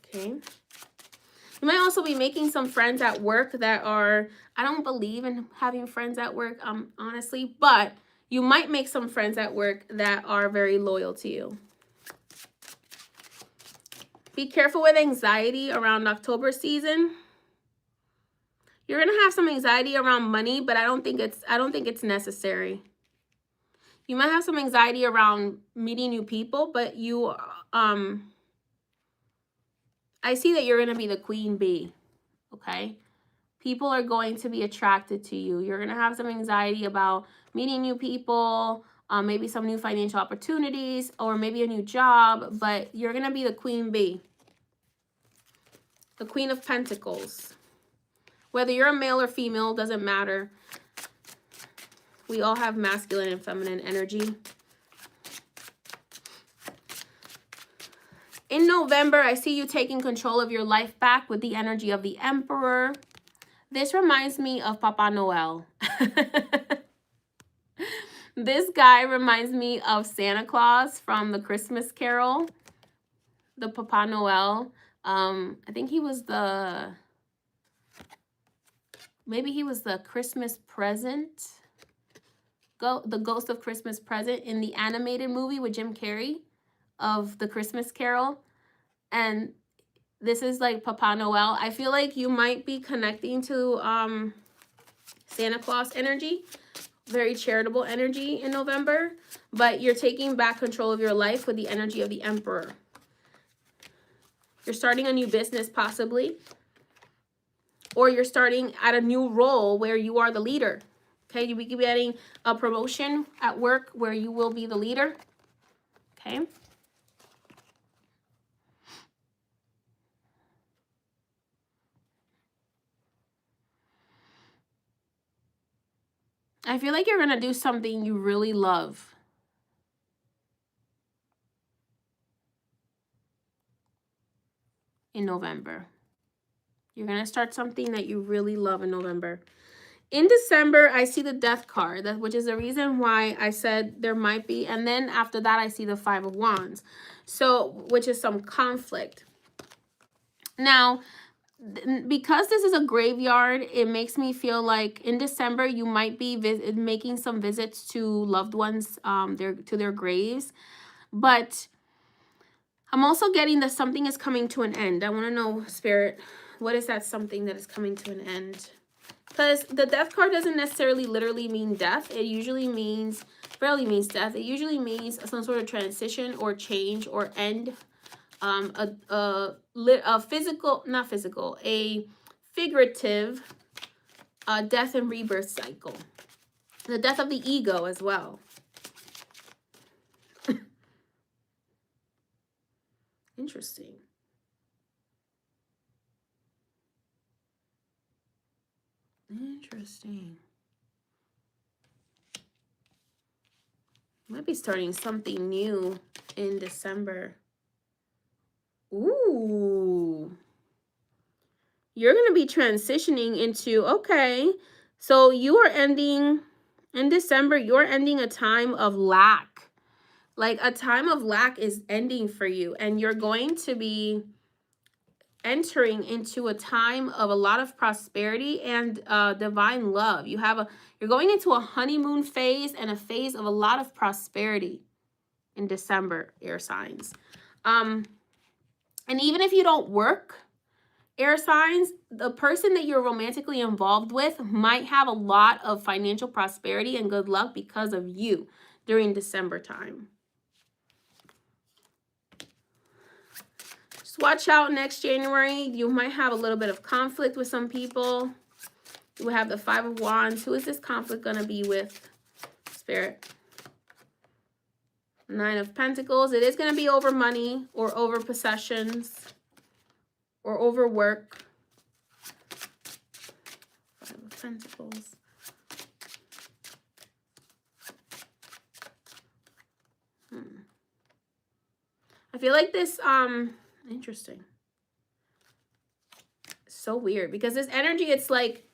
Okay. You might also be making some friends at work that are, I don't believe in having friends at work, honestly, but you might make some friends at work that are very loyal to you. Be careful with anxiety around October season. You're going to have some anxiety around money, but I don't think it's necessary. You might have some anxiety around meeting new people, but you I see that you're going to be the queen bee, okay? People are going to be attracted to you. You're going to have some anxiety about meeting new people, maybe some new financial opportunities, or maybe a new job, but you're going to be the queen bee. The Queen of Pentacles. Whether you're a male or female, doesn't matter. We all have masculine and feminine energy. In November, I see you taking control of your life back with the energy of the Emperor. This reminds me of Papa Noel. This guy reminds me of Santa Claus from the Christmas Carol. The Papa Noel. I think he was maybe he was the Christmas present. The Ghost of Christmas Present in the animated movie with Jim Carrey of the Christmas Carol. And this is like Papa Noel. I feel like you might be connecting to Santa Claus energy, very charitable energy in November, but you're taking back control of your life with the energy of the Emperor. You're starting a new business possibly, or you're starting at a new role where you are the leader. Okay, you will be getting a promotion at work where you will be the leader. Okay. I feel like you're going to do something you really love. In November. You're going to start something that you really love in November. In December, I see the Death card, which is the reason why I said there might be. And then after that, I see the Five of Wands, so which is some conflict. Now, because this is a graveyard, it makes me feel like in December, you might be making some visits to loved ones to their graves. But I'm also getting that something is coming to an end. I want to know, Spirit, what is that something that is coming to an end? Because the Death card doesn't necessarily literally mean death. It usually barely means death. It usually means some sort of transition or change or end. A figurative death and rebirth cycle. The death of the ego as well. Interesting. Interesting. Might be starting something new in December. Ooh. You're going to be transitioning into, okay, so you are ending, in December, you're ending a time of lack. Like a time of lack is ending for you, and you're going to be entering into a time of a lot of prosperity and divine love. You're going into a honeymoon phase and a phase of a lot of prosperity in December, air signs. And even if you don't work, air signs, the person that you're romantically involved with might have a lot of financial prosperity and good luck because of you during December time. Just watch out next January. You might have a little bit of conflict with some people. You have the Five of Wands. Who is this conflict going to be with, Spirit? Nine of Pentacles. It is going to be over money or over possessions or over work. Five of Pentacles. I feel like this, interesting. So weird because this energy, it's like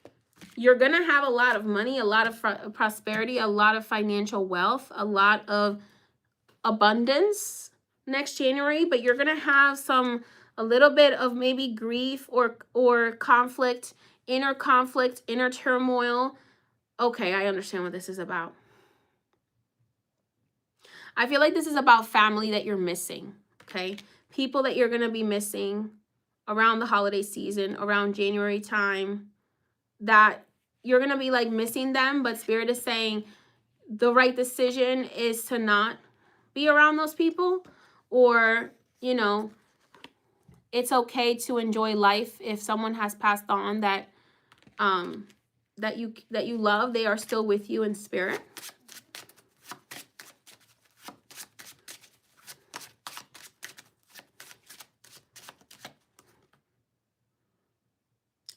you're going to have a lot of money, a lot of prosperity, a lot of financial wealth, a lot of abundance next January, but you're going to have a little bit of maybe grief or conflict, inner turmoil. Okay, I understand what this is about. I feel like this is about family that you're missing, okay? People that you're going to be missing around the holiday season, around January time, that you're going to be like missing them, but Spirit is saying the right decision is to not be around those people, or, you know, it's okay to enjoy life if someone has passed on that you love. They are still with you in spirit.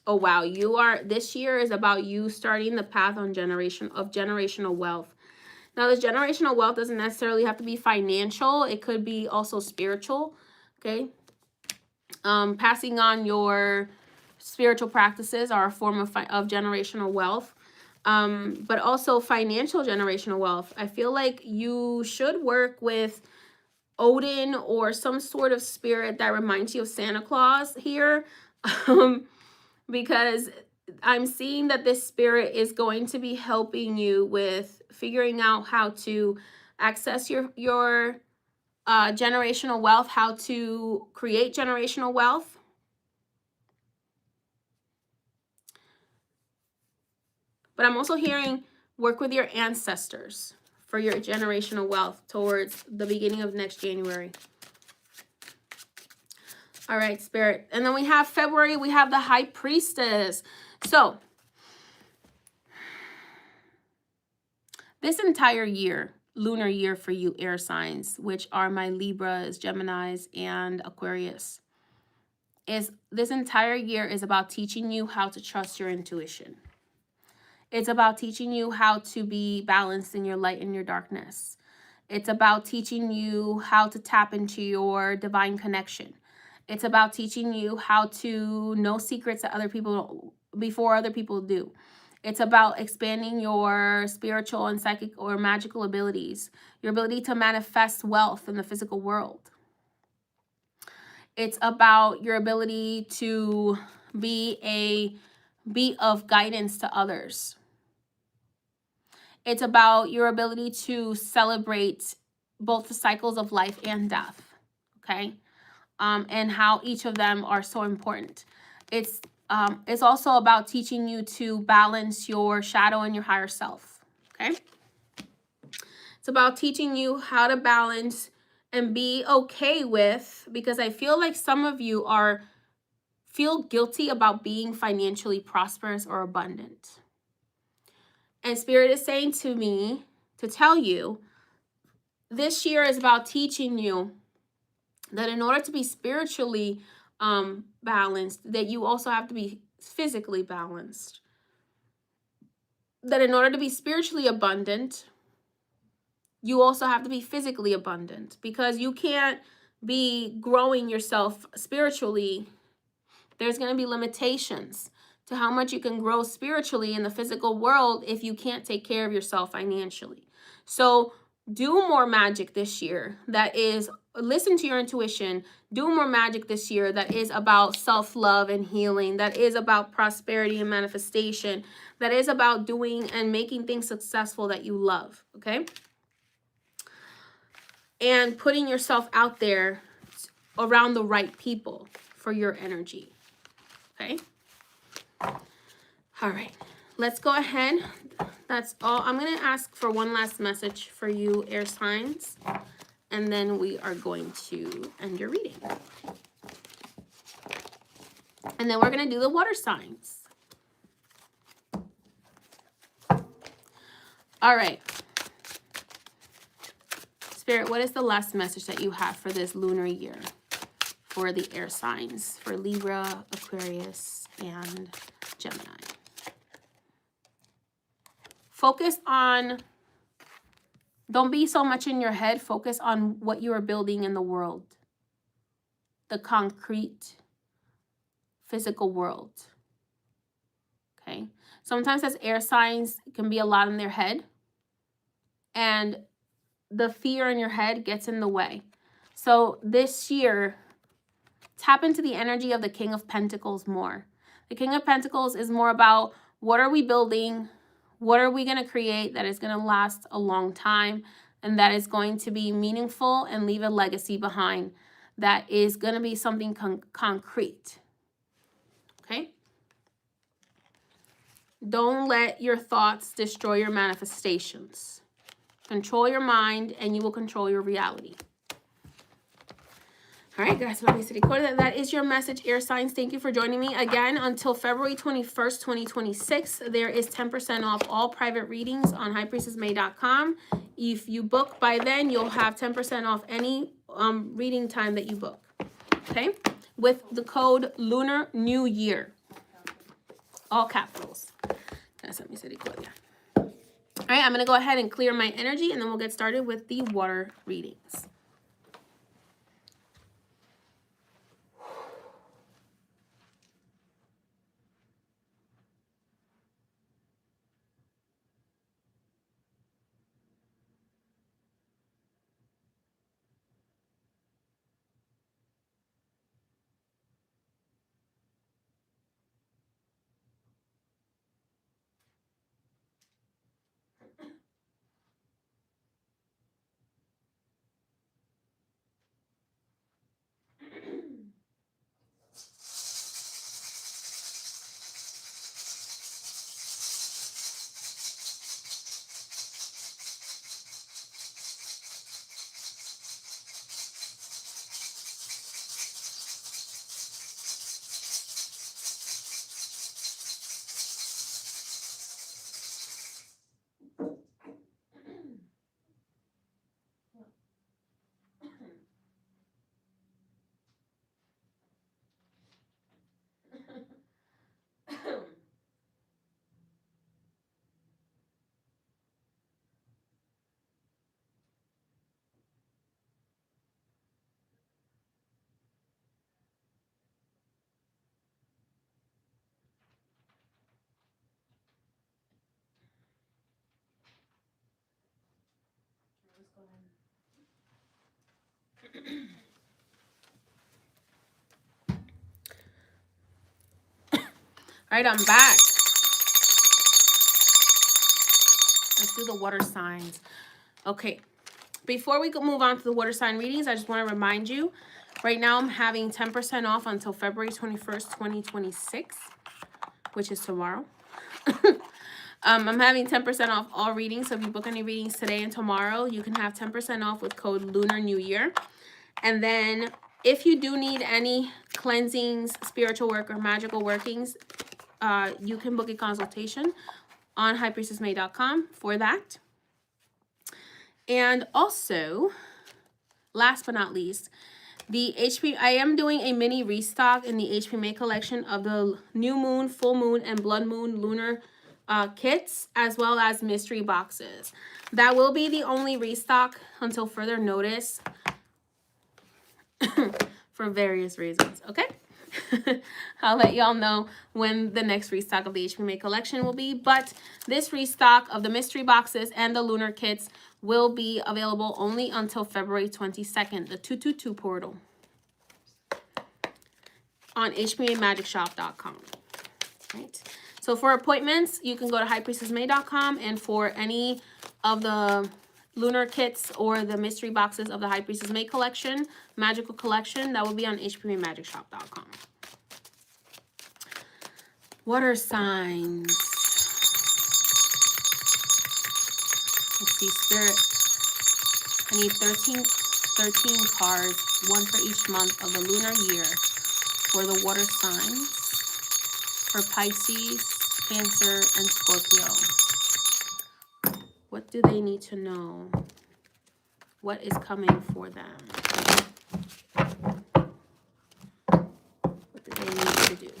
Oh wow, this year is about you starting the path of generational wealth. Now, this generational wealth doesn't necessarily have to be financial. It could be also spiritual, okay? Passing on your spiritual practices are a form of generational wealth, but also financial generational wealth. I feel like you should work with Odin or some sort of spirit that reminds you of Santa Claus here, because I'm seeing that this spirit is going to be helping you with figuring out how to access your generational wealth, how to create generational wealth. But I'm also hearing work with your ancestors for your generational wealth towards the beginning of next January. All right, Spirit. And then we have February, we have the High Priestess. So this entire year, lunar year for you air signs, which are my Libras, Geminis, and Aquarius, this entire year is about teaching you how to trust your intuition. It's about teaching you how to be balanced in your light and your darkness. It's about teaching you how to tap into your divine connection. It's about teaching you how to know secrets that before other people do. It's about expanding your spiritual and psychic or magical abilities, your ability to manifest wealth in the physical world. It's about your ability to be of guidance to others. It's about your ability to celebrate both the cycles of life and death, okay? And how each of them are so important. It's also about teaching you to balance your shadow and your higher self, okay? It's about teaching you how to balance and be okay with, because I feel like some of you feel guilty about being financially prosperous or abundant. And Spirit is saying to me to tell you, this year is about teaching you that in order to be spiritually balanced, that you also have to be physically balanced. that in order to be spiritually abundant, you also have to be physically abundant, because you can't be growing yourself spiritually. There's going to be limitations to how much you can grow spiritually in the physical world if you can't take care of yourself financially. So do more magic this year that is, listen to your intuition, do more magic this year that is about self-love and healing, that is about prosperity and manifestation, that is about doing and making things successful that you love, okay? And putting yourself out there around the right people for your energy, okay? All right, let's go ahead. That's all. I'm going to ask for one last message for you, air signs, and then we are going to end your reading. And then we're going to do the water signs. All right. Spirit, what is the last message that you have for this lunar year for the air signs, for Libra, Aquarius, and Gemini? Focus on, don't be so much in your head. Focus on what you are building in the world, the concrete, physical world. Okay. Sometimes as air signs, it can be a lot in their head, and the fear in your head gets in the way. So this year, tap into the energy of the King of Pentacles more. The King of Pentacles is more about, what are we building? What are we going to create that is going to last a long time and that is going to be meaningful and leave a legacy behind that is going to be something concrete? Okay? Don't let your thoughts destroy your manifestations. Control your mind and you will control your reality. All right, guys, that is your message, air signs. Thank you for joining me. Again, until February 21st, 2026, there is 10% off all private readings on highpriestessmay.com. If you book by then, you'll have 10% off any reading time that you book, okay? With the code Lunar New Year. All capitals. All right, I'm going to go ahead and clear my energy, and then we'll get started with the water readings. All right, I'm back. Let's do the water signs. Okay, before we move on to the water sign readings, I just want to remind you, right now I'm having 10% off until February 21st, 2026, which is tomorrow. I'm having 10% off all readings, so if you book any readings today and tomorrow, you can have 10% off with code Lunar New Year. And then if you do need any cleansings, spiritual work, or magical workings, you can book a consultation on highpriestessmay.com for that. And also, last but not least, I am doing a mini restock in the HP May collection of the new moon, full moon, and blood moon lunar kits as well as mystery boxes. That will be the only restock until further notice for various reasons, okay? I'll let y'all know when the next restock of the HPMA collection will be, but this restock of the mystery boxes and the lunar kits will be available only until February 22nd, the 222 portal on hpmamagicshop.com, right? So for appointments, you can go to highpriestessmay.com, and for any of the lunar kits or the mystery boxes of the High Priestess May collection, magical collection, that will be on hpmamagicshop.com. Water signs. Let's see, Spirit. I need 13 cards, one for each month of the lunar year for the water signs, for Pisces, Cancer, and Scorpio. What do they need to know? What is coming for them? What do they need to do?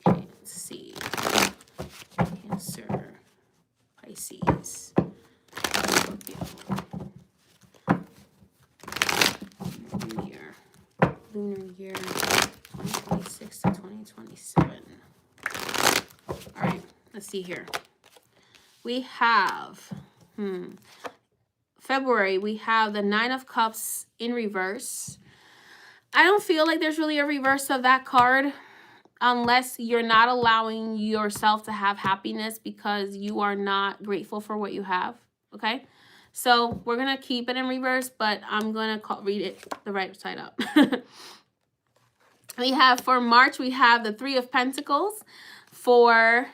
Okay, let's see. Cancer, Pisces, Scorpio. Lunar year 2026 to 2027. All right, let's see here. We have February, we have the 9 of Cups in reverse. I don't feel like there's really a reverse of that card unless you're not allowing yourself to have happiness because you are not grateful for what you have, okay? So we're going to keep it in reverse, but I'm going to read it the right side up. We have for March, we have the 3 of Pentacles. For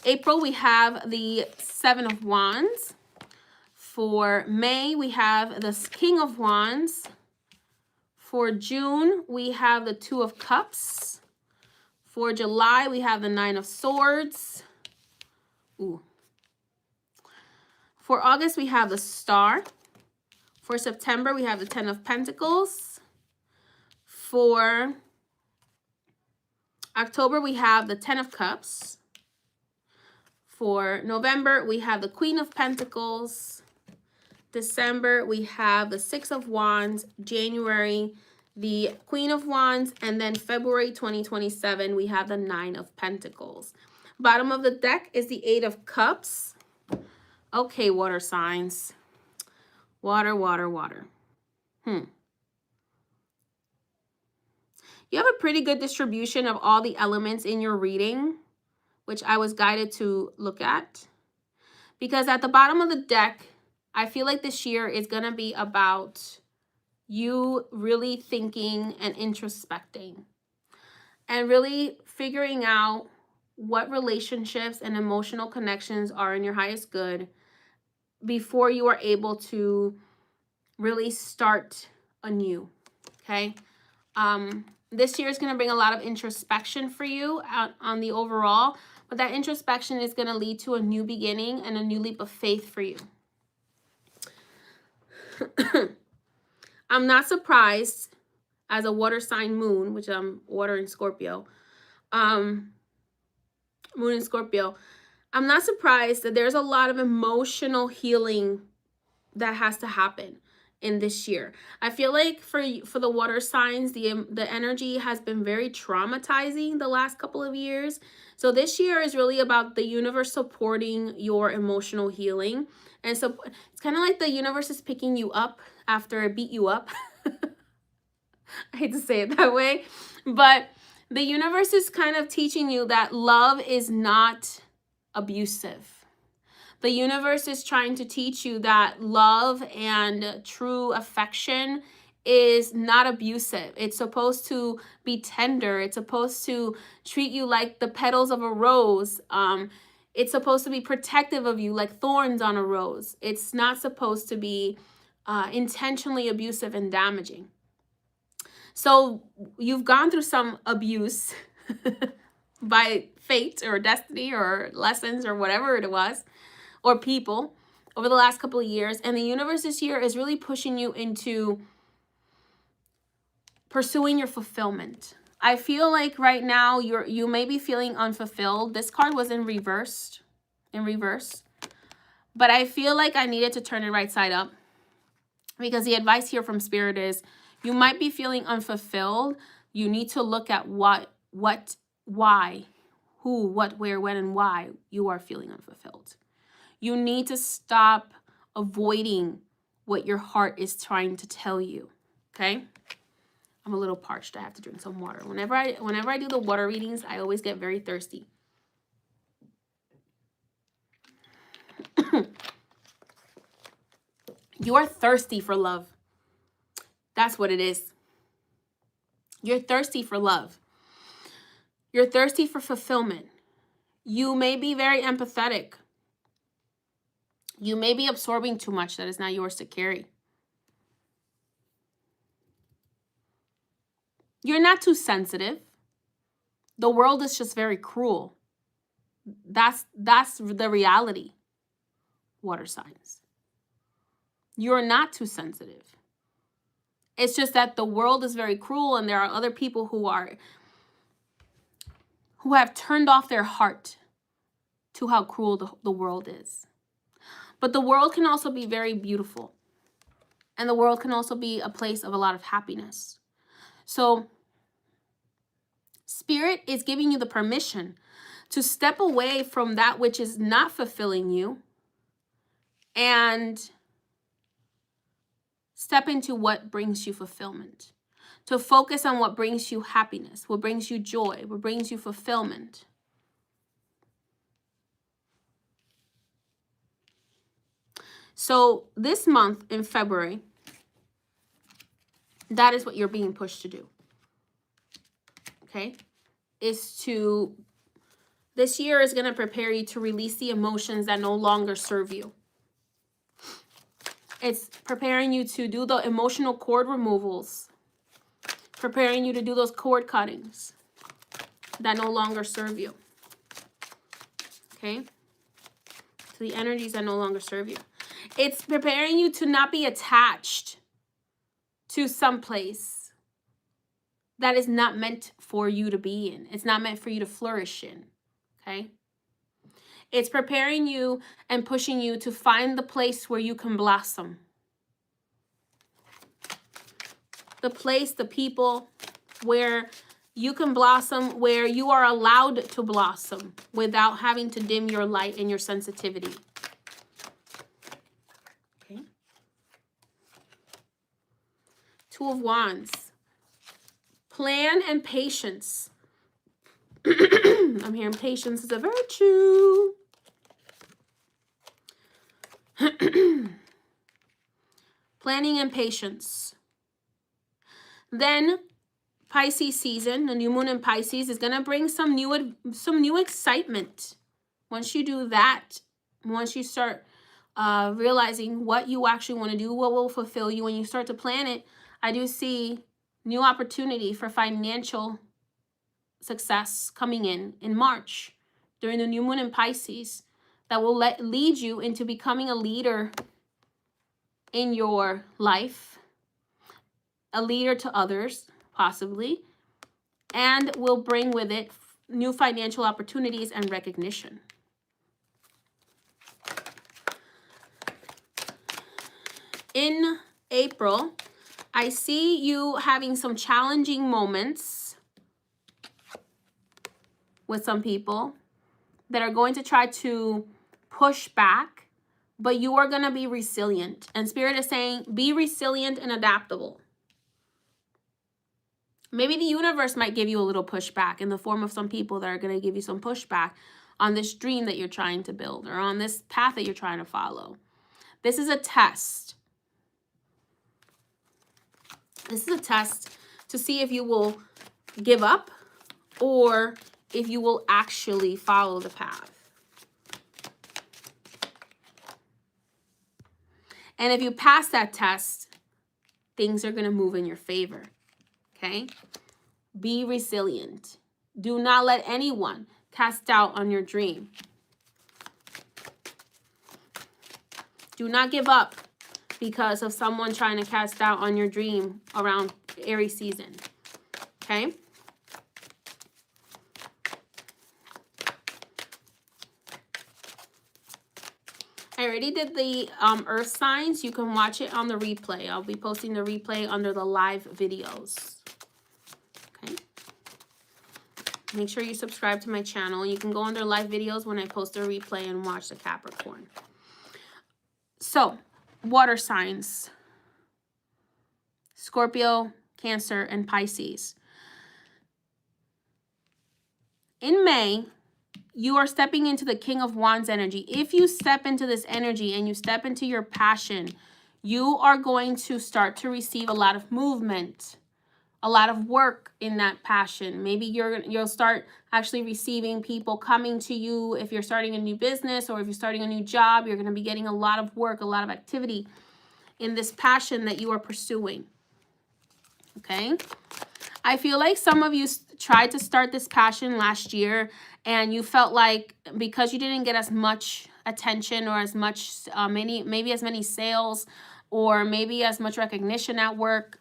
April, we have the 7 of Wands. For May, we have the King of Wands. For June, we have the 2 of Cups. For July, we have the 9 of Swords. Ooh. For August, we have the Star. For September, we have the 10 of Pentacles. For October, we have the 10 of Cups. For November, we have the Queen of Pentacles. December, we have the 6 of Wands. January, the Queen of Wands. And then February 2027, we have the 9 of Pentacles. Bottom of the deck is the 8 of Cups. Okay, water signs. Water, water, water. You have a pretty good distribution of all the elements in your reading, which I was guided to look at. Because at the bottom of the deck, I feel like this year is going to be about you really thinking and introspecting and really figuring out what relationships and emotional connections are in your highest good before you are able to really start anew, okay? This year is going to bring a lot of introspection for you on the overall, but that introspection is going to lead to a new beginning and a new leap of faith for you. I'm not surprised as a water sign moon, which I'm water in Scorpio, moon in Scorpio, I'm not surprised that there's a lot of emotional healing that has to happen in this year. I feel like for the water signs, the energy has been very traumatizing the last couple of years. So this year is really about the universe supporting your emotional healing. And so it's kind of like the universe is picking you up after it beat you up. I hate to say it that way, but the universe is kind of teaching you that love is not abusive. The universe is trying to teach you that love and true affection is not abusive. It's supposed to be tender. It's supposed to treat you like the petals of a rose. It's supposed to be protective of you like thorns on a rose. It's not supposed to be intentionally abusive and damaging. So you've gone through some abuse by fate or destiny or lessons or whatever it was, or people over the last couple of years. And the universe this year is really pushing you into pursuing your fulfillment. I feel like right now you may be feeling unfulfilled. This card was in reverse. But I feel like I needed to turn it right side up, because the advice here from Spirit is you might be feeling unfulfilled. You need to look at why, who, what, where, when, and why you are feeling unfulfilled. You need to stop avoiding what your heart is trying to tell you, okay? I'm a little parched. I have to drink some water. Whenever I do the water readings, I always get very thirsty. You're thirsty for love. That's what it is. You're thirsty for love. You're thirsty for fulfillment. You may be very empathetic. You may be absorbing too much that is not yours to carry. You're not too sensitive. The world is just very cruel. That's the reality, water signs. You're not too sensitive. It's just that the world is very cruel, and there are other people who have turned off their heart to how cruel the world is. But the world can also be very beautiful. And the world can also be a place of a lot of happiness. So Spirit is giving you the permission to step away from that which is not fulfilling you and step into what brings you fulfillment. To focus on what brings you happiness, what brings you joy, what brings you fulfillment. So this month in February, that is what you're being pushed to do. Okay? This year is going to prepare you to release the emotions that no longer serve you. It's preparing you to do the emotional cord removals. Preparing you to do those cord cuttings that no longer serve you. Okay? To the energies that no longer serve you. It's preparing you to not be attached to some place that is not meant for you to be in. It's not meant for you to flourish in. Okay? It's preparing you and pushing you to find the place where you can blossom. The place, the people where you can blossom, where you are allowed to blossom without having to dim your light and your sensitivity. Okay. Two of Wands. Plan and patience. I'm hearing patience is a virtue. Planning and patience. Then Pisces season, the new moon in Pisces, is going to bring some new excitement. Once you do that, once you start realizing what you actually want to do, what will fulfill you, when you start to plan it, I do see new opportunity for financial success coming in March during the new moon in Pisces that will lead you into becoming a leader in your life, a leader to others, possibly, and will bring with it new financial opportunities and recognition. In April, I see you having some challenging moments with some people that are going to try to push back, but you are going to be resilient. And Spirit is saying, be resilient and adaptable. Maybe the universe might give you a little pushback in the form of some people that are going to give you some pushback on this dream that you're trying to build or on this path that you're trying to follow. This is a test. This is a test to see if you will give up or if you will actually follow the path. And if you pass that test, things are going to move in your favor. Okay? Be resilient. Do not let anyone cast doubt on your dream. Do not give up. because of someone trying to cast doubt on your dream around Aries season. Okay? I already did the earth signs. You can watch it on the replay. I'll be posting the replay under the live videos. Okay. Make sure you subscribe to my channel. You can go under live videos when I post a replay and watch the Capricorn. So, water signs. Scorpio, Cancer, and Pisces. In May, you are stepping into the King of Wands energy. If you step into this energy and you step into your passion, you are going to start to receive a lot of movement, a lot of work in that passion. Maybe you'll start actually receiving people coming to you. If you're starting a new business or if you're starting a new job, you're going to be getting a lot of work, a lot of activity in this passion that you are pursuing. Okay? I feel like some of you tried to start this passion last year and you felt like because you didn't get as much attention or as much, maybe as many sales or maybe as much recognition at work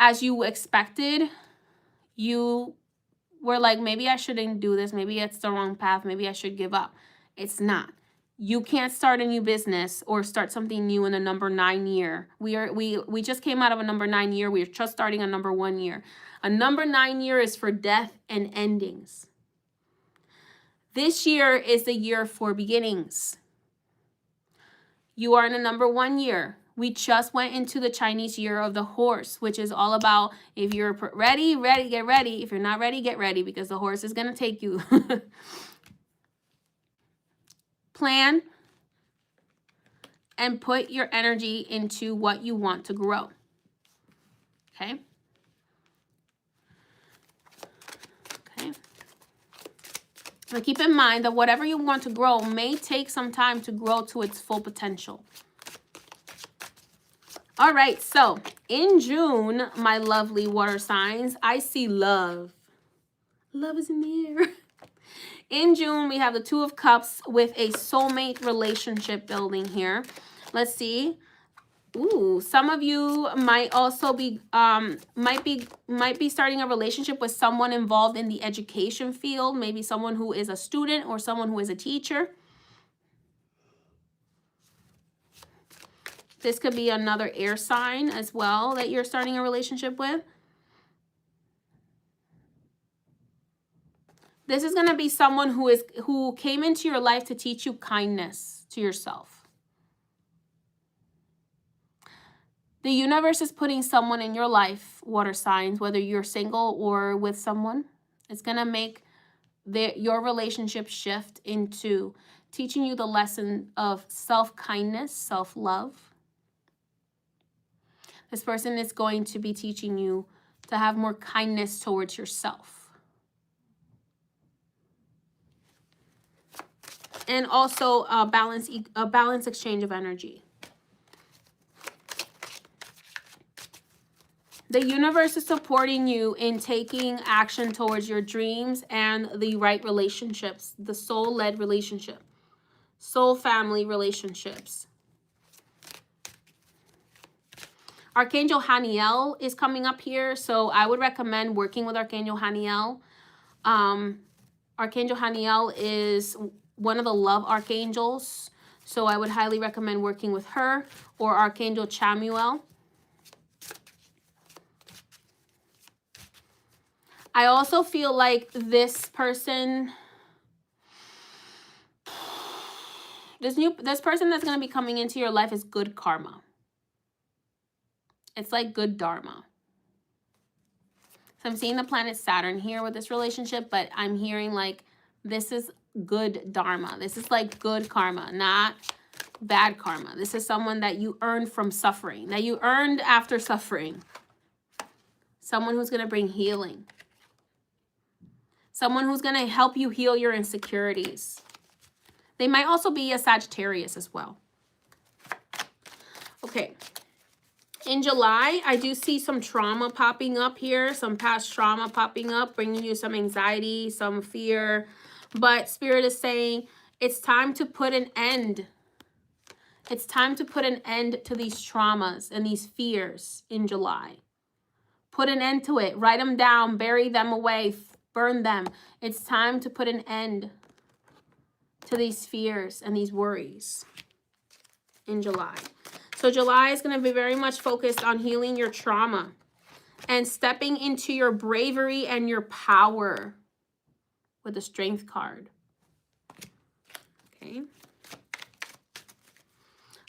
as you expected, you were like, maybe I shouldn't do this. Maybe it's the wrong path. Maybe I should give up. It's not. You can't start a new business or start something new in the number 9 year. We just came out of a number 9 year. We're just starting a number 1 year. A number 9 year is for death and endings. This year is the year for beginnings. You are in a number 1 year. We just went into the Chinese year of the horse, which is all about if you're ready, get ready. If you're not ready, get ready because the horse is going to take you. Plan and put your energy into what you want to grow. Okay? Okay. But keep in mind that whatever you want to grow may take some time to grow to its full potential. All right, so in June, my lovely water signs, I see love. Love is in the air. In June, we have the Two of Cups with a soulmate relationship building here. Let's see. Ooh, some of you might also be might be starting a relationship with someone involved in the education field, maybe someone who is a student or someone who is a teacher. This could be another air sign as well that you're starting a relationship with. This is going to be someone who came into your life to teach you kindness to yourself. The universe is putting someone in your life, water signs, whether you're single or with someone. It's going to make your relationship shift into teaching you the lesson of self-kindness, self-love. This person is going to be teaching you to have more kindness towards yourself. And also a balanced exchange of energy. The universe is supporting you in taking action towards your dreams and the right relationships, the soul-led relationship, soul family relationships. Archangel Haniel is coming up here, so I would recommend working with Archangel Haniel. Archangel Haniel is one of the love archangels, so I would highly recommend working with her, or Archangel Chamuel. I also feel like this person, this person that's going to be coming into your life is good karma. It's like good dharma. So I'm seeing the planet Saturn here with this relationship, but I'm hearing like this is good dharma. This is like good karma, not bad karma. This is someone that you earned from suffering, that you earned after suffering. Someone who's going to bring healing. Someone who's going to help you heal your insecurities. They might also be a Sagittarius as well. Okay. In July, I do see some trauma popping up here, some past trauma popping up, bringing you some anxiety, some fear. But Spirit is saying it's time to put an end. It's time to put an end to these traumas and these fears in July. Put an end to it. Write them down. Bury them away. Burn them. It's time to put an end to these fears and these worries in July. So July is going to be very much focused on healing your trauma and stepping into your bravery and your power with the Strength card. Okay.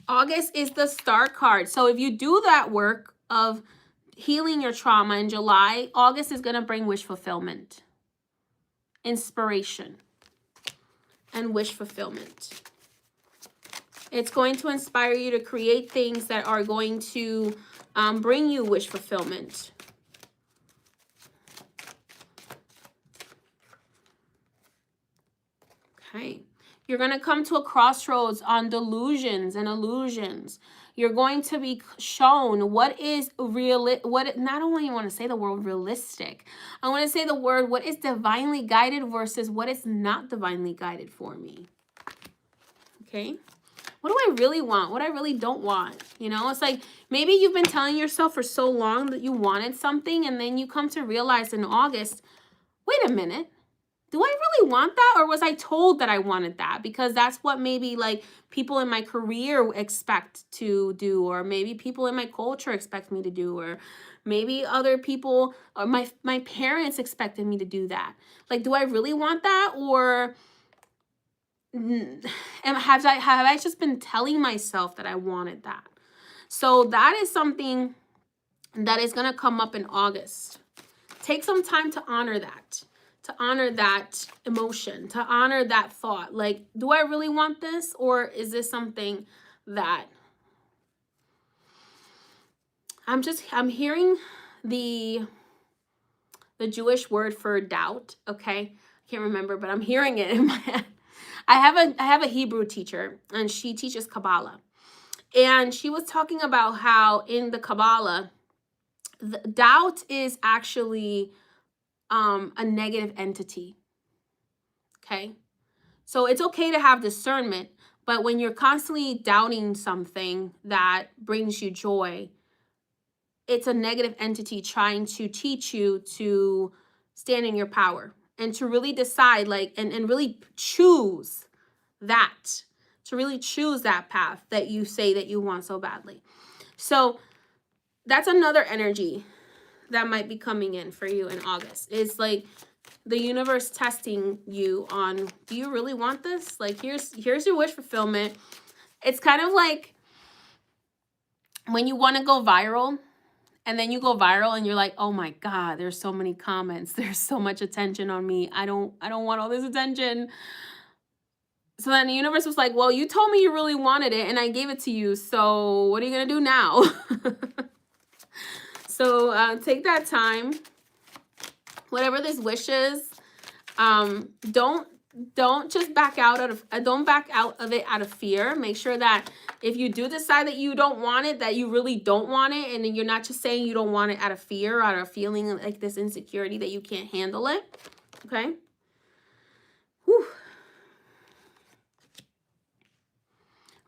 August is the Star card. So if you do that work of healing your trauma in July, August is going to bring wish fulfillment, inspiration, and wish fulfillment. It's going to inspire you to create things that are going to bring you wish fulfillment. Okay. You're going to come to a crossroads on delusions and illusions. You're going to be shown what is real, not only I want to say the word realistic, I want to say the word what is divinely guided versus what is not divinely guided for me. Okay? What do I really want? What I really don't want? You know, it's like maybe you've been telling yourself for so long that you wanted something, and then you come to realize in August, wait a minute. Do I really want that, or was I told that I wanted that? Because that's what maybe like people in my career expect to do, or maybe people in my culture expect me to do, or maybe other people or my parents expected me to do that. Like, do I really want that, or have I just been telling myself that I wanted that? So that is something that is going to come up in August. Take some time to honor that. To honor that emotion, to honor that thought. Like, do I really want this? Or is this something that I'm hearing the Jewish word for doubt, okay? I can't remember, but I'm hearing it in my head. I have a Hebrew teacher, and she teaches Kabbalah. And she was talking about how in the Kabbalah, the doubt is actually a negative entity. Okay. So it's okay to have discernment, but when you're constantly doubting something that brings you joy, it's a negative entity trying to teach you to stand in your power and to really decide, like, and really choose that, to really choose that path that you say that you want so badly. So that's another energy that might be coming in for you in August. It's like the universe testing you on, do you really want this? Like, here's your wish fulfillment. It's kind of like when you want to go viral, and then you go viral and you're like, oh my God, there's so many comments. There's so much attention on me. I don't want all this attention. So then the universe was like, well, you told me you really wanted it and I gave it to you. So what are you going to do now? So take that time, whatever this wish is, don't just back out of it out of fear. Make sure that if you do decide that you don't want it, that you really don't want it, and then you're not just saying you don't want it out of fear, out of feeling like this insecurity that you can't handle it. Okay. Whew.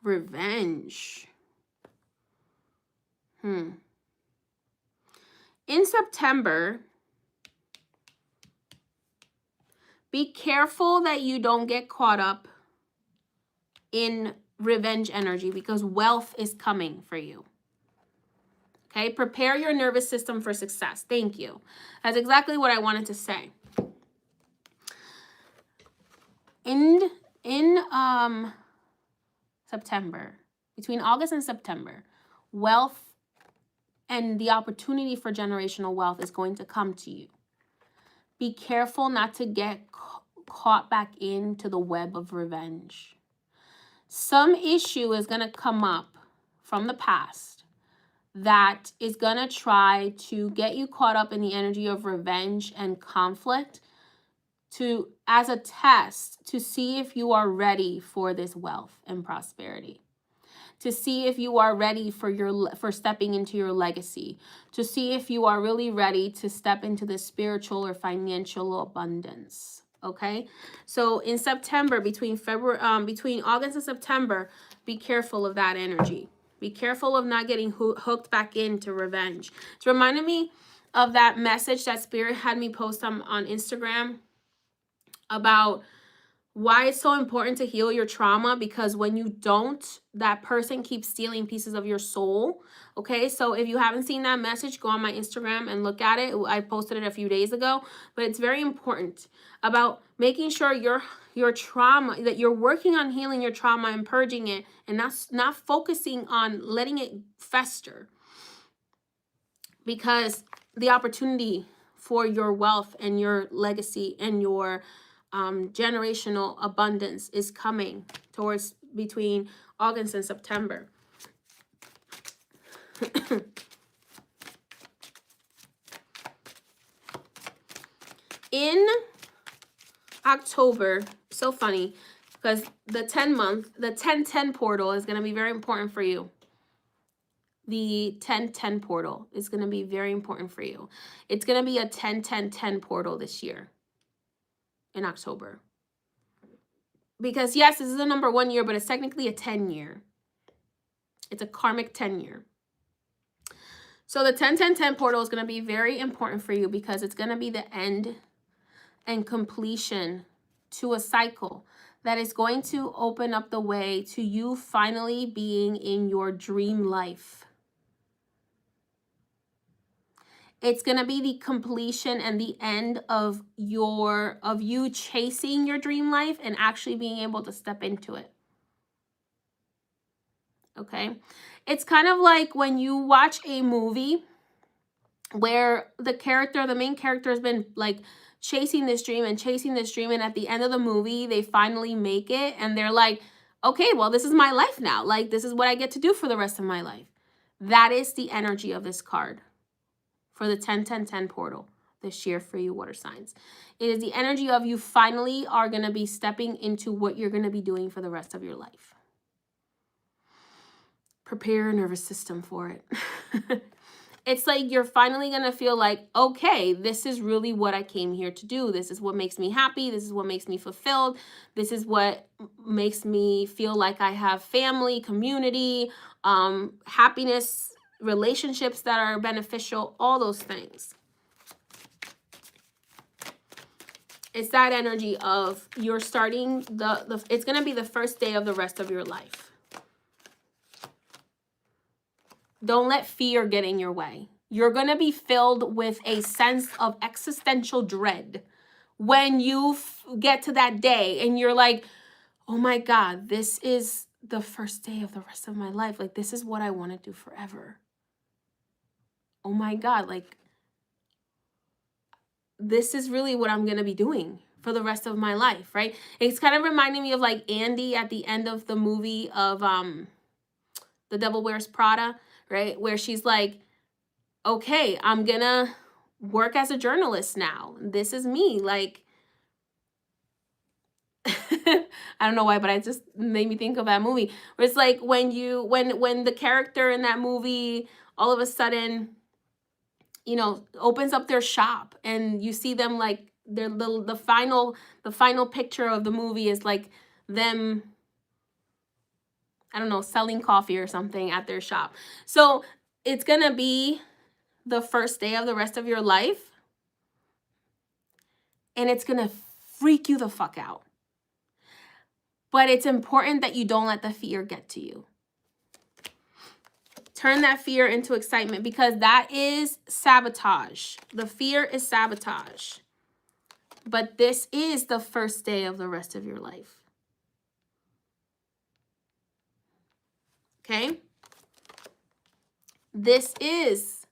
Revenge. In September, be careful that you don't get caught up in revenge energy, because wealth is coming for you. Okay, prepare your nervous system for success. Thank you. That's exactly what I wanted to say. In September, between August and September, wealth and the opportunity for generational wealth is going to come to you. Be careful not to get caught back into the web of revenge. Some issue is going to come up from the past that is going to try to get you caught up in the energy of revenge and conflict as a test to see if you are ready for this wealth and prosperity. To see if you are ready for stepping into your legacy, to see if you are really ready to step into the spiritual or financial abundance. Okay, so in September, between August and September, be careful of that energy. Be careful of not getting hooked back into revenge. It's reminding me of that message that Spirit had me post on Instagram about why it's so important to heal your trauma, because when you don't, that person keeps stealing pieces of your soul. Okay, so if you haven't seen that message, go on my Instagram and look at it. I posted it a few days ago, but it's very important about making sure your trauma, that you're working on healing your trauma and purging it, and not focusing on letting it fester, because the opportunity for your wealth and your legacy and your generational abundance is coming towards between August and September. In October, so funny, because the 10-10 portal is going to be very important for you. The 10-10 portal is going to be very important for you. It's going to be a 10-10-10 portal this year in October. Because yes, this is a number 1 year, but it's technically a 10 year. It's a karmic 10 year. So the 10-10-10 portal is going to be very important for you, because it's going to be the end and completion to a cycle that is going to open up the way to you finally being in your dream life. It's going to be the completion and the end of you chasing your dream life and actually being able to step into it. Okay? It's kind of like when you watch a movie where the main character has been like chasing this dream, and at the end of the movie, they finally make it, and they're like, okay, well, this is my life now. Like, this is what I get to do for the rest of my life. That is the energy of this card for the 10-10-10 portal this year for you water signs. It is the energy of you finally are going to be stepping into what you're going to be doing for the rest of your life. Prepare your nervous system for it. It's like you're finally going to feel like, okay, this is really what I came here to do. This is what makes me happy. This is what makes me fulfilled. This is what makes me feel like I have family, community, happiness, relationships that are beneficial, all those things. It's that energy of you're starting it's going to be the first day of the rest of your life. Don't let fear get in your way. You're going to be filled with a sense of existential dread when you get to that day and you're like, oh my God, this is the first day of the rest of my life. Like, this is what I want to do forever. Oh my God, like, this is really what I'm going to be doing for the rest of my life, right? It's kind of reminding me of like Andy at the end of the movie of The Devil Wears Prada, right? Where she's like, okay, I'm going to work as a journalist now. This is me. Like, I don't know why, but it just made me think of that movie. Where it's like when the character in that movie all of a sudden, you know, opens up their shop and you see them like the final picture of the movie is like them, I don't know, selling coffee or something at their shop. So it's going to be the first day of the rest of your life, and it's going to freak you the fuck out. But it's important that you don't let the fear get to you. Turn that fear into excitement, because that is sabotage. The fear is sabotage. But this is the first day of the rest of your life. Okay? This is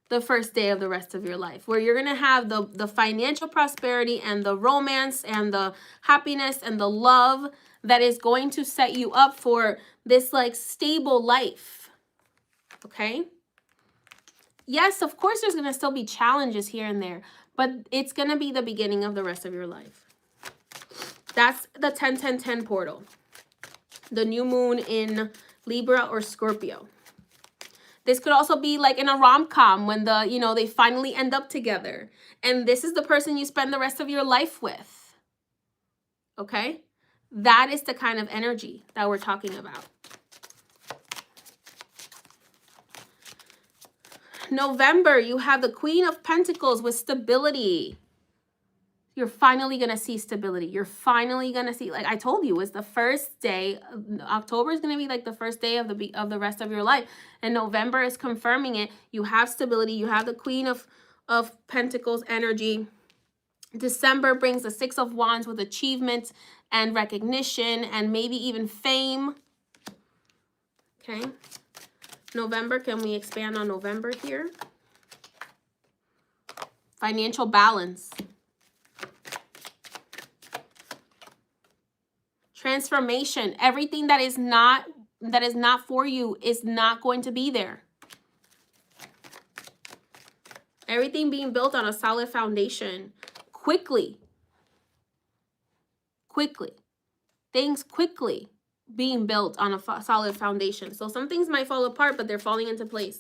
the first day of the rest of your life, where you're going to have the financial prosperity and the romance and the happiness and the love that is going to set you up for this like stable life. Okay? Yes, of course, there's going to still be challenges here and there, but it's going to be the beginning of the rest of your life. That's the 10-10-10 portal. The new moon in Libra or Scorpio. This could also be like in a rom-com when they finally end up together. And this is the person you spend the rest of your life with. Okay? That is the kind of energy that we're talking about. November, you have the Queen of Pentacles with stability. You're finally going to see stability. You're finally going to see, like I told you, it's the first day. October is going to be like the first day of the rest of your life. And November is confirming it. You have stability. You have the Queen of Pentacles energy. December brings the Six of Wands with achievement and recognition and maybe even fame. Okay. November, can we expand on November here? Financial balance. Transformation. Everything that is not for you is not going to be there. Everything being built on a solid foundation. Quickly. Things quickly being built on a solid foundation. So some things might fall apart, but they're falling into place.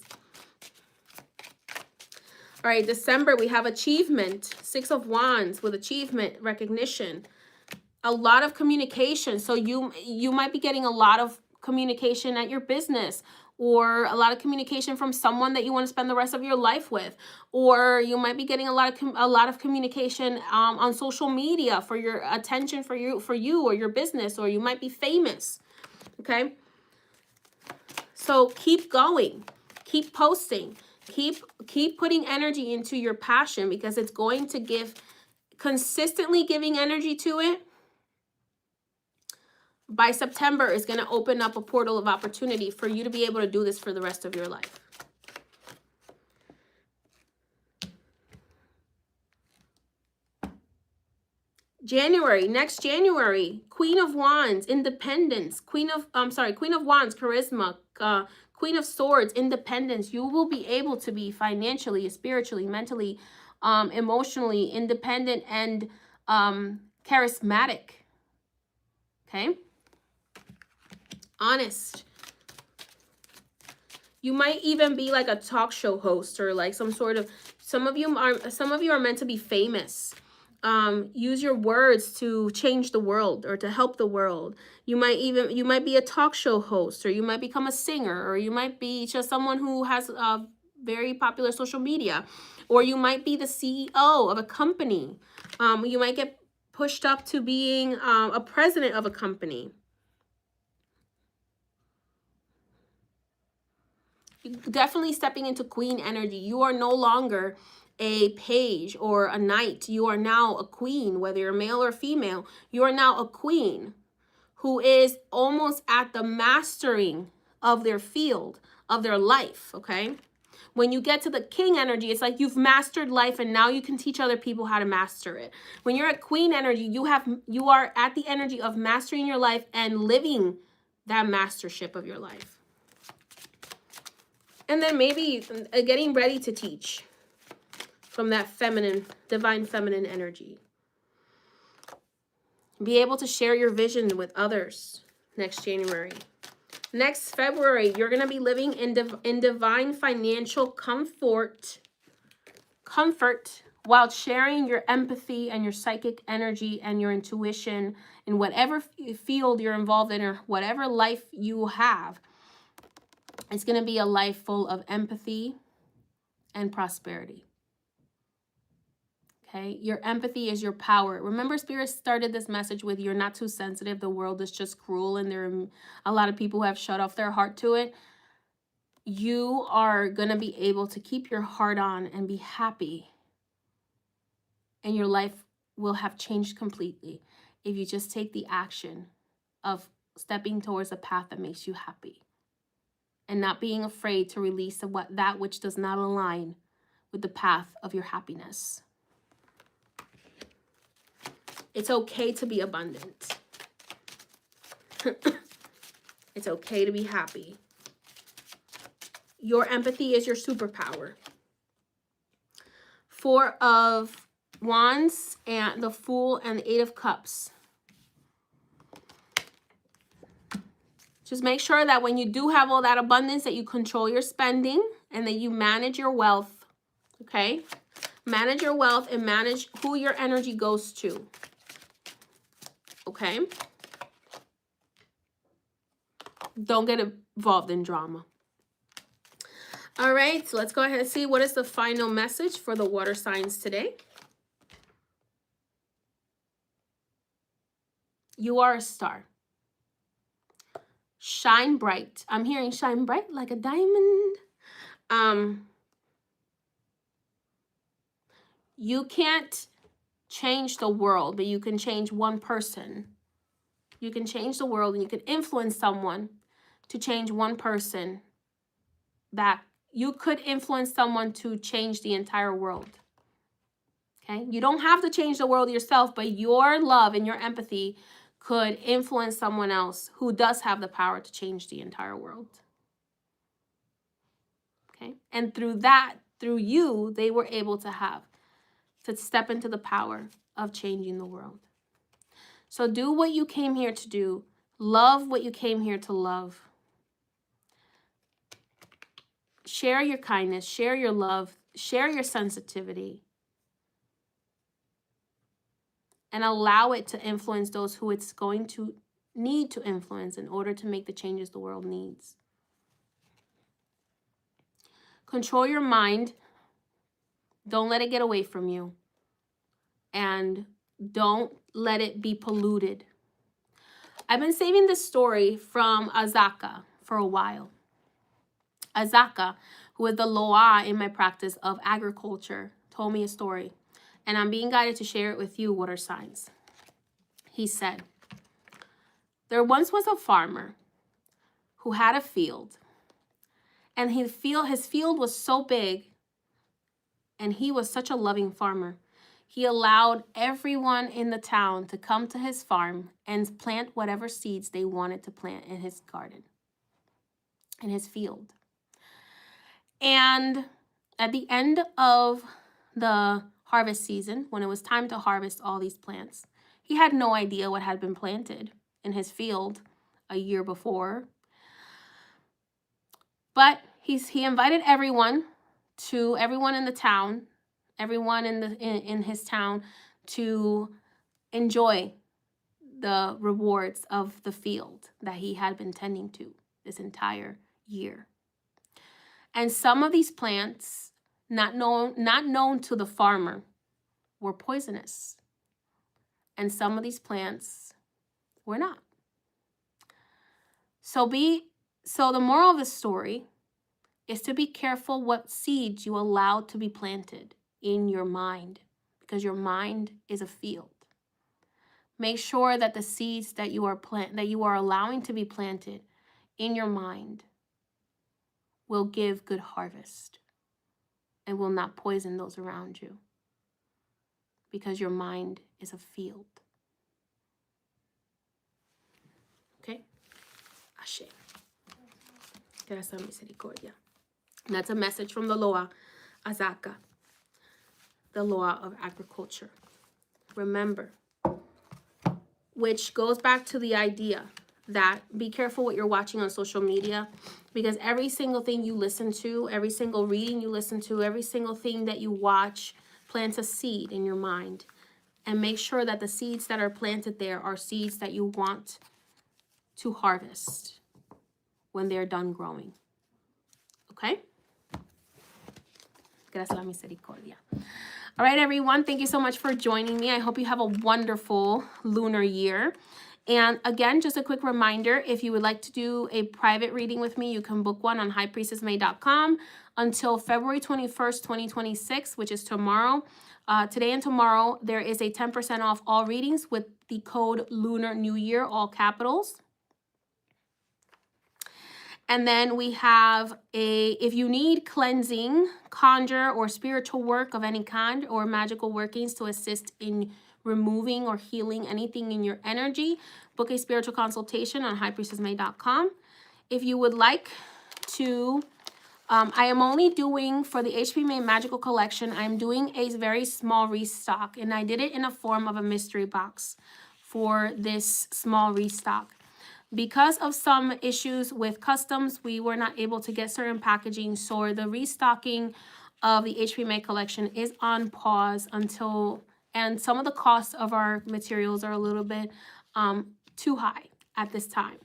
All right, December, we have achievement. Six of Wands with achievement, recognition. A lot of communication. So you might be getting a lot of communication at your business, or a lot of communication from someone that you want to spend the rest of your life with, or you might be getting a lot of communication on social media for your attention for you or your business, or you might be famous. Okay, so keep going, keep posting, keep putting energy into your passion, because it's going to give, consistently giving energy to it. By September is going to open up a portal of opportunity for you to be able to do this for the rest of your life. January, next January, Queen of Wands, independence, Queen of Wands, charisma, Queen of Swords, independence. You will be able to be financially, spiritually, mentally, emotionally independent and charismatic. Okay? Honest. You might even be like a talk show host, or like some of you are meant to be famous. Use your words to change the world or to help the world. You might be a talk show host, or you might become a singer, or you might be just someone who has very popular social media, or you might be the CEO of a company. You might get pushed up to being a president of a company. Definitely stepping into queen energy. You are no longer a page or a knight. You are now a queen, whether you're male or female. You are now a queen who is almost at the mastering of their field, of their life, okay? When you get to the king energy, it's like you've mastered life and now you can teach other people how to master it. When you're at queen energy, you are at the energy of mastering your life and living that mastership of your life. And then maybe getting ready to teach from that feminine, divine feminine energy. Be able to share your vision with others next January. Next February, you're going to be living in divine financial comfort while sharing your empathy and your psychic energy and your intuition in whatever field you're involved in, or whatever life you have. It's going to be a life full of empathy and prosperity. Okay? Your empathy is your power. Remember, Spirit started this message with, you're not too sensitive. The world is just cruel, and there are a lot of people who have shut off their heart to it. You are going to be able to keep your heart on and be happy. And your life will have changed completely if you just take the action of stepping towards a path that makes you happy. And not being afraid to release that which does not align with the path of your happiness. It's okay to be abundant. It's okay to be happy. Your empathy is your superpower. Four of Wands and the Fool and the Eight of Cups. Just make sure that when you do have all that abundance, that you control your spending and that you manage your wealth, okay? Manage your wealth and manage who your energy goes to, okay? Don't get involved in drama. All right, so let's go ahead and see what is the final message for the water signs today. You are a star. Shine bright. I'm hearing shine bright like a diamond. You can't change the world, but you can change one person. You can change the world and you can influence someone to change one person. That you could influence someone to change the entire world. Okay? You don't have to change the world yourself, but your love and your empathy could influence someone else who does have the power to change the entire world. Okay? And through that, through you, they were able to step into the power of changing the world. So do what you came here to do. Love what you came here to love. Share your kindness, share your love, share your sensitivity. And allow it to influence those who it's going to need to influence in order to make the changes the world needs. Control your mind. Don't let it get away from you. And don't let it be polluted. I've been saving this story from Azaka for a while. Azaka, who is the Loa in my practice of agriculture, told me a story. And I'm being guided to share it with you, water signs. He said, there once was a farmer who had a field. And his field was so big, and he was such a loving farmer. He allowed everyone in the town to come to his farm and plant whatever seeds they wanted to plant in his garden, in his field. And at the end of the harvest season, when it was time to harvest all these plants, he had no idea what had been planted in his field a year before. But he invited everyone in the town, everyone in his town, to enjoy the rewards of the field that he had been tending to this entire year. And some of these plants, not known to the farmer, were poisonous. And some of these plants were not. So the moral of the story is to be careful what seeds you allow to be planted in your mind, because your mind is a field. Make sure that the seeds that you are allowing to be planted in your mind will give good harvest and will not poison those around you, because your mind is a field. Okay? Ashe. Gracias, misericordia. And that's a message from the Loa, Azaka, the Loa of agriculture. Remember, which goes back to the idea that be careful what you're watching on social media, because every single thing you listen to, every single reading you listen to, every single thing that you watch plants a seed in your mind. And make sure that the seeds that are planted there are seeds that you want to harvest when they're done growing. Okay? Gracias la misericordia. All right, everyone. Thank you so much for joining me. I hope you have a wonderful lunar year. And again, just a quick reminder, if you would like to do a private reading with me, you can book one on highpriestessmay.com until February 21st, 2026, which is tomorrow. Today and tomorrow, there is a 10% off all readings with the code Lunar New Year, all capitals. And then we have if you need cleansing, conjure, or spiritual work of any kind, or magical workings to assist in removing or healing anything in your energy, book a spiritual consultation on highpriestessmay.com. If you would like to, I am only doing, for the HP May Magical Collection, I'm doing a very small restock, and I did it in a form of a mystery box for this small restock. Because of some issues with customs, we were not able to get certain packaging, so the restocking of the HP May collection is on pause until, and some of the costs of our materials are a little bit too high at this time.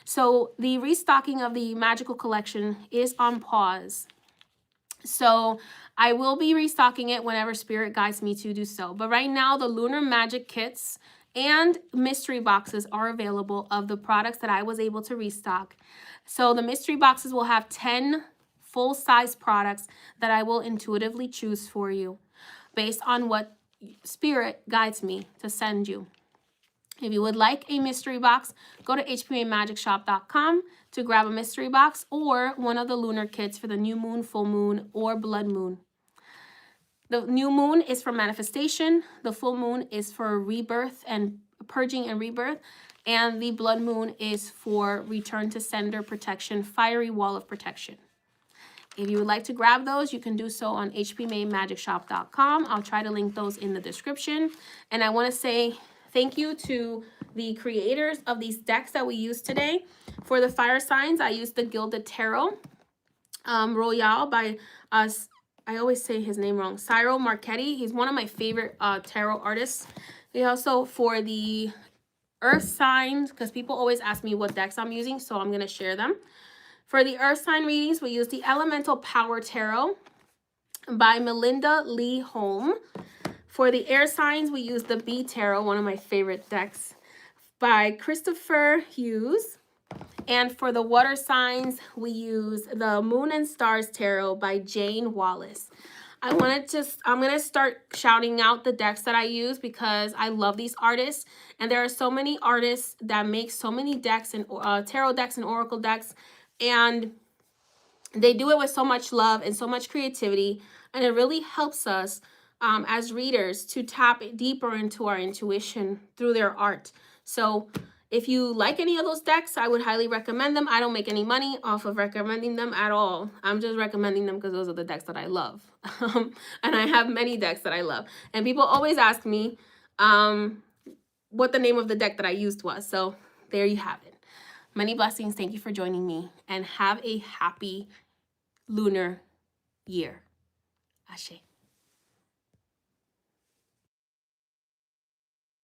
So the restocking of the magical collection is on pause So I will be restocking it whenever Spirit guides me to do so. But right now, the Lunar Magic Kits and mystery boxes are available of the products that I was able to restock. So the mystery boxes will have 10 full-size products that I will intuitively choose for you based on what Spirit guides me to send you. If you would like a mystery box, go to hpamagickshop.com to grab a mystery box or one of the lunar kits for the new moon, full moon, or blood moon. The new moon is for manifestation. The full moon is for rebirth and purging and rebirth. And the blood moon is for return to sender protection, fiery wall of protection. If you would like to grab those, you can do so on hpamagickshop.com. I'll try to link those in the description. And I want to say thank you to the creators of these decks that we used today. For the fire signs, I used the Gilded Tarot Royale by us. I always say his name wrong. Cyril Marchetti. He's one of my favorite tarot artists. We also, for the earth signs, because people always ask me what decks I'm using, so I'm going to share them. For the earth sign readings, we use the Elemental Power Tarot by Melinda Lee Holm. For the air signs, we use the Bee Tarot, one of my favorite decks, by Christopher Hughes. And for the water signs, we use the Moon and Stars Tarot by Jane Wallace. I'm going to start shouting out the decks that I use because I love these artists. And there are so many artists that make so many decks and tarot decks and oracle decks. And they do it with so much love and so much creativity. And it really helps us as readers to tap deeper into our intuition through their art. So if you like any of those decks, I would highly recommend them. I don't make any money off of recommending them at all. I'm just recommending them because those are the decks that I love. And I have many decks that I love. And people always ask me what the name of the deck that I used was. So there you have it. Many blessings. Thank you for joining me. And have a happy lunar year. Ashe.